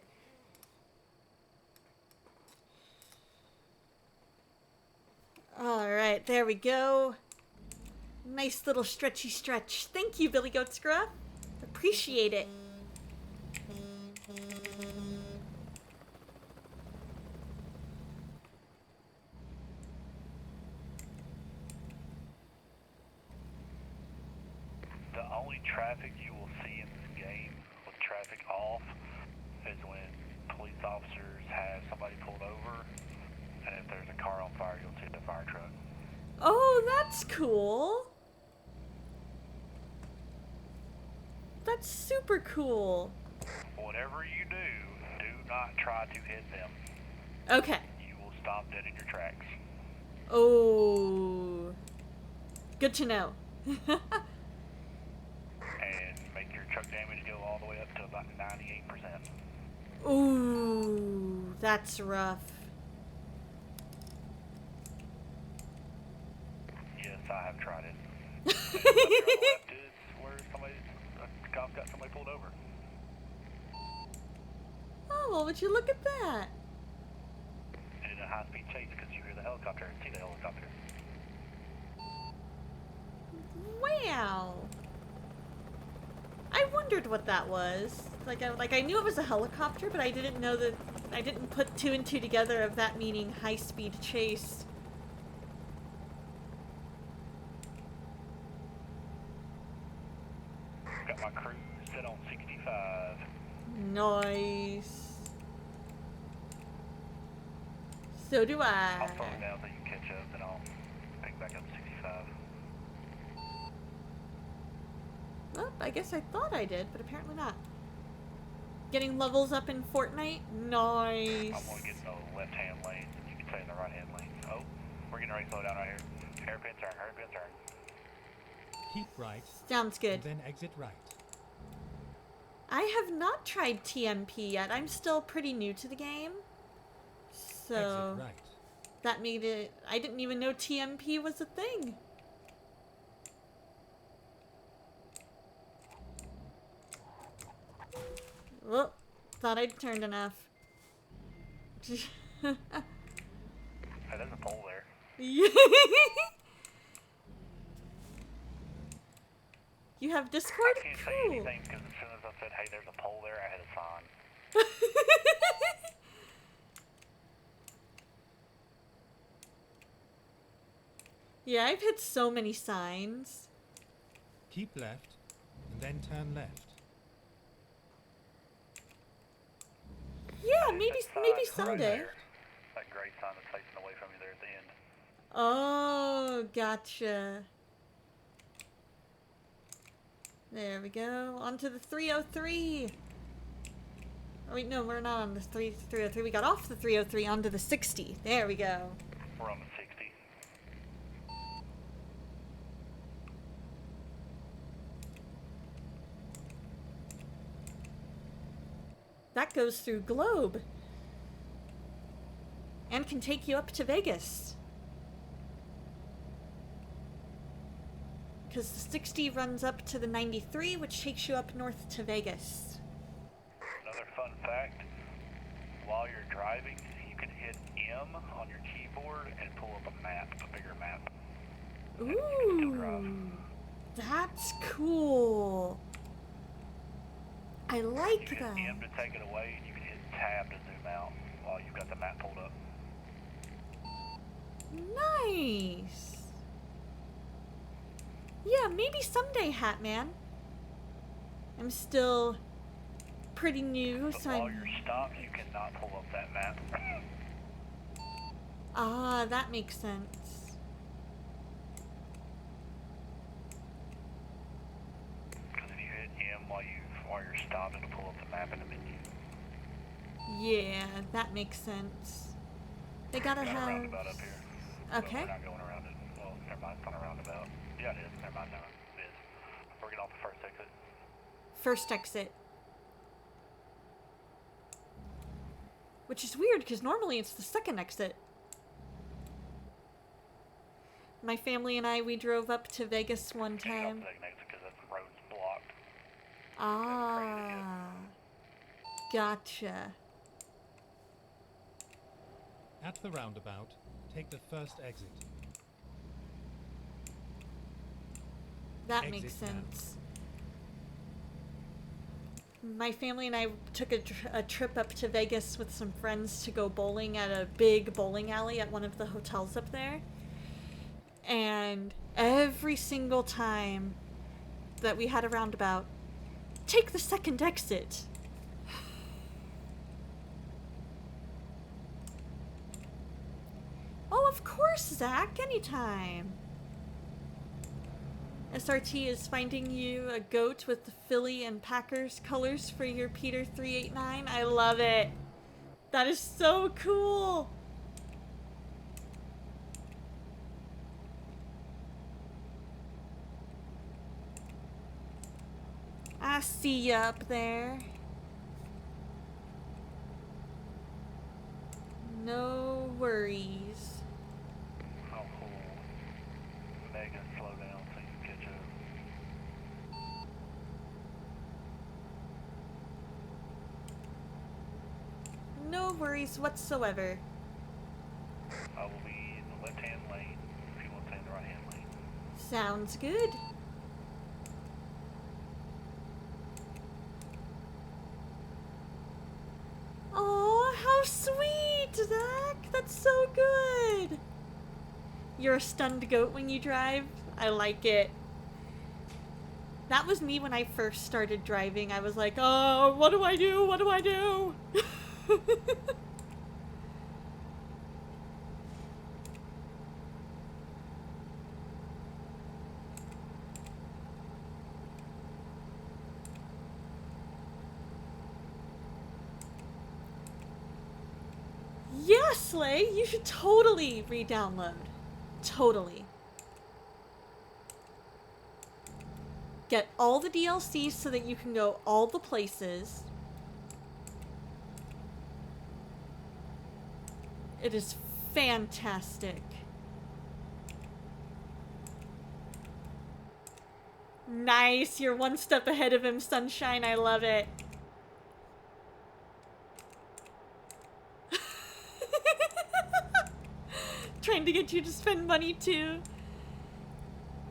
All right, there we go. Nice little stretchy stretch. Thank you, Billy Goat Scruff. Appreciate it. The only traffic you will see in this game with traffic off is when police officers have somebody pulled over, and if there's a car on fire, you'll see the fire truck. Oh, that's cool. That's super cool. Whatever you do not try to hit them. Okay. You will stop dead in your tracks. Oh. Good to know. And make your truck damage go all the way up to about 98%. Ooh, that's rough. Yes, I have tried it. And up your left is where cop's got somebody pulled over. Oh, well, would you look at that? And in a high-speed chase because you hear the helicopter and see the helicopter. Wow. I wondered what that was. I knew it was a helicopter, but I didn't know that. I didn't put two and two together of that meaning high-speed chase. Got my crew set on 65. Nice. So do I. I'll slow it down so you can catch up, then I'll pick back up to 65. Well, I guess I thought I did, but apparently not. Getting levels up in Fortnite? Nice. I'm going to get in the left-hand lane, and you can stay in the right-hand lane. Oh, we're getting ready to slow down right here. Hairpin turn, hairpin turn. Keep right, Sounds good. and then exit right. I have not tried TMP yet. I'm still pretty new to the game. So Exit right. that made it... I didn't even know TMP was a thing. Well, thought I'd turned enough. Hey, there's a pole there. You have Discord? I can't say Cool. anything because as soon as I said, hey, there's a pole there, I had a sign. Yeah, I've hit so many signs. Keep left, and then turn left. Yeah, There's maybe that sign someday. there. That gray sign that's facing away from you there at the end. Oh, gotcha. There we go. On to the 303. Oh, wait, no, we're not on the 303. We got off the 303 onto the 60. There we go. We're on the 60. That goes through Globe. And can take you up to Vegas. Because the 60 runs up to the 93, which takes you up north to Vegas. Another fun fact, while you're driving, you can hit M on your keyboard and pull up a map, a bigger map. Ooh, that's cool. I You like can that. hit M to take it away, and you can hit tab to zoom out while you've got the map pulled up. Nice. Yeah, maybe someday, Hatman. I'm still pretty new, But so while I'm... you're stopped, you cannot pull up that map. Ah, that makes sense. Because if you hit M while you're stopped, it'll pull up the map in the menu. Yeah, that makes sense. They gotta Got a have... roundabout up here. Okay. Well, we're not going around it. Well, never mind, it's not a roundabout. Yeah, it is. Never mind, no, it is. We're getting off the first exit. First exit. Which is weird, because normally it's the second exit. My family and I, we drove up to Vegas one Getting off time. the second exit because that road's blocked. Ah. Gotcha. At the roundabout, take the first exit. That Exit makes now. sense. My family and I took a trip up to Vegas with some friends to go bowling at a big bowling alley at one of the hotels up there. And every single time that we had a roundabout, take the second exit. Oh, of course, Zach, anytime. SRT is finding you a goat with the Philly and Packers colors for your Peter 389. I love it. That is so cool. I see ya up there. No worries. I'll pull Megan slow down so you can catch up. worries whatsoever. I will be in the left-hand lane if you want to take the right-hand lane. Sounds good. Oh, how sweet, Zach! That's so good! You're a stunned goat when you drive? I like it. That was me when I first started driving. I was like, oh, what do I do? What do I do? Yeah, Slay, you should totally re-download. Totally. Get all the DLCs so that you can go all the places. It is fantastic. Nice, you're one step ahead of him, Sunshine. I love it. Trying to get you to spend money too.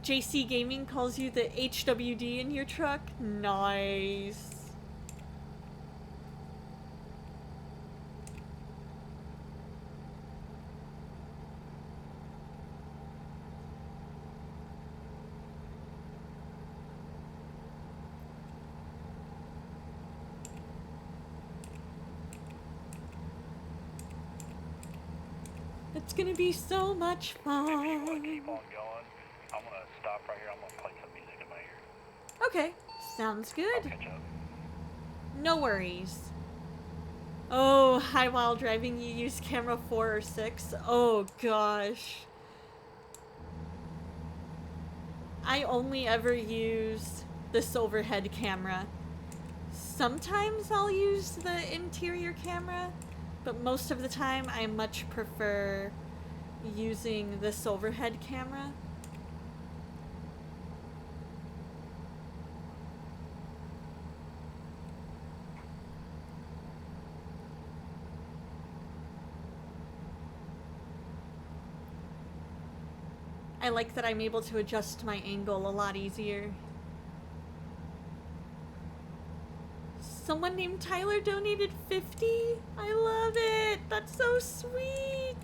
JC Gaming calls you the HWD in your truck. Nice. It's gonna be so much If you want to fun. keep on going, I'm going to stop right here. I'm going to play some music in my ear. Okay, sounds I'll good. catch up. No worries. Oh, hi, while driving you use camera 4 or 6. Oh gosh. I only ever use this overhead camera. Sometimes I'll use the interior camera, but most of the time I much prefer using this overhead camera. I like that I'm able to adjust my angle a lot easier. Someone named Tyler donated 50? I love it! That's so sweet!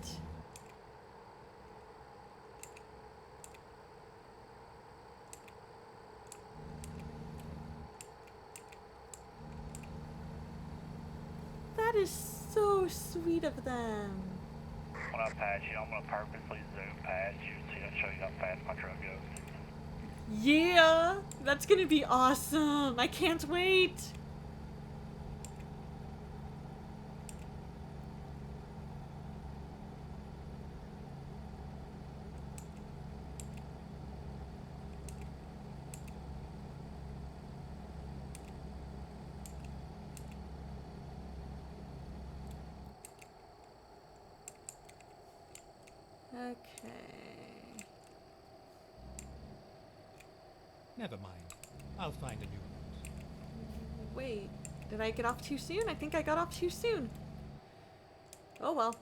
That is so sweet of them. When I pass you, I'm going to purposely zoom past you to show you how fast my truck goes. Yeah! That's gonna be awesome! I can't wait! Okay. Never mind. I'll find a new route. Wait, did I get off too soon? I think I got off too soon. Oh well.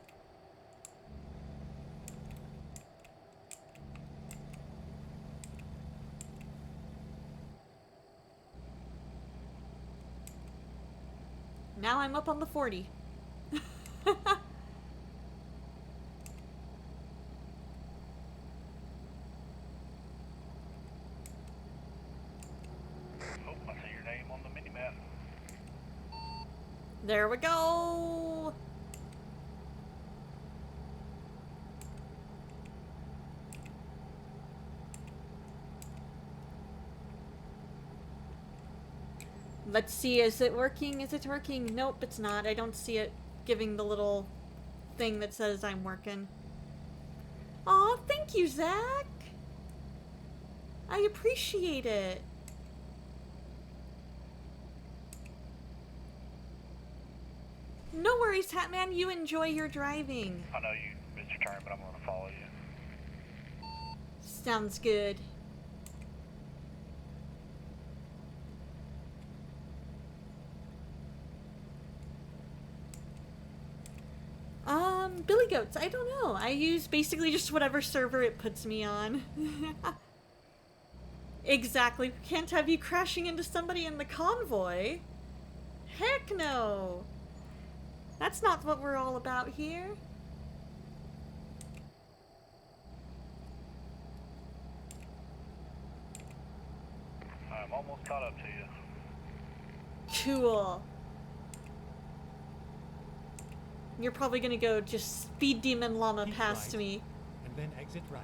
Now I'm up on the 40. Oh, I see your name on the mini-map. There we go! Let's see, is it working? Is it working? Nope, it's not. I don't see it giving the little thing that says I'm working. Aw, thank you, Zach! I appreciate it. No worries, Hatman. You enjoy your driving. I know you missed your turn, but I'm going to follow you. Sounds good. routes? I don't know. I use basically just whatever server it puts me on. Exactly. We can't have you crashing into somebody in the convoy. Heck no. That's not what we're all about here. I'm almost caught up to you. Cool. You're probably gonna go just speed demon llama Keep past right, me. And then exit right.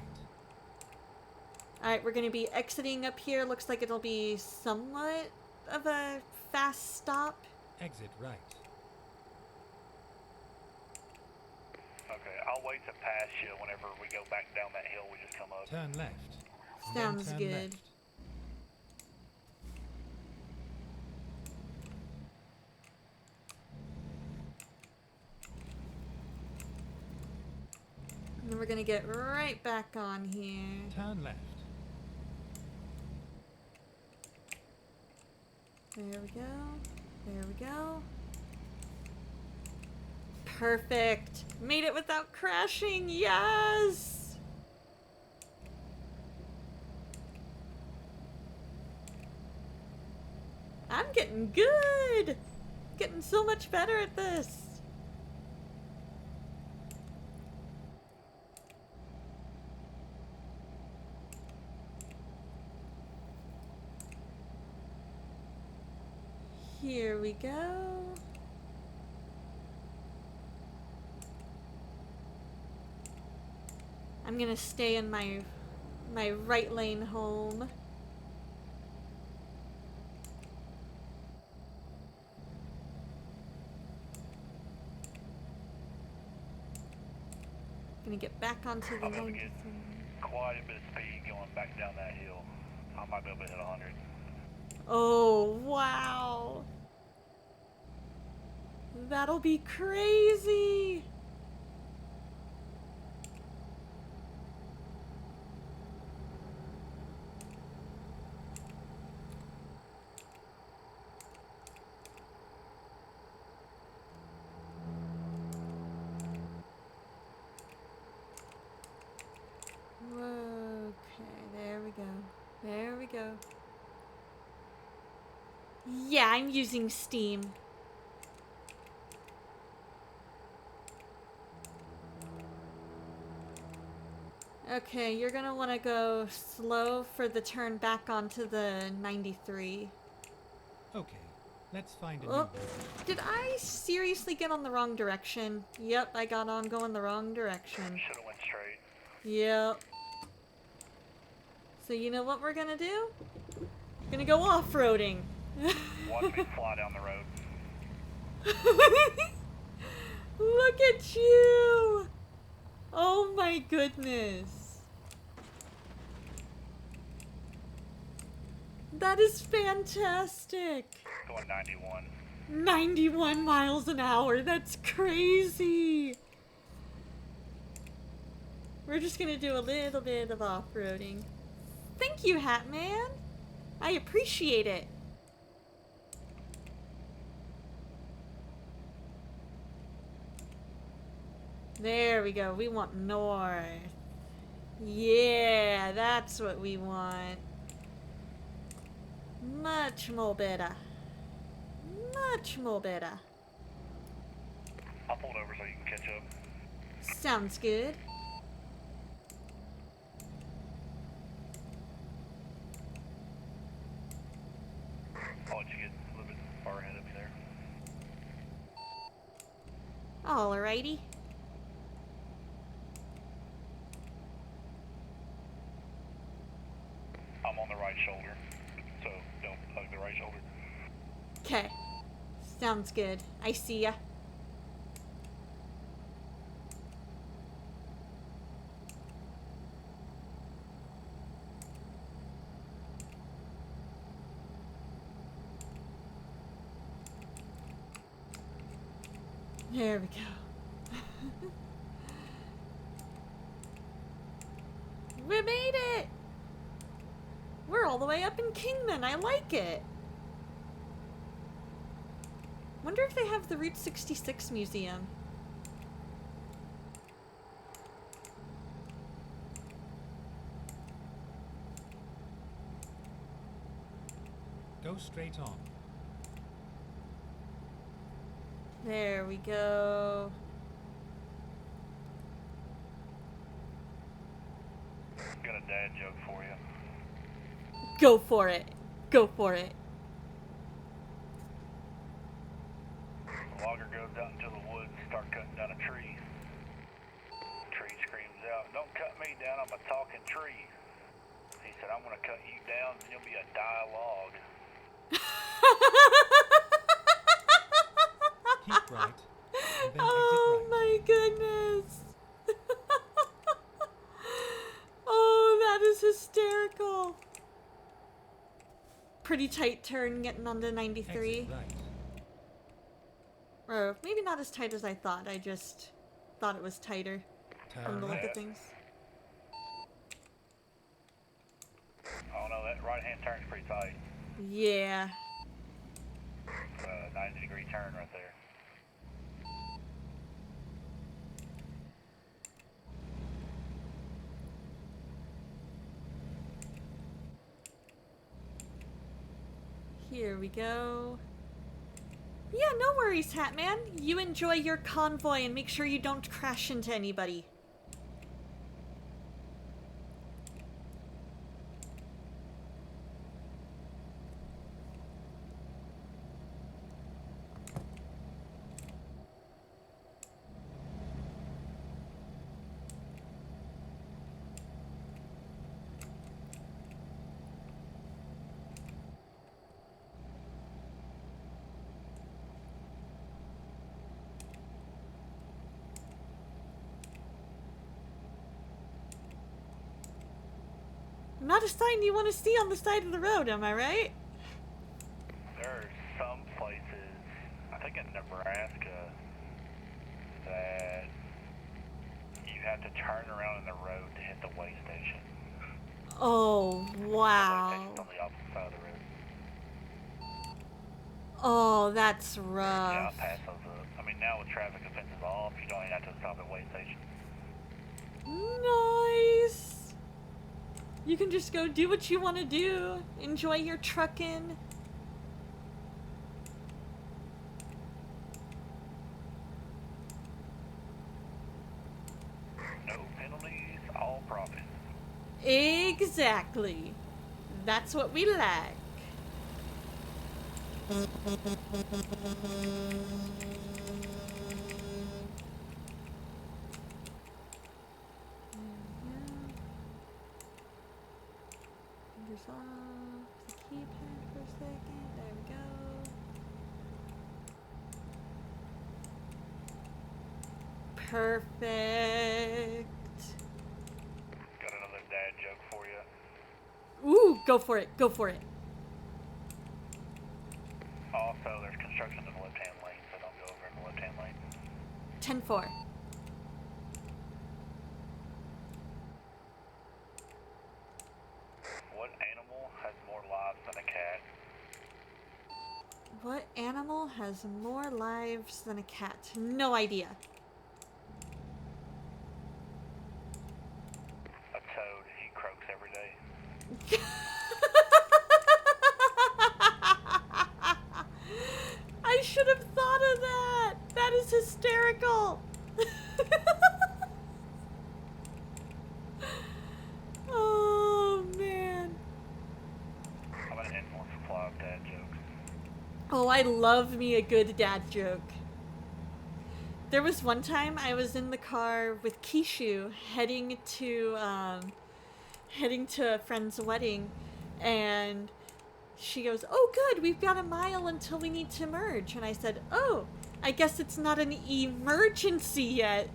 Alright, we're gonna be exiting up here. Looks like it'll be somewhat of a fast stop. Exit right. Okay, I'll wait to pass you whenever we go back down that hill we just come up. Turn left. and then Sounds turn good. left. And then we're gonna get right back on here. Turn left. There we go. There we go. Perfect. Made it without crashing. Yes. I'm getting good. Getting so much better at this. Here we go. I'm gonna stay in my right lane home. Gonna get back onto the I'm gonna lane. get quite a bit of speed going back down that hill. I might be able to hit 100. Oh, wow. That'll be crazy. Okay, there we go. There we go. Yeah, I'm using Steam. Okay, you're gonna want to go slow for the turn back onto the 93. Okay, let's find a new Oh, route. did I seriously get on the wrong direction? Yep, I got on going the wrong direction. Should have went straight. Yep. So you know what we're gonna do? We're gonna go off-roading. Watch me fly down the road. Look at you! Oh my goodness. That is fantastic. Going 91. 91 miles an hour. That's crazy. We're just gonna do a little bit of off-roading. Thank you, Hat Man. I appreciate it. There we go. We want north. Yeah, that's what we want. Much more better. Much more better. I'll pull it over so you can catch up. Sounds good. I'll let you get a little bit far ahead of me there. Alrighty. I'm on the right shoulder, so don't hug the right shoulder. Okay. Sounds good. I see ya. There we go. We made it! We're all the way up in Kingman. I like it. Wonder if they have the Route 66 museum. Go straight on. There we go. Got a dad joke for you. Go for it. Go for it. The logger goes out into the woods and starts cutting down a tree. The tree screams out, "Don't cut me down, I'm a talking tree." He said, "I'm gonna cut you down and you'll be a dialogue." Keep right, and then Oh exit right. my goodness. Oh, that is hysterical. Pretty tight turn getting onto 93. Exit right. Or maybe not as tight as I thought. I just thought it was tighter from Turn the look left. of things. Oh no, that right-hand turn's pretty tight. Yeah. It's a 90-degree turn right there. Here we go. Yeah, no worries, Hatman. You enjoy your convoy and make sure you don't crash into anybody. Not a sign you want to see on the side of the road, am I right? There are some places, I think in Nebraska, that you have to turn around in the road to hit the way station. Oh, The way wow. station's on the opposite side of the road. Oh, that's Yeah, I'll rough. pass those up. I mean, now with traffic offenses off, you don't even have to stop at way station. Nice. You can just go do what you want to do. Enjoy your truckin'. No penalties, all profit. Exactly. That's what we like. Fingers off the keypad for a second. There we go. Perfect. Got another dad joke for you. Ooh, go for it. Go for it. Also, there's construction in the left-hand lane, so don't go over in the left-hand lane. 10-4. What animal has more lives than a cat? What animal has more lives than a cat? No idea. A toad. He croaks every day. I should have thought of that. That is hysterical. Oh, man. I'm gonna end more supply of dad jokes. Oh, I love me a good dad joke. There was one time I was in the car with Kishu heading to a friend's wedding, and she goes, "Oh, good, we've got a mile until we need to merge." And I said, "Oh, I guess it's not an emergency yet."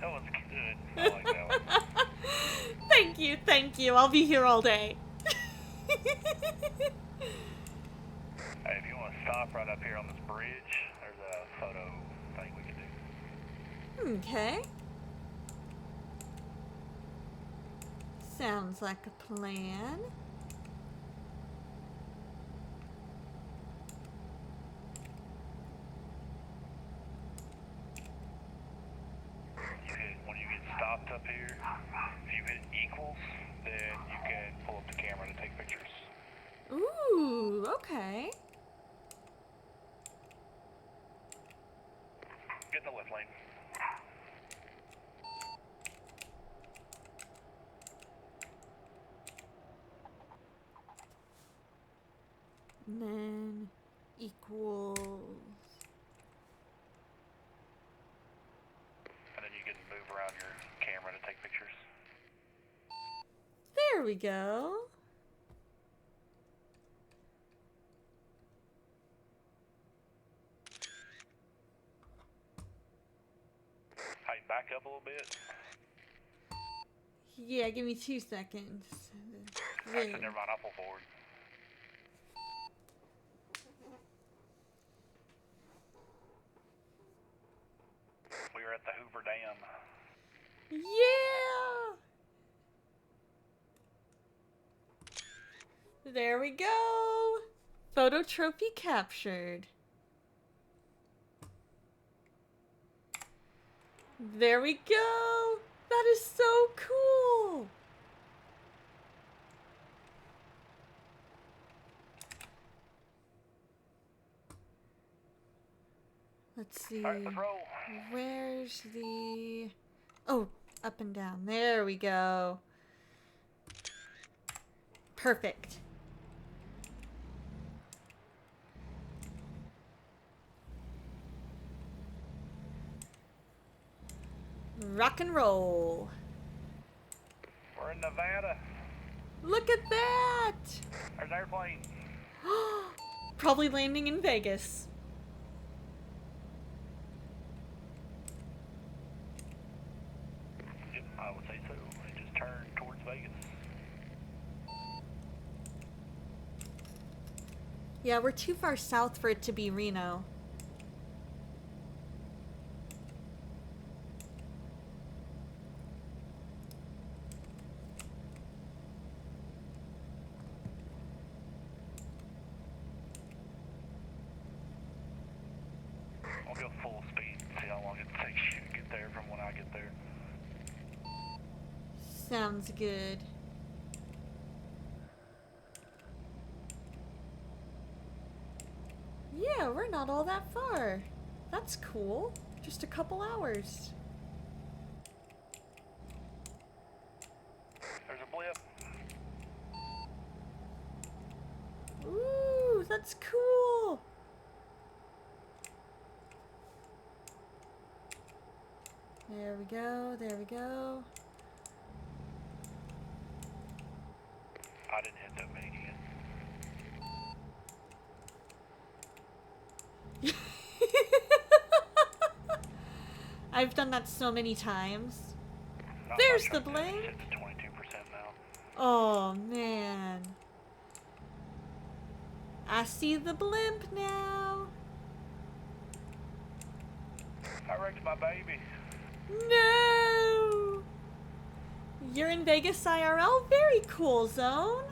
That was good. I like that one. Thank you. I'll be here all day. Hey, if you want to stop right up here on this bridge, there's a photo thing we can do. Okay. Sounds like a plan. up here. If you hit equals, then you can pull up the camera to take pictures. Ooh, okay. Get in the left lane. And then equals. And then you can move around your camera to take pictures. There we go. Hey, back up a little bit. Yeah, give me 2 seconds. Actually, never mind, I'll pull forward. We were at the Hoover Dam. Yeah! There we go! Photo trophy captured. There we go! That is so cool! Let's see. Alright, let's roll. Where's the... Oh, up and down. There we go. Perfect. Rock and roll. We're in Nevada. Look at that! There's an airplane. Probably landing in Vegas. Yep, I would say so. It just turned towards Vegas. Yeah, we're too far south for it to be Reno. I'll go full speed and see how long it takes you to get there from when I get there. Sounds good. Yeah, we're not all that far. That's cool. Just a couple hours. There's a blip. Ooh, that's cool. There we go, there we go. I didn't hit that many again. I've done that so many times. Not There's much the right there. blame. It's at 22% now. Oh, man. I see the blimp now. I wrecked my baby. No! You're in Vegas IRL? Very cool, Zone.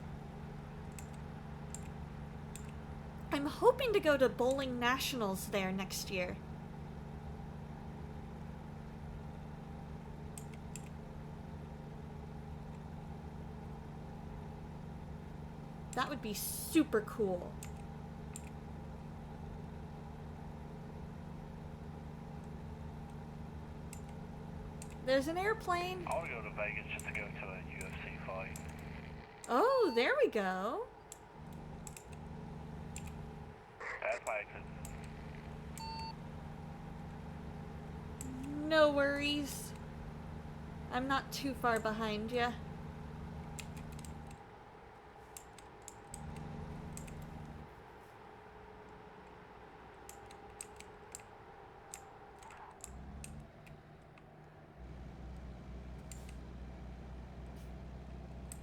I'm hoping to go to Bowling Nationals there next year. That would be super cool. There's an airplane. I want to go to Vegas just to go to a UFC fight. Oh, there we go. That's my exit. No worries. I'm not too far behind ya.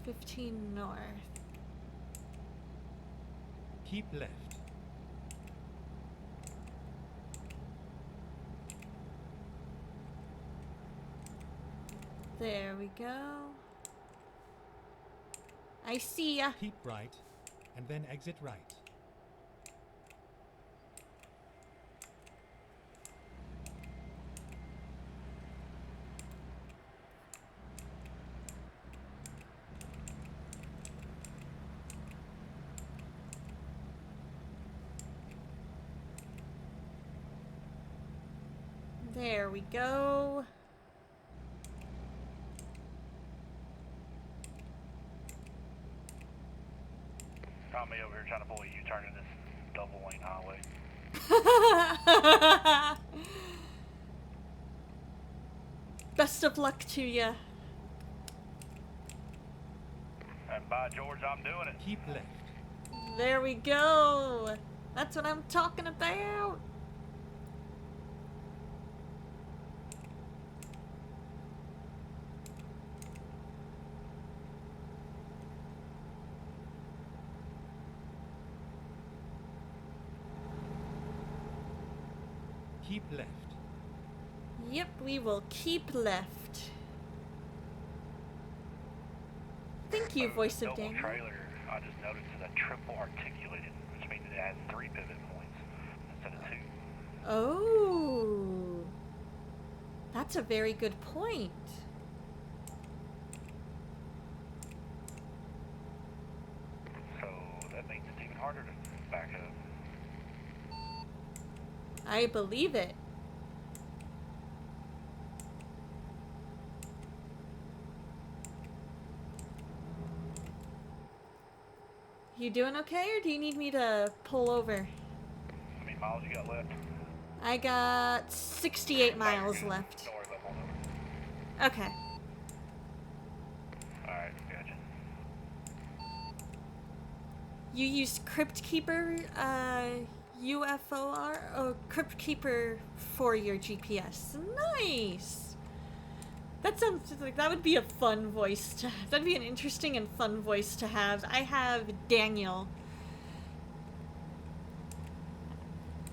$15 north. Keep left. There we go. I see ya. Keep right, and then exit right. There we go. Found me over here trying to pull a U-turn in this double lane highway. Best of luck to you. And by George, I'm doing it. Keep left. There we go. That's what I'm talking about. Keep left. Yep, we will keep left. Thank you, voice of Double Daniel. trailer, I just noticed is a triple articulated, which means it has 3 pivot points instead of 2. Oh, that's a very good point. So that makes it even harder to back up. I believe it. You doing okay, or do you need me to pull over? How many miles you got left? I got 68 miles left. Don't worry about pulling over. Okay. Alright, gotcha. You use Crypt Keeper, UFOR? Oh, Crypt Keeper for your GPS. Nice! That sounds like that would be a fun voice to... That'd be an interesting and fun voice to have. I have Daniel.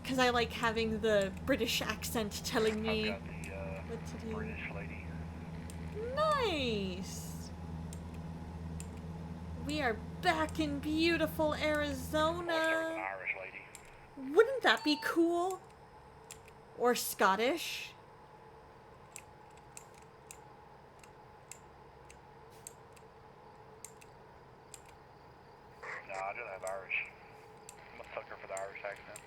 Because I like having the British accent telling me I've got the what to do. British lady. Nice! We are back in beautiful Or start with Arizona. an Irish lady. Wouldn't that be cool? Or Scottish? No, I'd rather have Irish. I'm a sucker for the Irish accent.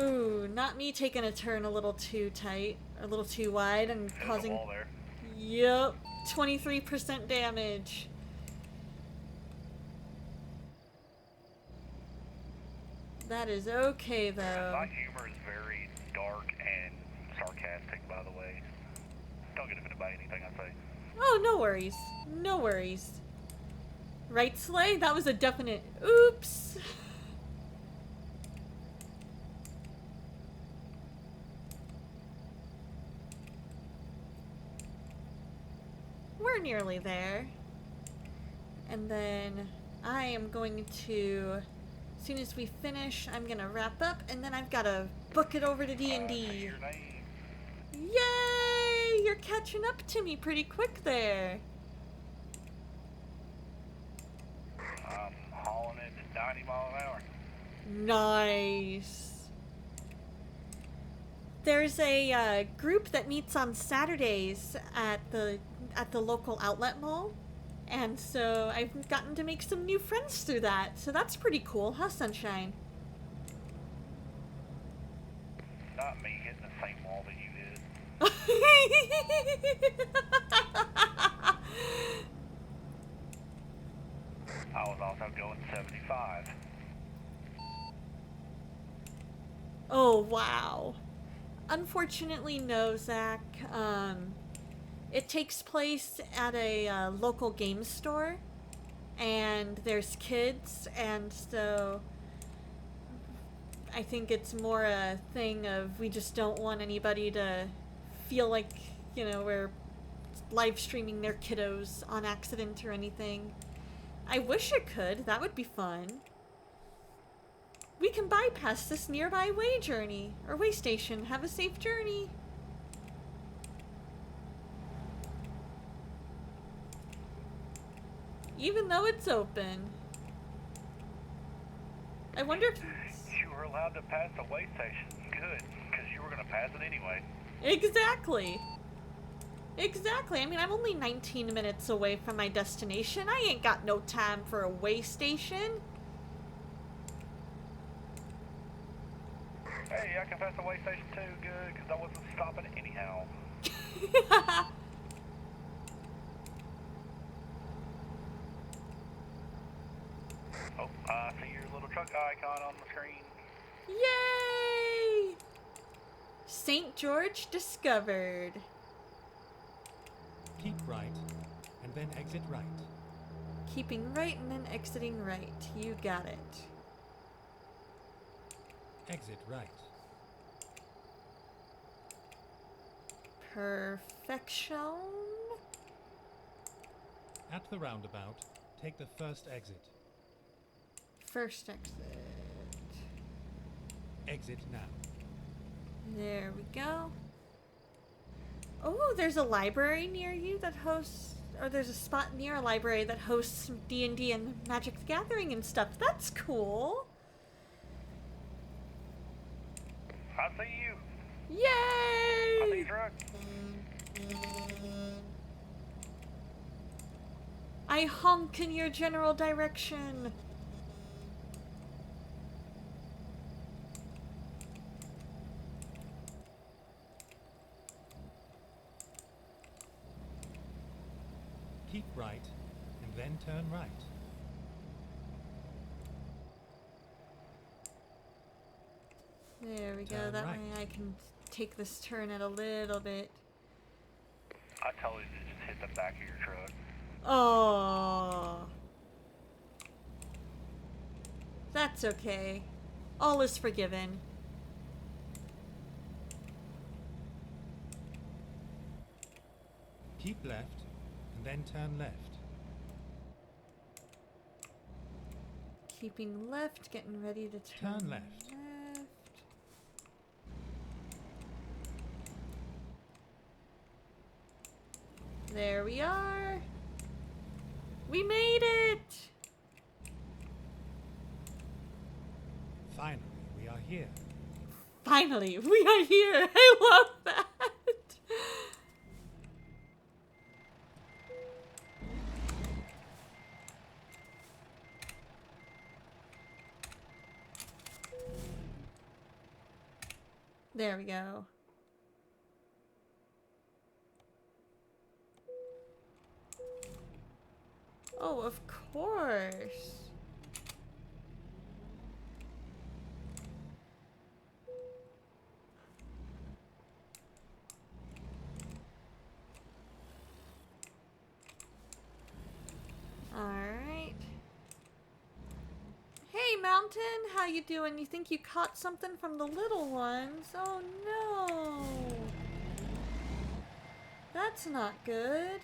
Ooh, not me taking a turn a little too tight, a little too wide, and There's a causing... wall there. Yep, 23% damage. That is okay, though. My humor is very dark and sarcastic, by the way. Don't get offended by anything I say. Oh, no worries. No worries. Right, Slay? That was a definite oops. We're nearly there. And then I am going to, as soon as we finish, I'm gonna wrap up, and then I've gotta book it over to D&D. Your name. Yay! You're catching up to me pretty quick there. I'm hauling it at 90 miles an hour. Nice. There's a group that meets on Saturdays at the local outlet mall, and so I've gotten to make some new friends through that. So that's pretty cool, huh, Sunshine? Not me hitting the same wall that you hit. I was also going 75. Oh, wow. Unfortunately, no, Zach. It takes place at a local game store, and there's kids, and so I think it's more a thing of we just don't want anybody to feel like, you know, we're live streaming their kiddos on accident or anything. I wish it could. That would be fun. We can bypass this nearby way journey, or way station. Have a safe journey. Even though it's open. I wonder if... You were allowed to pass the way station. Good, because you were going to pass it anyway. Exactly. Exactly. I mean, I'm only 19 minutes away from my destination. I ain't got no time for a way station. Hey, yeah, I confessed the way station 2, good, because I wasn't stopping anyhow. Oh, I see your little truck icon on the screen. Yay! St. George discovered. Keep right, and then exit right. Keeping right and then exiting right. You got it. Exit right. Perfection. At the roundabout, take the first exit. First exit. Exit now. There we go. Oh, there's a library near you that hosts, or there's a spot near a library that hosts D&D and Magic the Gathering and stuff. That's cool. I see you. I see Yay! your truck. I honk in your general direction. Keep right, and then turn right. There we go. Turn That right. way I can take this turn at a little bit. I told you to just hit the back of your truck. Oh. That's okay. All is forgiven. Keep left, and then turn left. Keeping left, getting ready to turn, Turn left. There we are. We made it! Finally, we are here. Finally, we are here. I love that. There we go. Oh, of course. Alright. Hey, Mountain, how you doing? You think you caught something from the little ones? Oh no. That's not good.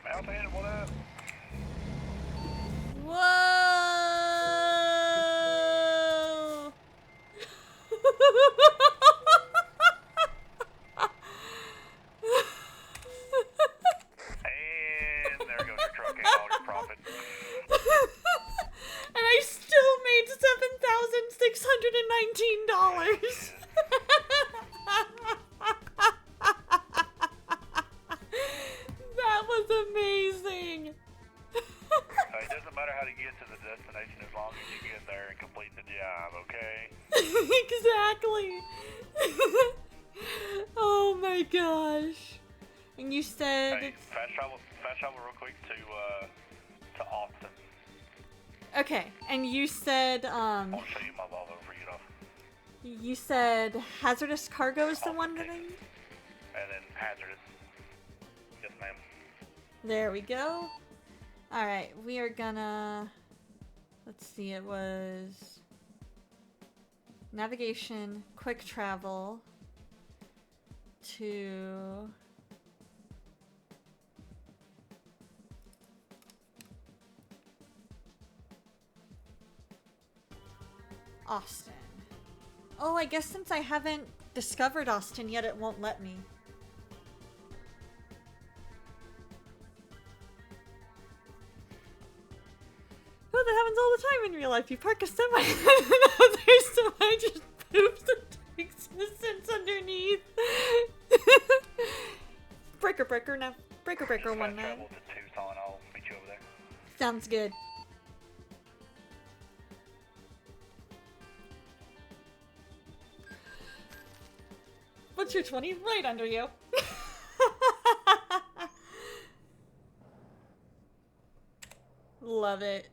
Mountain, what up? Whoa! And there goes your truck and all your profit. And I still made $7,619. That was amazing. It doesn't matter how to get to the destination as long as you get there and complete the job, okay? Exactly. Oh my gosh. And you said Hey, fast travel real quick to Austin. okay, and you said I'll show you my Volvo for you know. you said hazardous cargo is the one that I need? And then hazardous. Yes, ma'am. There we go. Alright, we are gonna... Let's see, it was... Navigation, quick travel... to... Austin. Oh, I guess since I haven't discovered Austin yet, it won't let me. Oh, that happens all the time in real life. You park a semi and another semi just poops into existence underneath. Breaker now. Breaker Just one fast now. travel to Tucson. I'll meet you over there. Sounds good. Extra 20 right under you. Love it.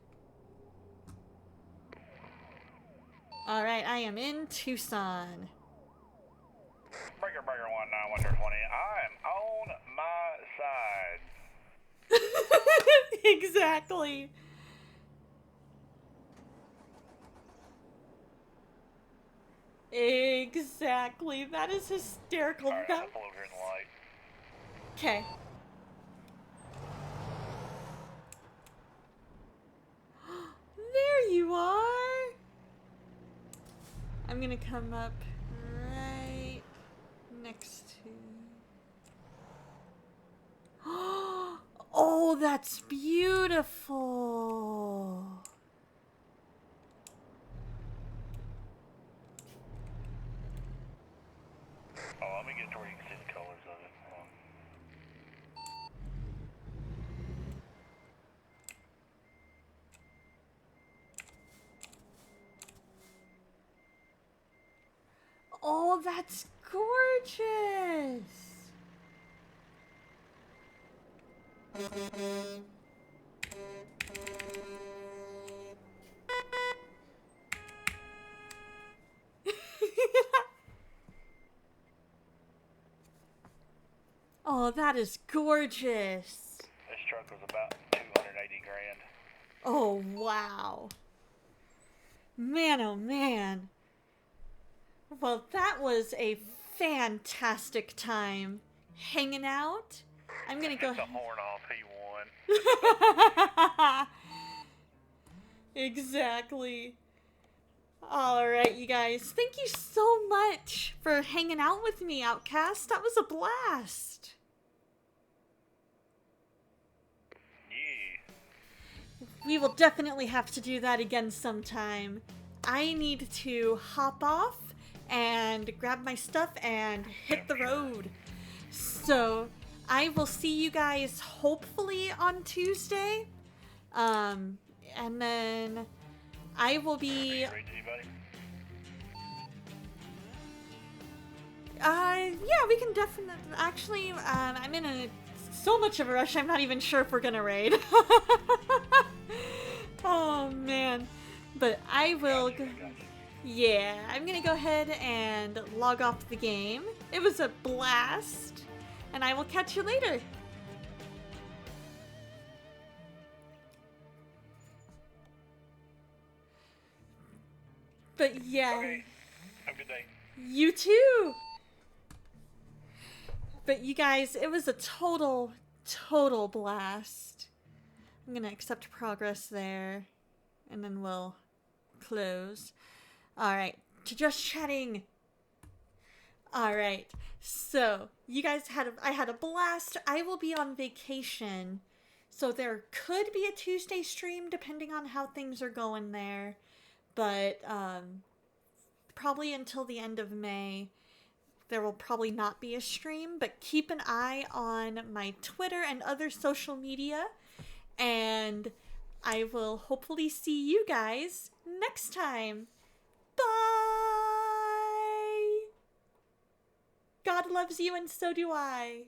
Alright, I am in Tucson. Breaker 19120. I'm on my side. Exactly. Exactly. That is hysterical. Alright, I'm gonna pull over here in the light. Okay. There you are. I'm gonna come up right next to. Oh, that's beautiful. Oh, let me get to where you can see the colors of it. Oh, that's gorgeous. Oh, that is gorgeous. This truck was about 280 grand. Oh, wow. Man, oh, man. Well, that was a fantastic time hanging out. I'm gonna go. Get the horn off, he won. Exactly. Alright, you guys. Thank you so much for hanging out with me, Outcast. That was a blast. Yeah. We will definitely have to do that again sometime. I need to hop off and grab my stuff and hit the road. So, I will see you guys hopefully on Tuesday. And then I will be... Great to you, buddy. Yeah, we can definitely... Actually, I'm in so much of a rush, I'm not even sure if we're gonna raid. Oh, man. But I will... Yeah, I'm gonna go ahead and log off the game. It was a blast. And I will catch you later. But yeah, Okay. Have a good day. you too. But you guys, it was a total blast. I'm gonna accept progress there, and then we'll close. Alright, to just chatting. Alright, so you guys I had a blast. I will be on vacation, so there could be a Tuesday stream depending on how things are going there. But probably until the end of May, there will probably not be a stream. But keep an eye on my Twitter and other social media, and I will hopefully see you guys next time. Bye! God loves you, and so do I.